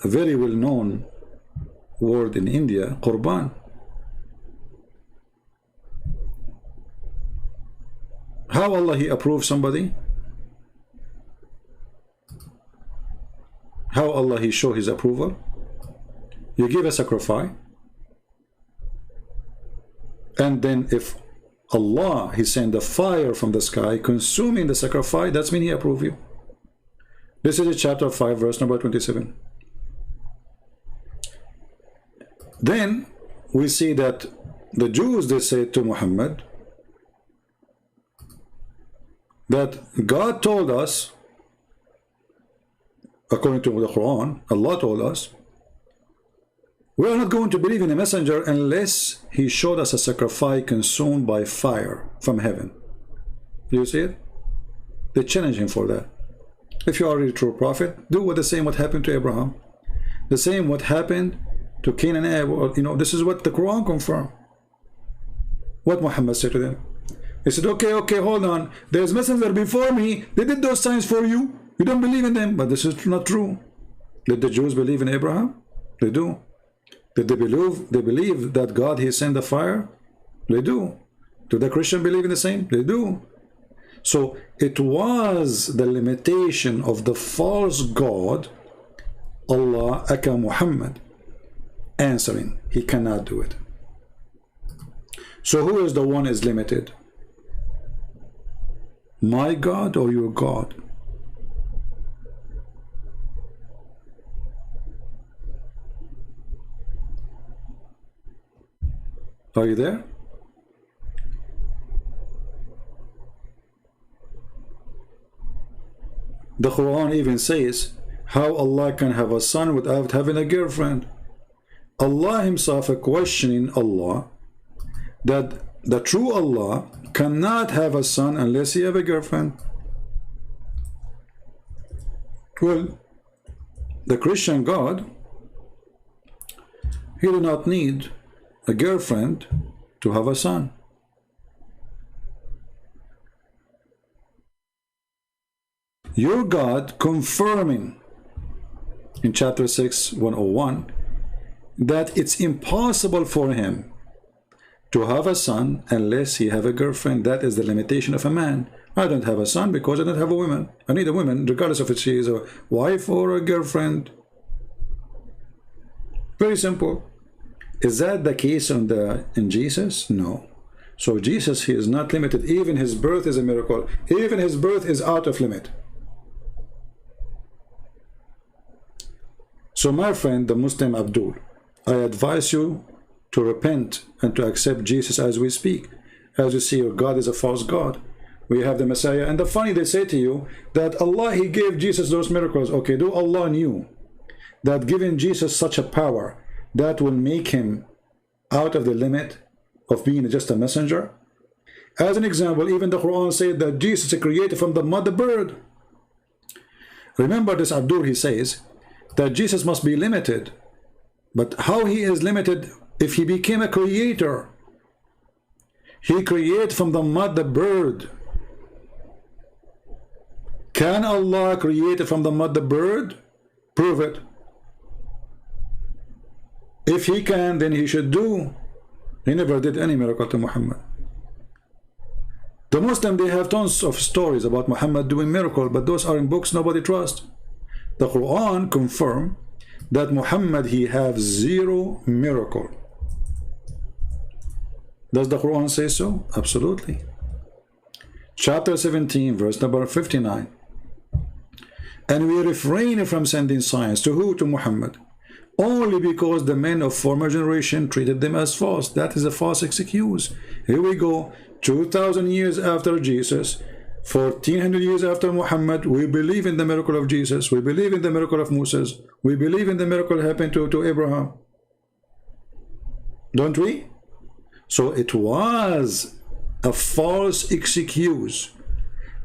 Speaker 1: very well-known word in India, Qurban. How Allah, he approves somebody? How Allah, he show his approval? You give a sacrifice, and then if Allah, he send a fire from the sky consuming the sacrifice, that's mean he approve you. This is chapter 5, verse number 27. Then we see that the Jews, they said to Muhammad that God told us, according to the Quran, Allah told us, we are not going to believe in a messenger unless he showed us a sacrifice consumed by fire from heaven. Do you see it? They challenge him for that. If you are a true prophet, do what the same what happened to Abraham, the same what happened to Cain and Abel. You know, this is what the Quran confirmed. What Muhammad said to them. He said, okay, hold on. There's messenger before me. They did those signs for you. You don't believe in them, but this is not true. Did the Jews believe in Abraham? They do. Did they believe that God, he sent the fire? They do. Do the Christian believe in the same? They do. So it was the limitation of the false God, Allah, aka Muhammad, answering. He cannot do it. So who is the one is limited? My God or your God? Are you there? The Quran even says how Allah can have a son without having a girlfriend. Allah himself is questioning Allah that the true Allah cannot have a son unless he have a girlfriend. Well, the Christian God, he do not need a girlfriend to have a son. Your God confirming in chapter 6, 101, that it's impossible for him to have a son unless he have a girlfriend. That is the limitation of a man. I don't have a son because I don't have a woman. I need a woman, regardless of if she is a wife or a girlfriend. Very simple. Is that the case in Jesus? No. So Jesus, he is not limited. Even his birth is a miracle. Even his birth is out of limit. So my friend, the Muslim Abdul, I advise you to repent and to accept Jesus as we speak. As you see, your God is a false God. We have the Messiah. And the funny, they say to you that Allah, he gave Jesus those miracles. Okay, do Allah knew that giving Jesus such a power that will make him out of the limit of being just a messenger? As an example, even the Quran said that Jesus is created from the mother bird. Remember this Abdul, he says that Jesus must be limited. But how he is limited if he became a creator? He created from the mother bird. Can Allah create from the mother bird? Prove it. If he can, then he should do. He never did any miracle to Muhammad. The Muslim, they have tons of stories about Muhammad doing miracles, but those are in books nobody trusts. The Quran confirm that Muhammad, he have 0 miracle. Does the Quran say so? Absolutely. Chapter 17, verse number 59. And we refrain from sending signs to who? To Muhammad. Only because the men of former generation treated them as false. That is a false excuse. Here we go, 2,000 years after Jesus, 1,400 years after Muhammad, we believe in the miracle of Jesus. We believe in the miracle of Moses. We believe in the miracle happened to Abraham. Don't we? So it was a false excuse.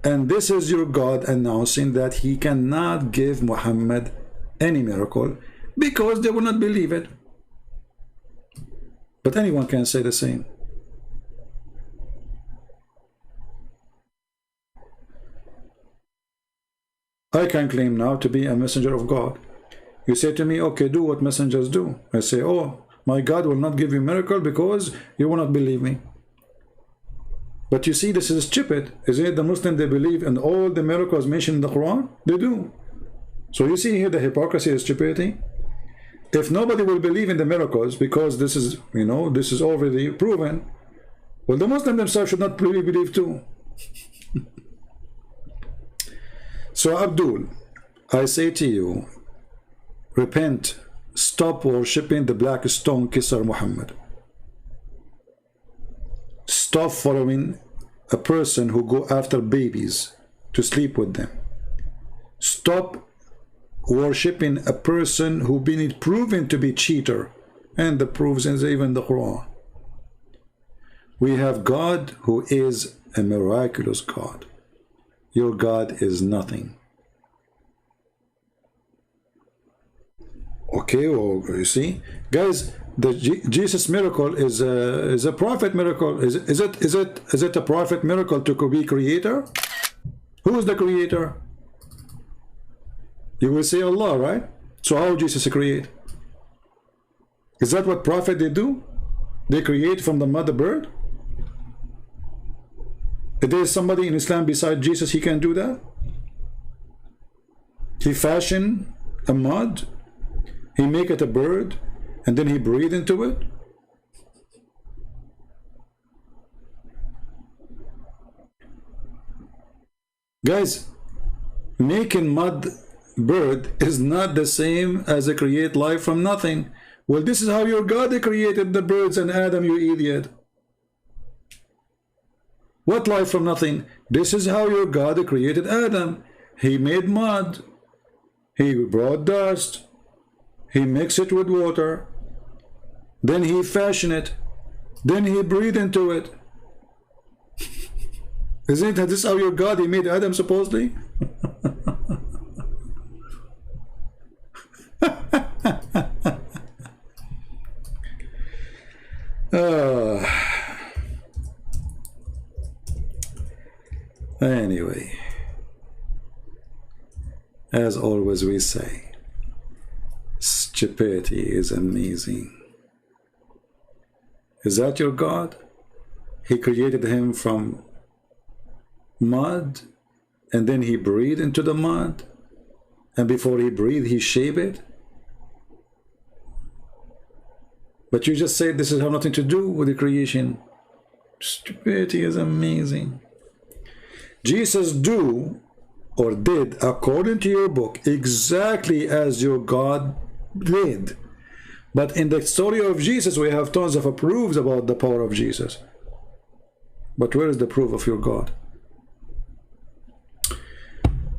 Speaker 1: And this is your God announcing that he cannot give Muhammad any miracle because they will not believe it. But anyone can say the same. I can claim now to be a messenger of God. You say to me, okay, do what messengers do. I say, oh, my God will not give you a miracle because you will not believe me. But you see, this is Djupet. Isn't it the Muslim, they believe in all the miracles mentioned in the Quran? They do. So you see here the hypocrisy is stupidity. If nobody will believe in the miracles because this is, you know, this is already proven, well, the Muslim themselves should not really believe too. So Abdul, I say to you, repent, stop worshipping the black stone kisser Muhammad. Stop following a person who go after babies to sleep with them. Stop worshipping a person who been proven to be cheater, and the proofs is even the Quran. We have God who is a miraculous God. Your God is nothing. Okay, well, you see, guys, the Jesus miracle is a prophet miracle. Is it a prophet miracle to be creator? Who is the creator? You will say Allah, right? So how Jesus create? Is that what prophet they do? They create from the mother bird? If there is somebody in Islam beside Jesus, he can do that? He fashion a mud, he make it a bird, and then he breathe into it? Guys, making mud bird is not the same as a create life from nothing. Well, this is how your God created the birds and Adam, you idiot. What life from nothing? This is how your God created Adam. He made mud. He brought dust. He mixed it with water. Then he fashioned it. Then he breathed into it. Isn't this how your God, he made Adam supposedly? Anyway, As always we say, stupidity is amazing. Is that your God? He created him from mud, and then he breathed into the mud, and before he breathed he shaped it. But you just said this has nothing to do with the creation. Stupidity is amazing. Jesus do or did according to your book exactly as your God did. But in the story of Jesus we have tons of proofs about the power of Jesus. But where is the proof of your God?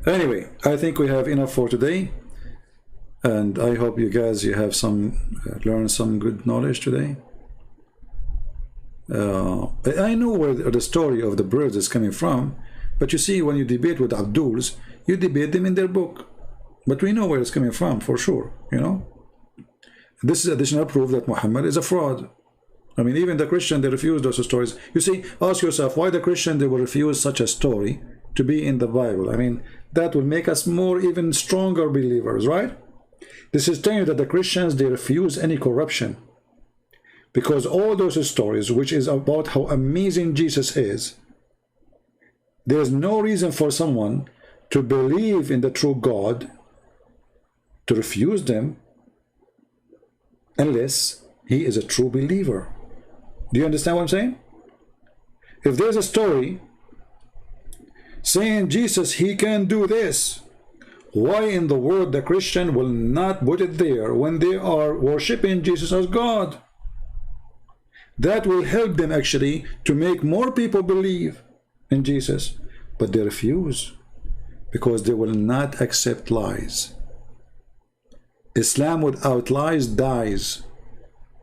Speaker 1: Anyway, I think we have enough for today, and I hope you guys have learned some good knowledge today. I know where the story of the birds is coming from, but you see, when you debate with Abduls, you debate them in their book, but we know where it's coming from for sure. You know, this is additional proof that Muhammad is a fraud. I mean, even the Christian, they refuse those stories. You see, ask yourself why the Christian, they will refuse such a story to be in the Bible. I mean, that will make us more even stronger believers, right? This is telling you that the Christians, they refuse any corruption, because all those stories which is about how amazing Jesus is, there's no reason for someone to believe in the true God to refuse them unless he is a true believer. Do you understand what I'm saying? If there's a story saying Jesus, he can do this, why in the world the Christian will not put it there when they are worshiping Jesus as God? That will help them actually to make more people believe in Jesus, but they refuse because they will not accept lies. Islam without lies dies.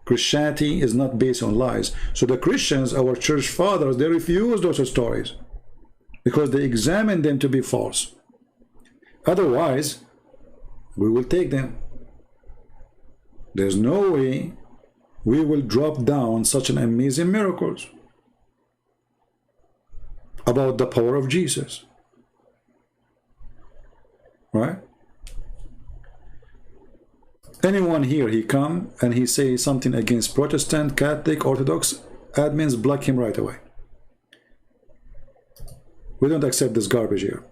Speaker 1: Christianity is not based on lies. So the Christians, our church fathers, they refuse those stories because they examine them to be false. Otherwise, we will take them. There's no way we will drop down such an amazing miracles about the power of Jesus. Right? Anyone here, he come and he say something against Protestant, Catholic, Orthodox, admins block him right away. We don't accept this garbage here.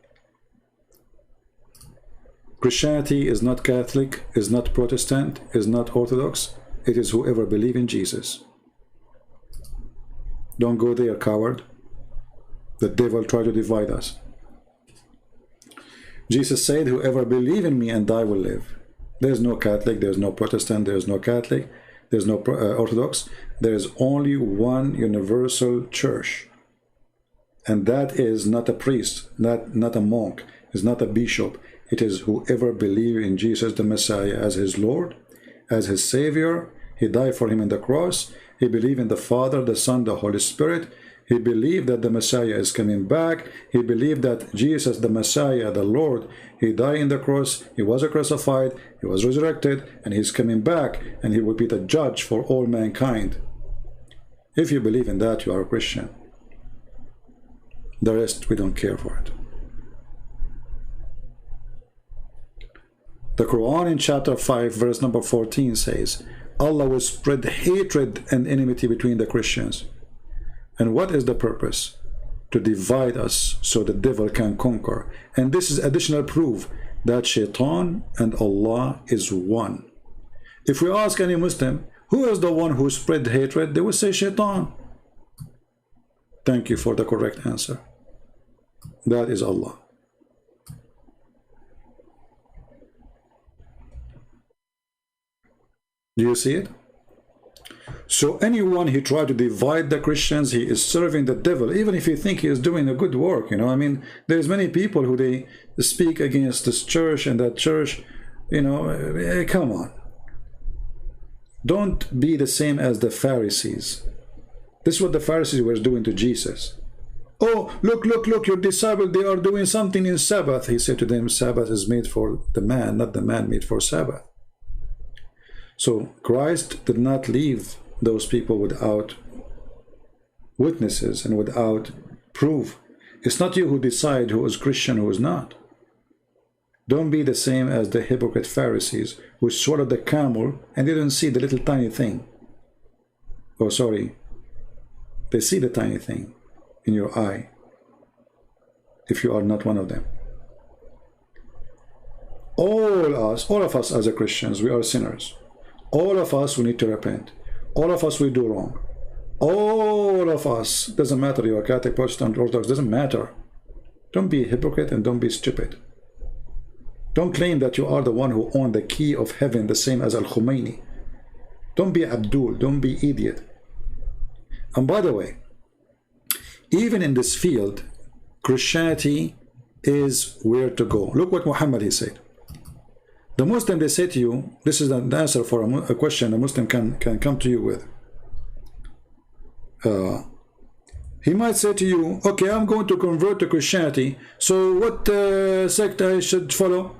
Speaker 1: Christianity is not Catholic, is not Protestant, is not Orthodox. It is whoever believes in Jesus. Don't go there, coward. The devil tried to divide us. Jesus said, whoever believes in me and I will live. There's no Catholic, there's no Protestant, there's no Catholic, there's no Orthodox. There is only one universal church. And that is not a priest, not a monk, is not a bishop. It is whoever believes in Jesus the Messiah as his Lord, as his Savior. He died for him on the cross. He believed in the Father, the Son, the Holy Spirit. He believed that the Messiah is coming back. He believed that Jesus, the Messiah, the Lord, he died on the cross, he was crucified, he was resurrected, and he's coming back, and he will be the judge for all mankind. If you believe in that, you are a Christian. The rest, we don't care for it. The Quran in chapter 5, verse number 14 says, Allah will spread hatred and enmity between the Christians. And what is the purpose? To divide us so the devil can conquer. And this is additional proof that Shaitan and Allah is one. If we ask any Muslim, who is the one who spread hatred? They will say Shaitan. Thank you for the correct answer. That is Allah. Do you see it? So anyone who try to divide the Christians, he is serving the devil, even if you think he is doing a good work. You know, I mean, there's many people who they speak against this church and that church. You know, come on. Don't be the same as the Pharisees. This is what the Pharisees were doing to Jesus. Oh, look, your disciples, they are doing something in Sabbath. He said to them, Sabbath is made for the man, not the man made for Sabbath. So Christ did not leave those people without witnesses and without proof. It's not you who decide who is Christian, who is not. Don't be the same as the hypocrite Pharisees who swallowed the camel and they didn't see the little tiny thing. Oh, sorry. They see the tiny thing in your eye. If you are not one of them. All of us as a Christians, we are sinners. All of us, we need to repent. All of us, we do wrong. All of us, doesn't matter you are Catholic, Protestant, Orthodox, doesn't matter. Don't be a hypocrite and don't be stupid. Don't claim that you are the one who owned the key of heaven, the same as Al-Khomeini. Don't be Abdul, don't be idiot. And by the way, even in this field, Christianity is where to go. Look what Muhammad he said. The Muslim, they say to you, this is the answer for a question a Muslim can come to you with. He might say to you, okay, I'm going to convert to Christianity, so what sect I should follow?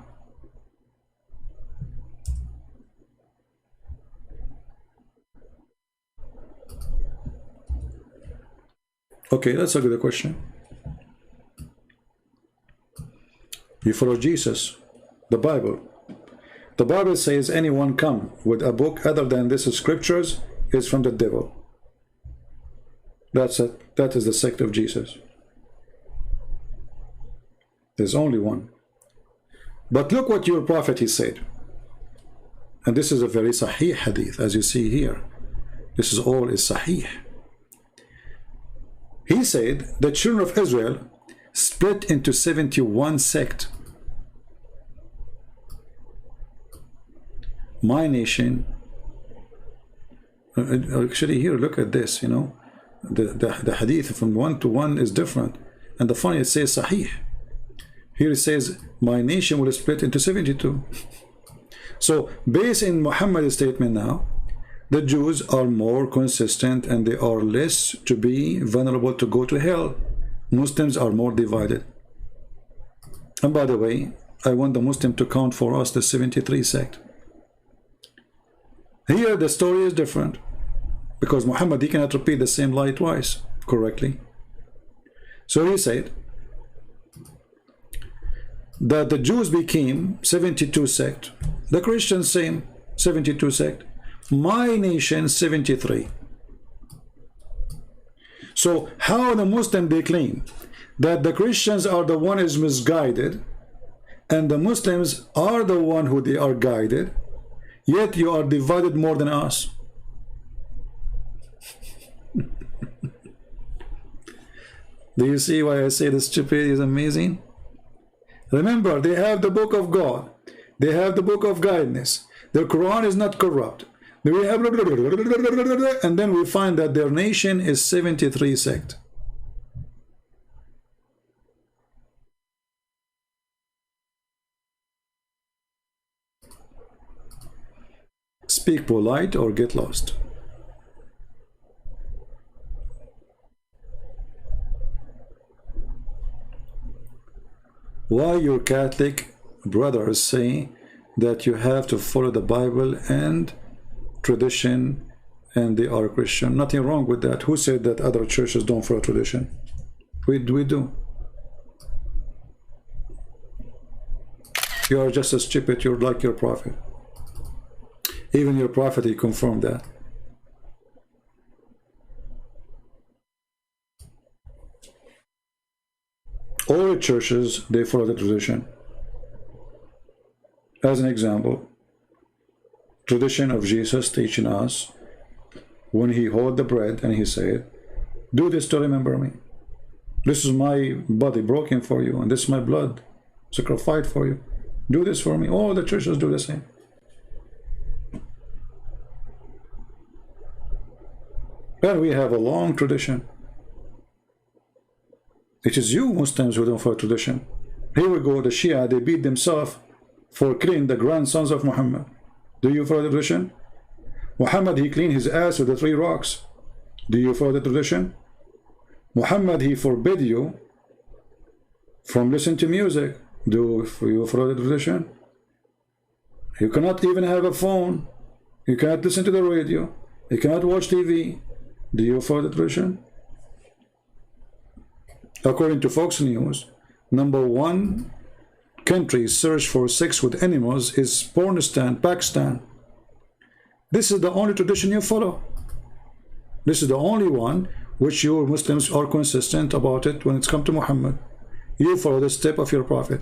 Speaker 1: Okay, that's a good question. You follow Jesus, the Bible. The Bible says anyone come with a book other than this scriptures is from the devil. That's it. That is the sect of Jesus. There's only one. But look what your prophet he said. And this is a very sahih hadith, as you see here. This is all is sahih. He said the children of Israel split into 71 sects. My nation, actually here, look at this, you know, the hadith from 1 to 1 is different. And the funny, it says sahih. Here it says, my nation will split into 72. So, based in Muhammad's statement now, the Jews are more consistent and they are less to be vulnerable to go to hell. Muslims are more divided. And by the way, I want the Muslim to count for us the 73 sect. Here the story is different because Muhammad, he cannot repeat the same lie twice correctly. So he said that the Jews became 72 sect, the Christians same 72 sect, my nation 73. So how the Muslim they claim that the Christians are the one is misguided and the Muslims are the one who they are guided, yet you are divided more than us. Do you see why I say the stupid is amazing? Remember, they have the book of God. They have the book of guidance. Their Quran is not corrupt. We have, and then we find that their nation is 73 sect. Speak polite or get lost. Why your Catholic brothers say that you have to follow the Bible and tradition and they are Christian? Nothing wrong with that. Who said that other churches don't follow tradition? We do. You are just as stupid. You're like your prophet. Even your prophet, he confirmed that. All churches, they follow the tradition. As an example, tradition of Jesus teaching us when he held the bread and he said, do this to remember me. This is my body broken for you, and this is my blood sacrificed for you. Do this for me. All the churches do the same. And we have a long tradition. It is you Muslims who don't follow tradition. Here we go, the Shia, they beat themselves for killing the grandsons of Muhammad. Do you follow the tradition? Muhammad, he cleaned his ass with the 3 rocks. Do you follow the tradition? Muhammad, he forbid you from listening to music. Do you follow the tradition? You cannot even have a phone. You cannot listen to the radio. You cannot watch TV. Do you follow the tradition? According to Fox News, #1 countries search for sex with animals is Pornistan, Pakistan. This is the only tradition you follow. This is the only one which you Muslims are consistent about it when it's come to Muhammad. You follow the step of your prophet.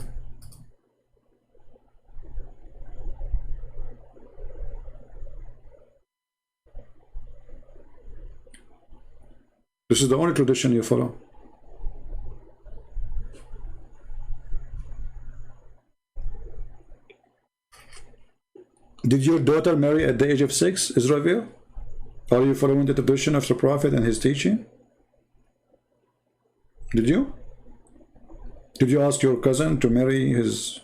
Speaker 1: This is the only tradition you follow. Did your daughter marry at the age of 6, Israel? Are you following the tradition of the prophet and his teaching? Did you? Did you ask your cousin to marry his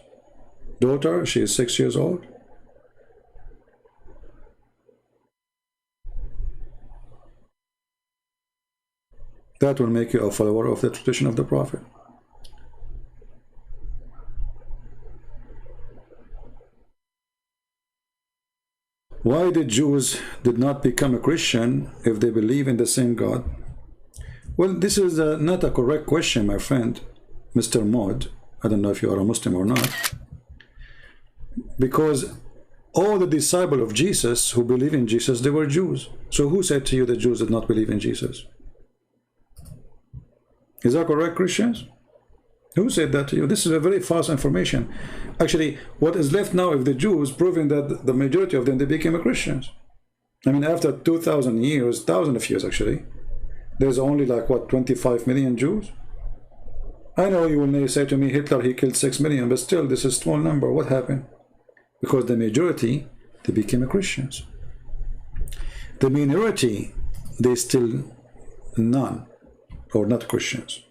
Speaker 1: daughter? She is 6 years old. That will make you a follower of the tradition of the prophet. Why the Jews did not become a Christian if they believe in the same God? Well, this is not a correct question, my friend, Mr. Maud. I don't know if you are a Muslim or not. Because all the disciples of Jesus who believe in Jesus, they were Jews. So who said to you the Jews did not believe in Jesus? Is that correct, Christians? Who said that to you? This is a very false information. Actually, what is left now of the Jews proving that the majority of them, they became Christians. I mean, after 2,000 years, thousands of years actually, there's only like, what, 25 million Jews? I know you will say to me, Hitler, he killed 6 million, but still, this is a small number. What happened? Because the majority, they became Christians. The minority, they still none, or not Christians.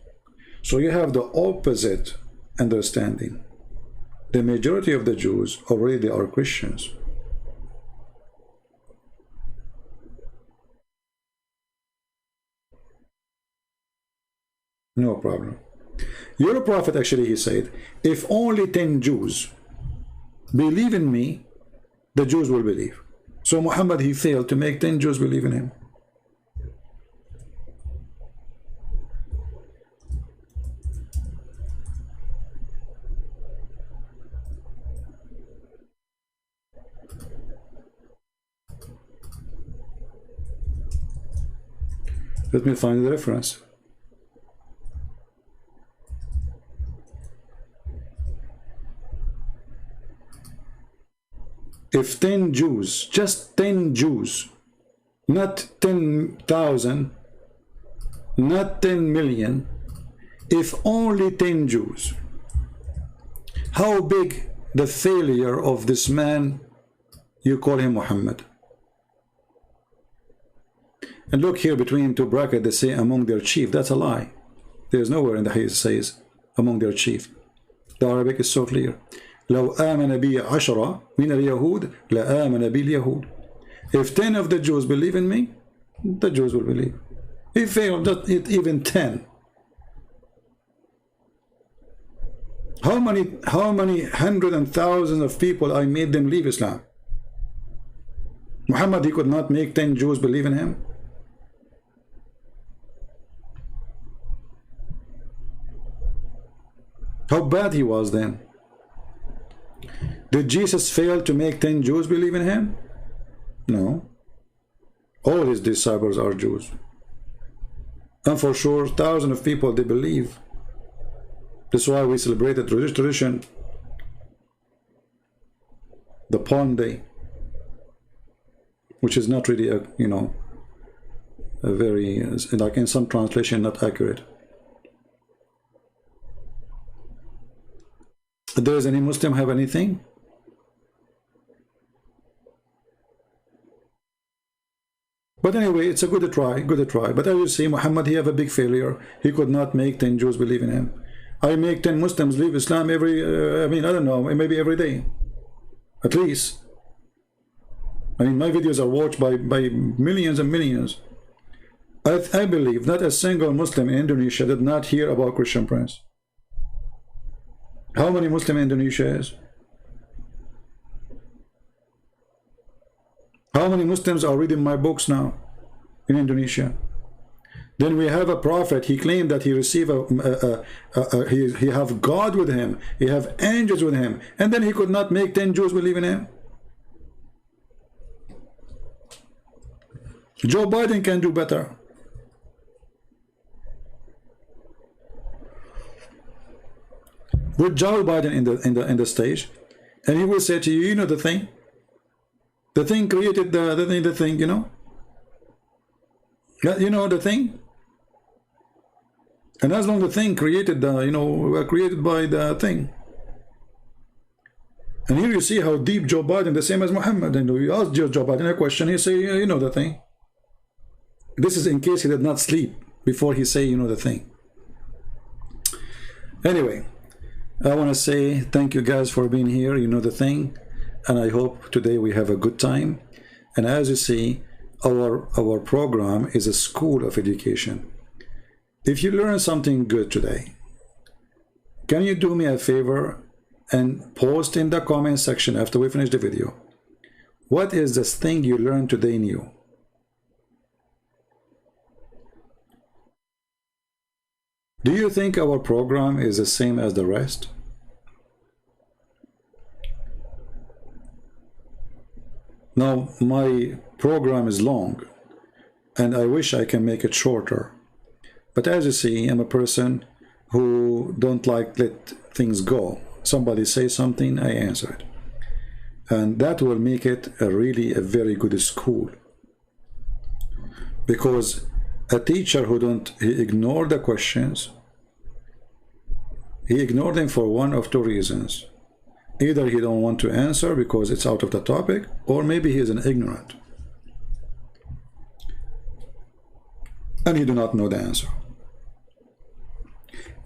Speaker 1: So you have the opposite understanding. The majority of the Jews already are Christians. No problem. Your prophet actually, he said, if only 10 Jews believe in me, the Jews will believe. So Muhammad, he failed to make 10 Jews believe in him. Let me find the reference. If 10 Jews, just 10 Jews, not 10,000, not 10 million, if only 10 Jews, how big the failure of this man you call him Muhammad? And look here between two brackets, they say among their chief. That's a lie. There's nowhere in the hadith says among their chief. The Arabic is so clear. لو آمن بي 10 من اليهود لآمن بي اليهود. If 10 of the Jews believe in me, the Jews will believe. If failed, not even 10. How many hundreds and thousands of people I made them leave Islam? Muhammad, he could not make 10 Jews believe in him. How bad he was then. Did Jesus fail to make 10 Jews believe in him? No. All his disciples are Jews. And for sure, thousands of people, they believe. That's why we celebrate the tradition, the Palm Day, which is not really a, you know, a very, like in some translation, not accurate. Does any Muslim have anything? But anyway, it's a good try, good try. But as you see, Muhammad, he have a big failure. He could not make 10 Jews believe in him. I make 10 Muslims leave Islam every, I mean, I don't know, maybe every day. At least. I mean, my videos are watched by millions and millions. I believe not a single Muslim in Indonesia did not hear about Christian Prince. How many Muslim Indonesia is? How many Muslims are reading my books now in Indonesia? Then we have a prophet. He claimed that he received he have God with him. He have angels with him, and then he could not make 10 Jews believe in him. Joe Biden can do better. Put Joe Biden in the stage, and he will say to you, you know the thing. The thing created the thing, you know. You know the thing. And as long as the thing created the, you know, were created by the thing. And here you see how deep Joe Biden, the same as Muhammad. And you ask Joe Biden a question, he say, you know the thing. This is in case he did not sleep before he say, you know the thing. Anyway, I want to say thank you guys for being here, you know the thing. And I hope today we have a good time. And as you see, our program is a school of education. If you learn something good today, can you do me a favor and post in the comment section after we finish the video, what is this thing you learned today new? Do you think our program is the same as the rest? Now, my program is long, and I wish I can make it shorter. But as you see, I'm a person who don't like let things go. Somebody say something, I answer it. And that will make it really a very good school. Because a teacher who he ignore the questions, he ignored them for one of two reasons. Either he don't want to answer because it's out of the topic, or maybe he is an ignorant. And he do not know the answer.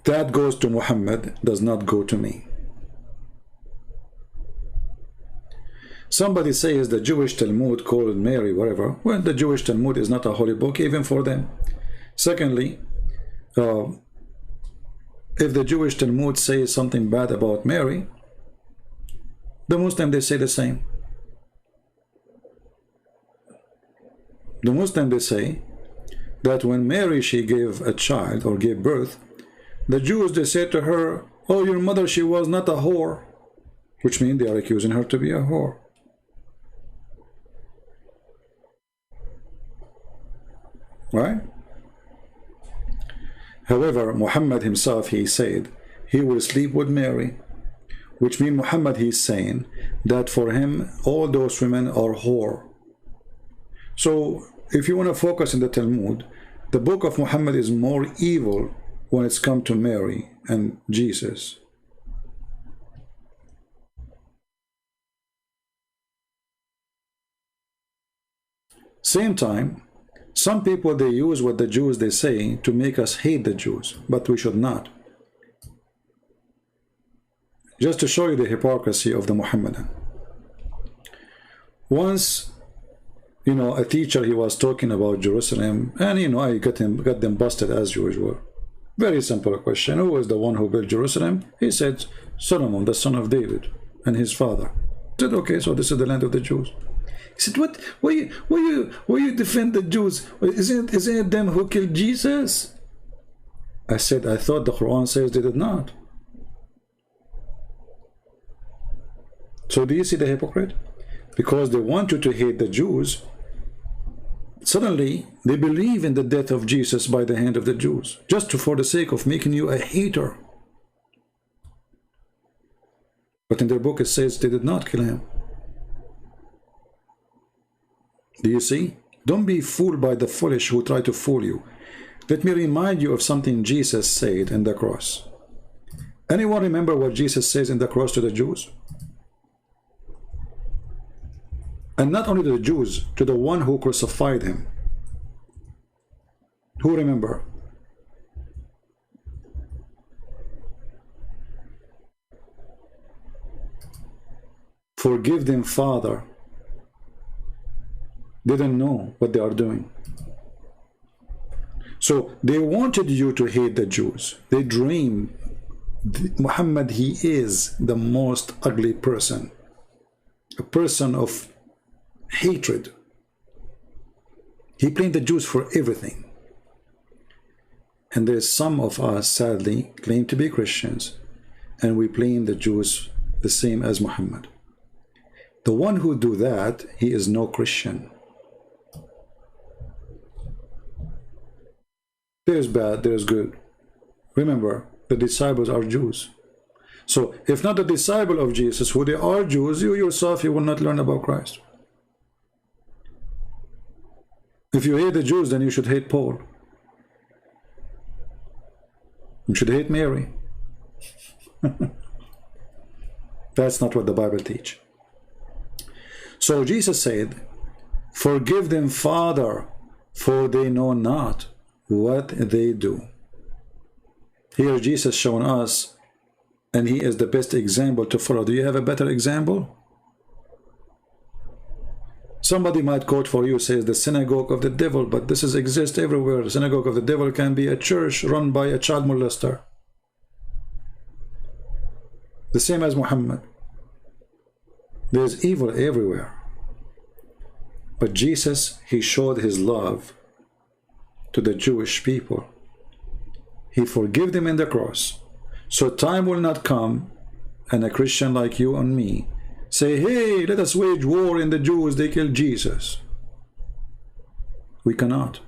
Speaker 1: That goes to Muhammad, does not go to me. Somebody says the Jewish Talmud called Mary, whatever. Well, the Jewish Talmud is not a holy book even for them. Secondly, if the Jewish Talmud says something bad about Mary, the Muslim, they say the same. The Muslim, they say that when Mary, she gave a child or gave birth, the Jews, they said to her, oh, your mother, she was not a whore, which means they are accusing her to be a whore. Right? However, Muhammad himself, he said, he will sleep with Mary, which means Muhammad, he's saying that for him, all those women are whore. So, if you want to focus in the Talmud, the book of Muhammad is more evil when it's come to Mary and Jesus. Same time, some people, they use what the Jews, they say to make us hate the Jews, but we should not. Just to show you the hypocrisy of the Muhammadan. Once, you know, a teacher, he was talking about Jerusalem, and you know, I got them busted as usual. Very simple question. Who is the one who built Jerusalem? He said Solomon, the son of David, and his father. I said, okay, so this is the land of the Jews. He said, what? Why you defend the Jews? Isn't it them who killed Jesus? I said, I thought the Quran says they did not. So do you see the hypocrite? Because they want you to hate the Jews, suddenly they believe in the death of Jesus by the hand of the Jews, just for the sake of making you a hater. But in their book it says they did not kill him. Do you see? Don't be fooled by the foolish who try to fool you. Let me remind you of something Jesus said in the cross. Anyone remember what Jesus says in the cross to the Jews? And not only to the Jews, to the one who crucified him. Who remember? Forgive them, Father. They didn't know what they are doing. So they wanted you to hate the Jews. They dreamed. Muhammad, he is the most ugly person. A person of hatred. He blamed the Jews for everything. And there's some of us, sadly, claim to be Christians, and we blame the Jews the same as Muhammad. The one who do that, he is no Christian. There's bad, there's good. Remember, the disciples are Jews. So, if not a disciple of Jesus, who they are Jews, you yourself, you will not learn about Christ. If you hate the Jews, then you should hate Paul. You should hate Mary. That's not what the Bible teaches. So Jesus said, "Forgive them, Father, for they know not what they do." Here Jesus showing us, and he is the best example to follow. Do you have a better example? Somebody might quote for you, says the synagogue of the devil, but this exists everywhere. The synagogue of the devil can be a church run by a child molester. The same as Muhammad. There's evil everywhere. But Jesus, he showed his love to the Jewish people. He forgave them in the cross. So time will not come and a Christian like you and me say, "Hey, let us wage war in the Jews, they killed Jesus." We cannot.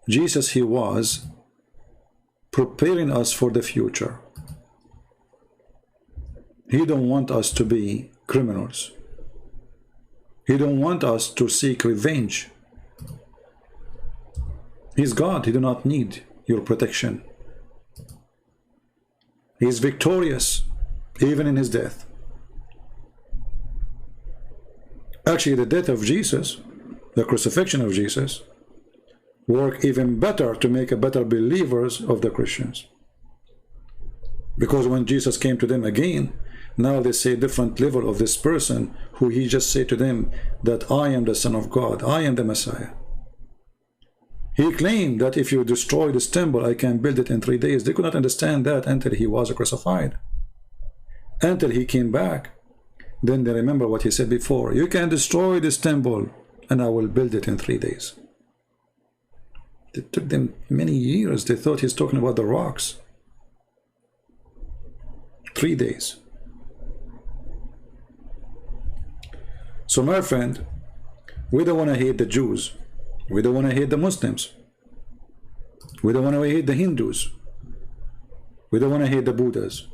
Speaker 1: Jesus, he was preparing us for the future. He don't want us to be criminals. He don't want us to seek revenge. He's God. He do not need your protection. He is victorious even in his death. Actually, the death of Jesus, the crucifixion of Jesus, work even better to make a better believers of the Christians. Because when Jesus came to them again, now they say different level of this person who he just said to them that I am the Son of God, I am the Messiah. He claimed that if you destroy this temple, I can build it in 3 days. They could not understand that until he was crucified. Until he came back. Then they remember what he said before. You can destroy this temple and I will build it in 3 days. It took them many years. They thought he's talking about the rocks. 3 days. So my friend, we don't want to hate the Jews. We don't want to hate the Muslims. We don't want to hate the Hindus. We don't want to hate the Buddhas.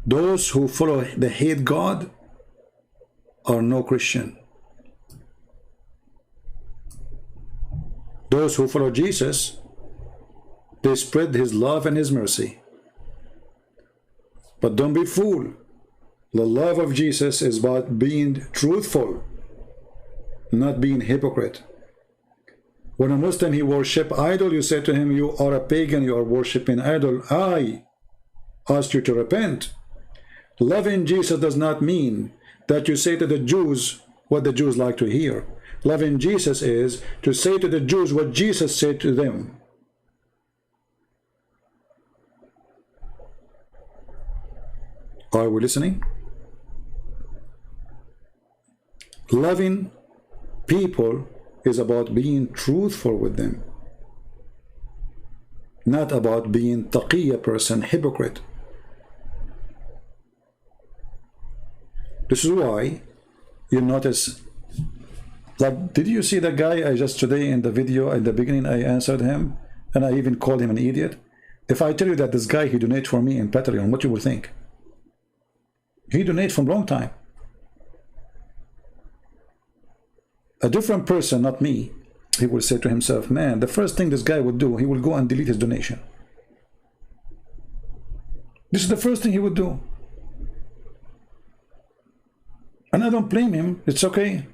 Speaker 1: Those who follow the hate God are no Christian. Those who follow Jesus, they spread his love and his mercy. But don't be fooled. The love of Jesus is about being truthful, not being hypocrite. When a Muslim, he worship idol, you say to him, you are a pagan, you are worshiping idol. I ask you to repent. Loving Jesus does not mean that you say to the Jews what the Jews like to hear. Loving Jesus is to say to the Jews what Jesus said to them. Are we listening? Loving people is about being truthful with them, not about being taqiyya person, hypocrite. This is why you notice, like, did you see that guy I just today in the video at the beginning I answered him and I even called him an idiot? If I tell you that this guy, he donated for me in Patreon, what you will think? He donated from a long time. A different person, not me, he will say to himself, man, the first thing this guy would do, he will go and delete his donation. This is the first thing he would do. And I don't blame him, it's okay.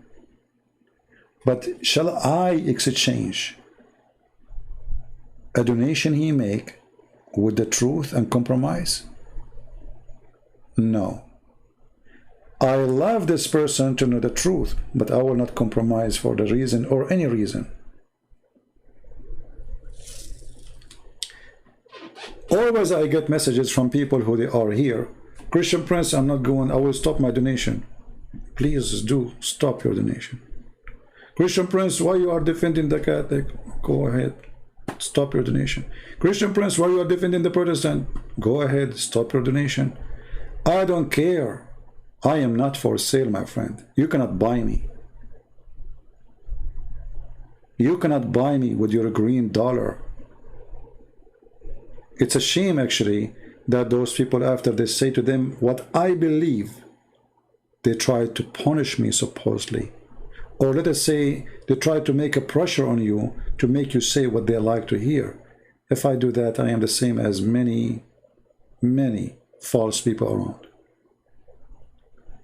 Speaker 1: But shall I exchange a donation he make with the truth and compromise? No. I love this person to know the truth, but I will not compromise for the reason or any reason. Always I get messages from people who they are here. Christian Prince, I'm not going, I will stop my donation. Please do stop your donation. Christian Prince, why you are defending the Catholic? Go ahead, stop your donation. Christian Prince, why you are defending the Protestant? Go ahead, stop your donation. I don't care. I am not for sale, my friend. You cannot buy me. You cannot buy me with your green dollar. It's a shame, actually, that those people, after they say to them what I believe, they try to punish me, supposedly. Or let us say, they try to make a pressure on you to make you say what they like to hear. If I do that, I am the same as many, many false people around.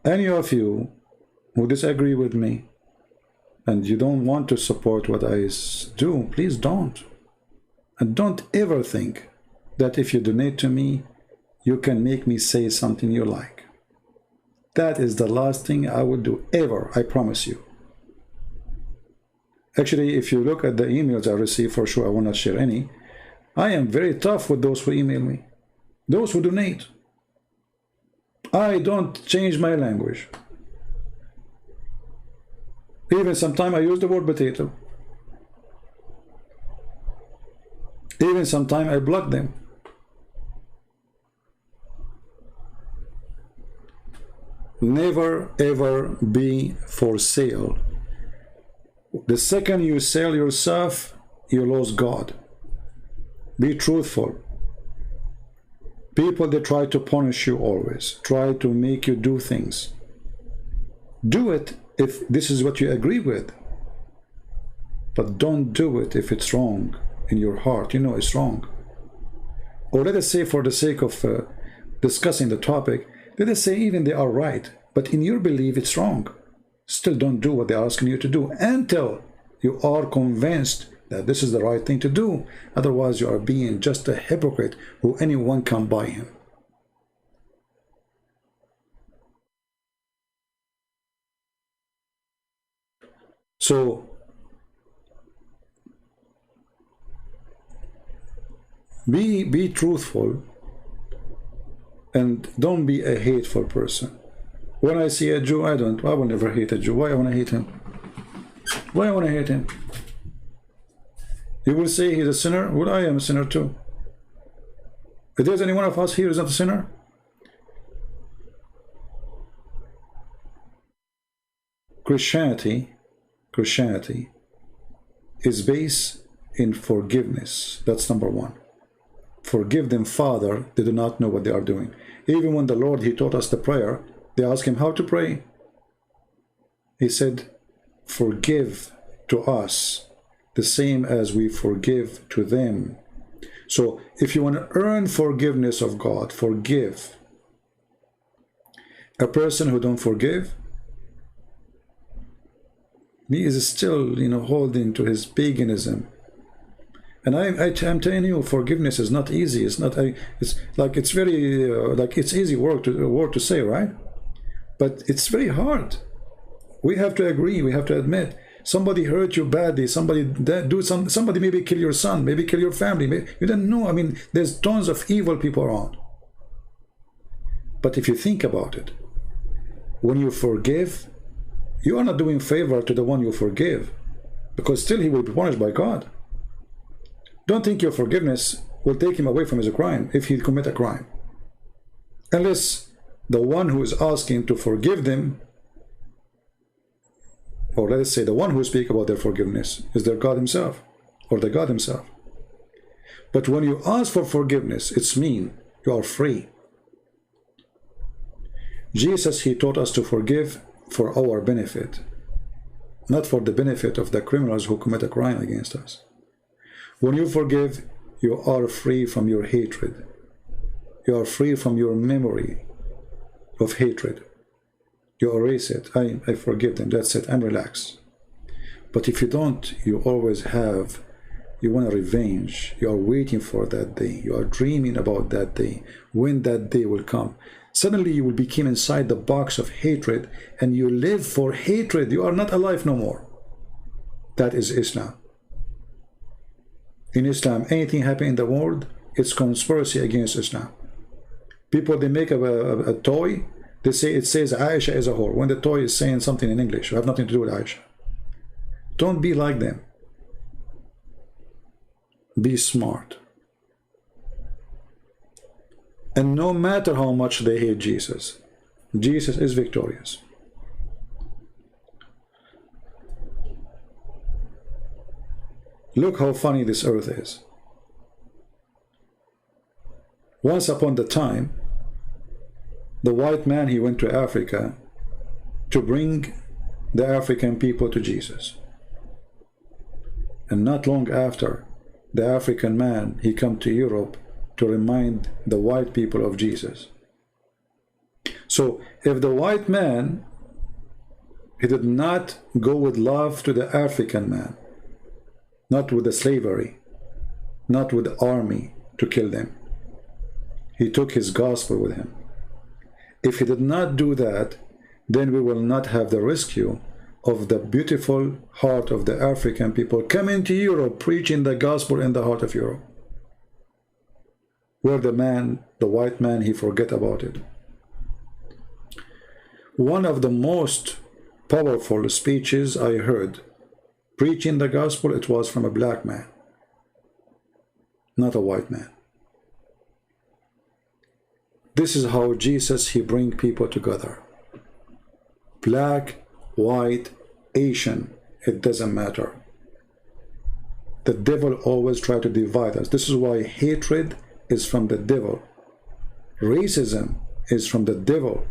Speaker 1: Any of you who disagree with me, and you don't want to support what I do, please don't. And don't ever think that if you donate to me, you can make me say something you like. That is the last thing I would do, ever, I promise you. Actually, if you look at the emails I receive, for sure I will not share any. I am very tough with those who email me, those who donate. I don't change my language. Even sometimes I use the word potato. Even sometimes I block them. Never ever be for sale. The second you sell yourself, you lose God. Be truthful. People, they try to punish you always, try to make you do things. Do it if this is what you agree with, but don't do it if it's wrong in your heart. You know it's wrong. Or let us say, for the sake of discussing the topic, let us say even they are right, but in your belief it's wrong. Still don't do what they're asking you to do until you are convinced that this is the right thing to do. Otherwise you are being just a hypocrite who anyone can buy him. So be truthful and don't be a hateful person. When I see a Jew, I will never hate a Jew. Why I want to hate him? Why I want to hate him? You will say he's a sinner. Well, I am a sinner too. If there's any one of us here who is not a sinner, Christianity is based in forgiveness. That's number one. Forgive them, Father, they do not know what they are doing. Even when the Lord, he taught us the prayer, they asked him how to pray. He said, forgive to us the same as we forgive to them. So if you want to earn forgiveness of God, forgive. A person who don't forgive, he is still, holding to his paganism. And I'm telling you, forgiveness is not easy. It's not. It's very it's easy word to say, right? But it's very hard. We have to agree. We have to admit somebody hurt you badly. Somebody maybe kill your son, maybe kill your family. You don't know. I mean, there's tons of evil people around. But if you think about it, when you forgive, you are not doing favor to the one you forgive, because still he will be punished by God. Don't think your forgiveness will take him away from his crime if he commit a crime. Unless the one who is asking to forgive them, or let us say the one who speaks about their forgiveness, is their God himself, or the God himself. But when you ask for forgiveness, it's mean you are free. Jesus, he taught us to forgive for our benefit, not for the benefit of the criminals who commit a crime against us. When you forgive, you are free from your hatred. You are free from your memory of hatred. You erase it. I forgive them. That's it. I'm relaxed. But if you don't, you always have, you want a revenge. You are waiting for that day. You are dreaming about that day, when that day will come. Suddenly you will become inside the box of hatred, and you live for hatred. You are not alive no more. That is Islam. In Islam, anything happen in the world, it's conspiracy against Islam. People, they make a toy, they say it says Aisha is a whore, when the toy is saying something in English. You have nothing to do with Aisha. Don't be like them. Be smart. And no matter how much they hate Jesus, Jesus is victorious. Look how funny this earth is. Once upon the time, the white man, he went to Africa to bring the African people to Jesus. And not long after, the African man, he come to Europe to remind the white people of Jesus. So if the white man, he did not go with love to the African man, not with the slavery, not with the army to kill them, he took his gospel with him. If he did not do that, then we will not have the rescue of the beautiful heart of the African people coming to Europe, preaching the gospel in the heart of Europe, where the man, the white man, he forget about it. One of the most powerful speeches I heard preaching the gospel, it was from a black man, not a white man. This is how Jesus, he bring people together. Black, white, Asian, it doesn't matter. The devil always try to divide us. This is why hatred is from the devil. Racism is from the devil.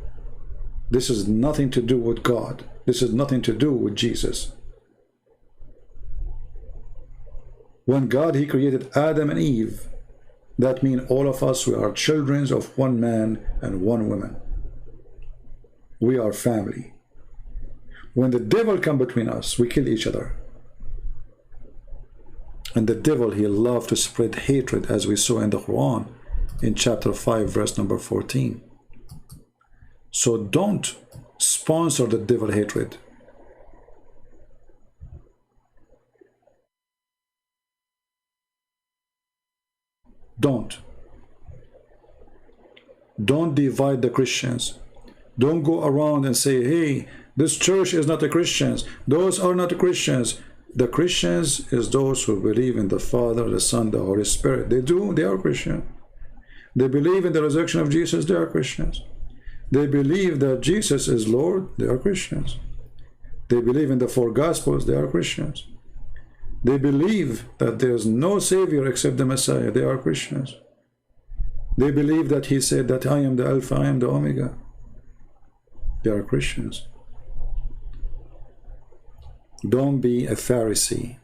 Speaker 1: This is nothing to do with God. This is nothing to do with Jesus. When God, he created Adam and Eve, that means all of us, we are children of one man and one woman. We are family. When the devil come between us, we kill each other. And the devil, he loved to spread hatred, as we saw in the Quran, in chapter 5, verse number 14. So don't sponsor the devil hatred. Don't divide the Christians. Don't go around and say, hey, this church is not the Christians. Those are not the Christians. The Christians is those who believe in the Father, the Son, the Holy Spirit. They are Christian. They believe in the resurrection of Jesus, they are Christians. They believe that Jesus is Lord, they are Christians. They believe in the four Gospels, they are Christians. They believe that there is no Savior except the Messiah, they are Christians. They believe that he said that I am the Alpha, I am the Omega. They are Christians. Don't be a Pharisee.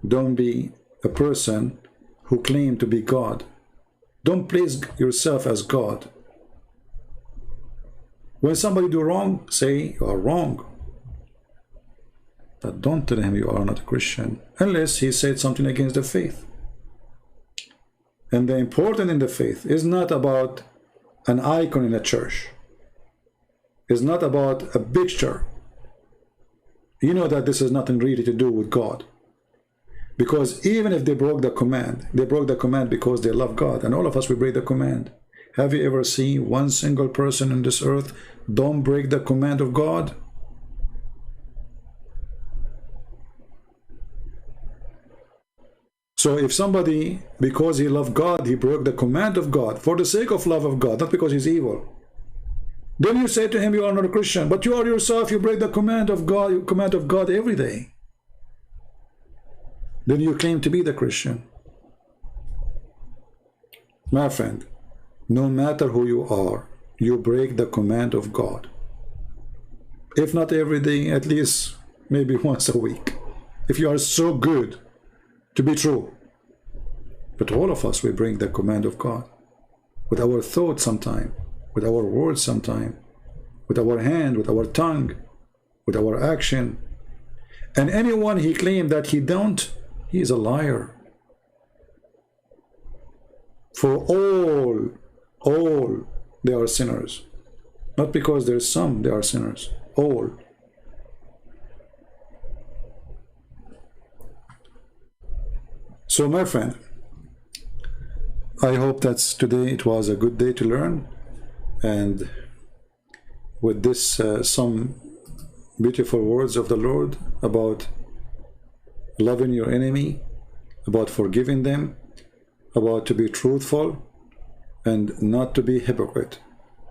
Speaker 1: Don't be a person who claims to be God. Don't place yourself as God. When somebody do wrong, say you are wrong. But don't tell him you are not a Christian, unless he said something against the faith. And the important in the faith is not about an icon in a church. It's not about a picture. You know that this has nothing really to do with God. Because even if they broke the command because they love God. And all of us, we break the command. Have you ever seen one single person on this earth don't break the command of God? So if somebody, because he loved God, he broke the command of God for the sake of love of God, not because he's evil, then you say to him, you are not a Christian, but you are yourself, you break the command of God every day. Then you claim to be the Christian. My friend, no matter who you are, you break the command of God. If not every day, at least maybe once a week. If you are so good to be true. But all of us, we break the command of God. With our thoughts sometime, with our words sometime, with our hand, with our tongue, with our action. And anyone he claimed that he don't, he is a liar. For all, they are sinners. Not because there's some, they are sinners. All. So my friend, I hope that today it was a good day to learn, and with this some beautiful words of the Lord about loving your enemy, about forgiving them, about to be truthful and not to be hypocrite.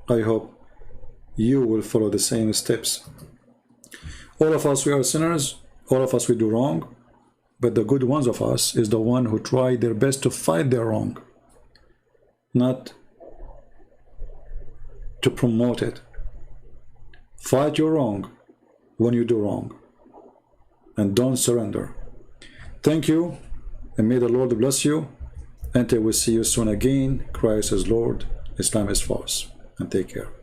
Speaker 1: I hope you will follow the same steps. All of us, we are sinners. All of us, we do wrong. But the good ones of us is the one who try their best to fight their wrong, not to promote it. Fight your wrong when you do wrong, and don't surrender. Thank you, and may the Lord bless you. Until we see you soon again, Christ is Lord, Islam is false, and take care.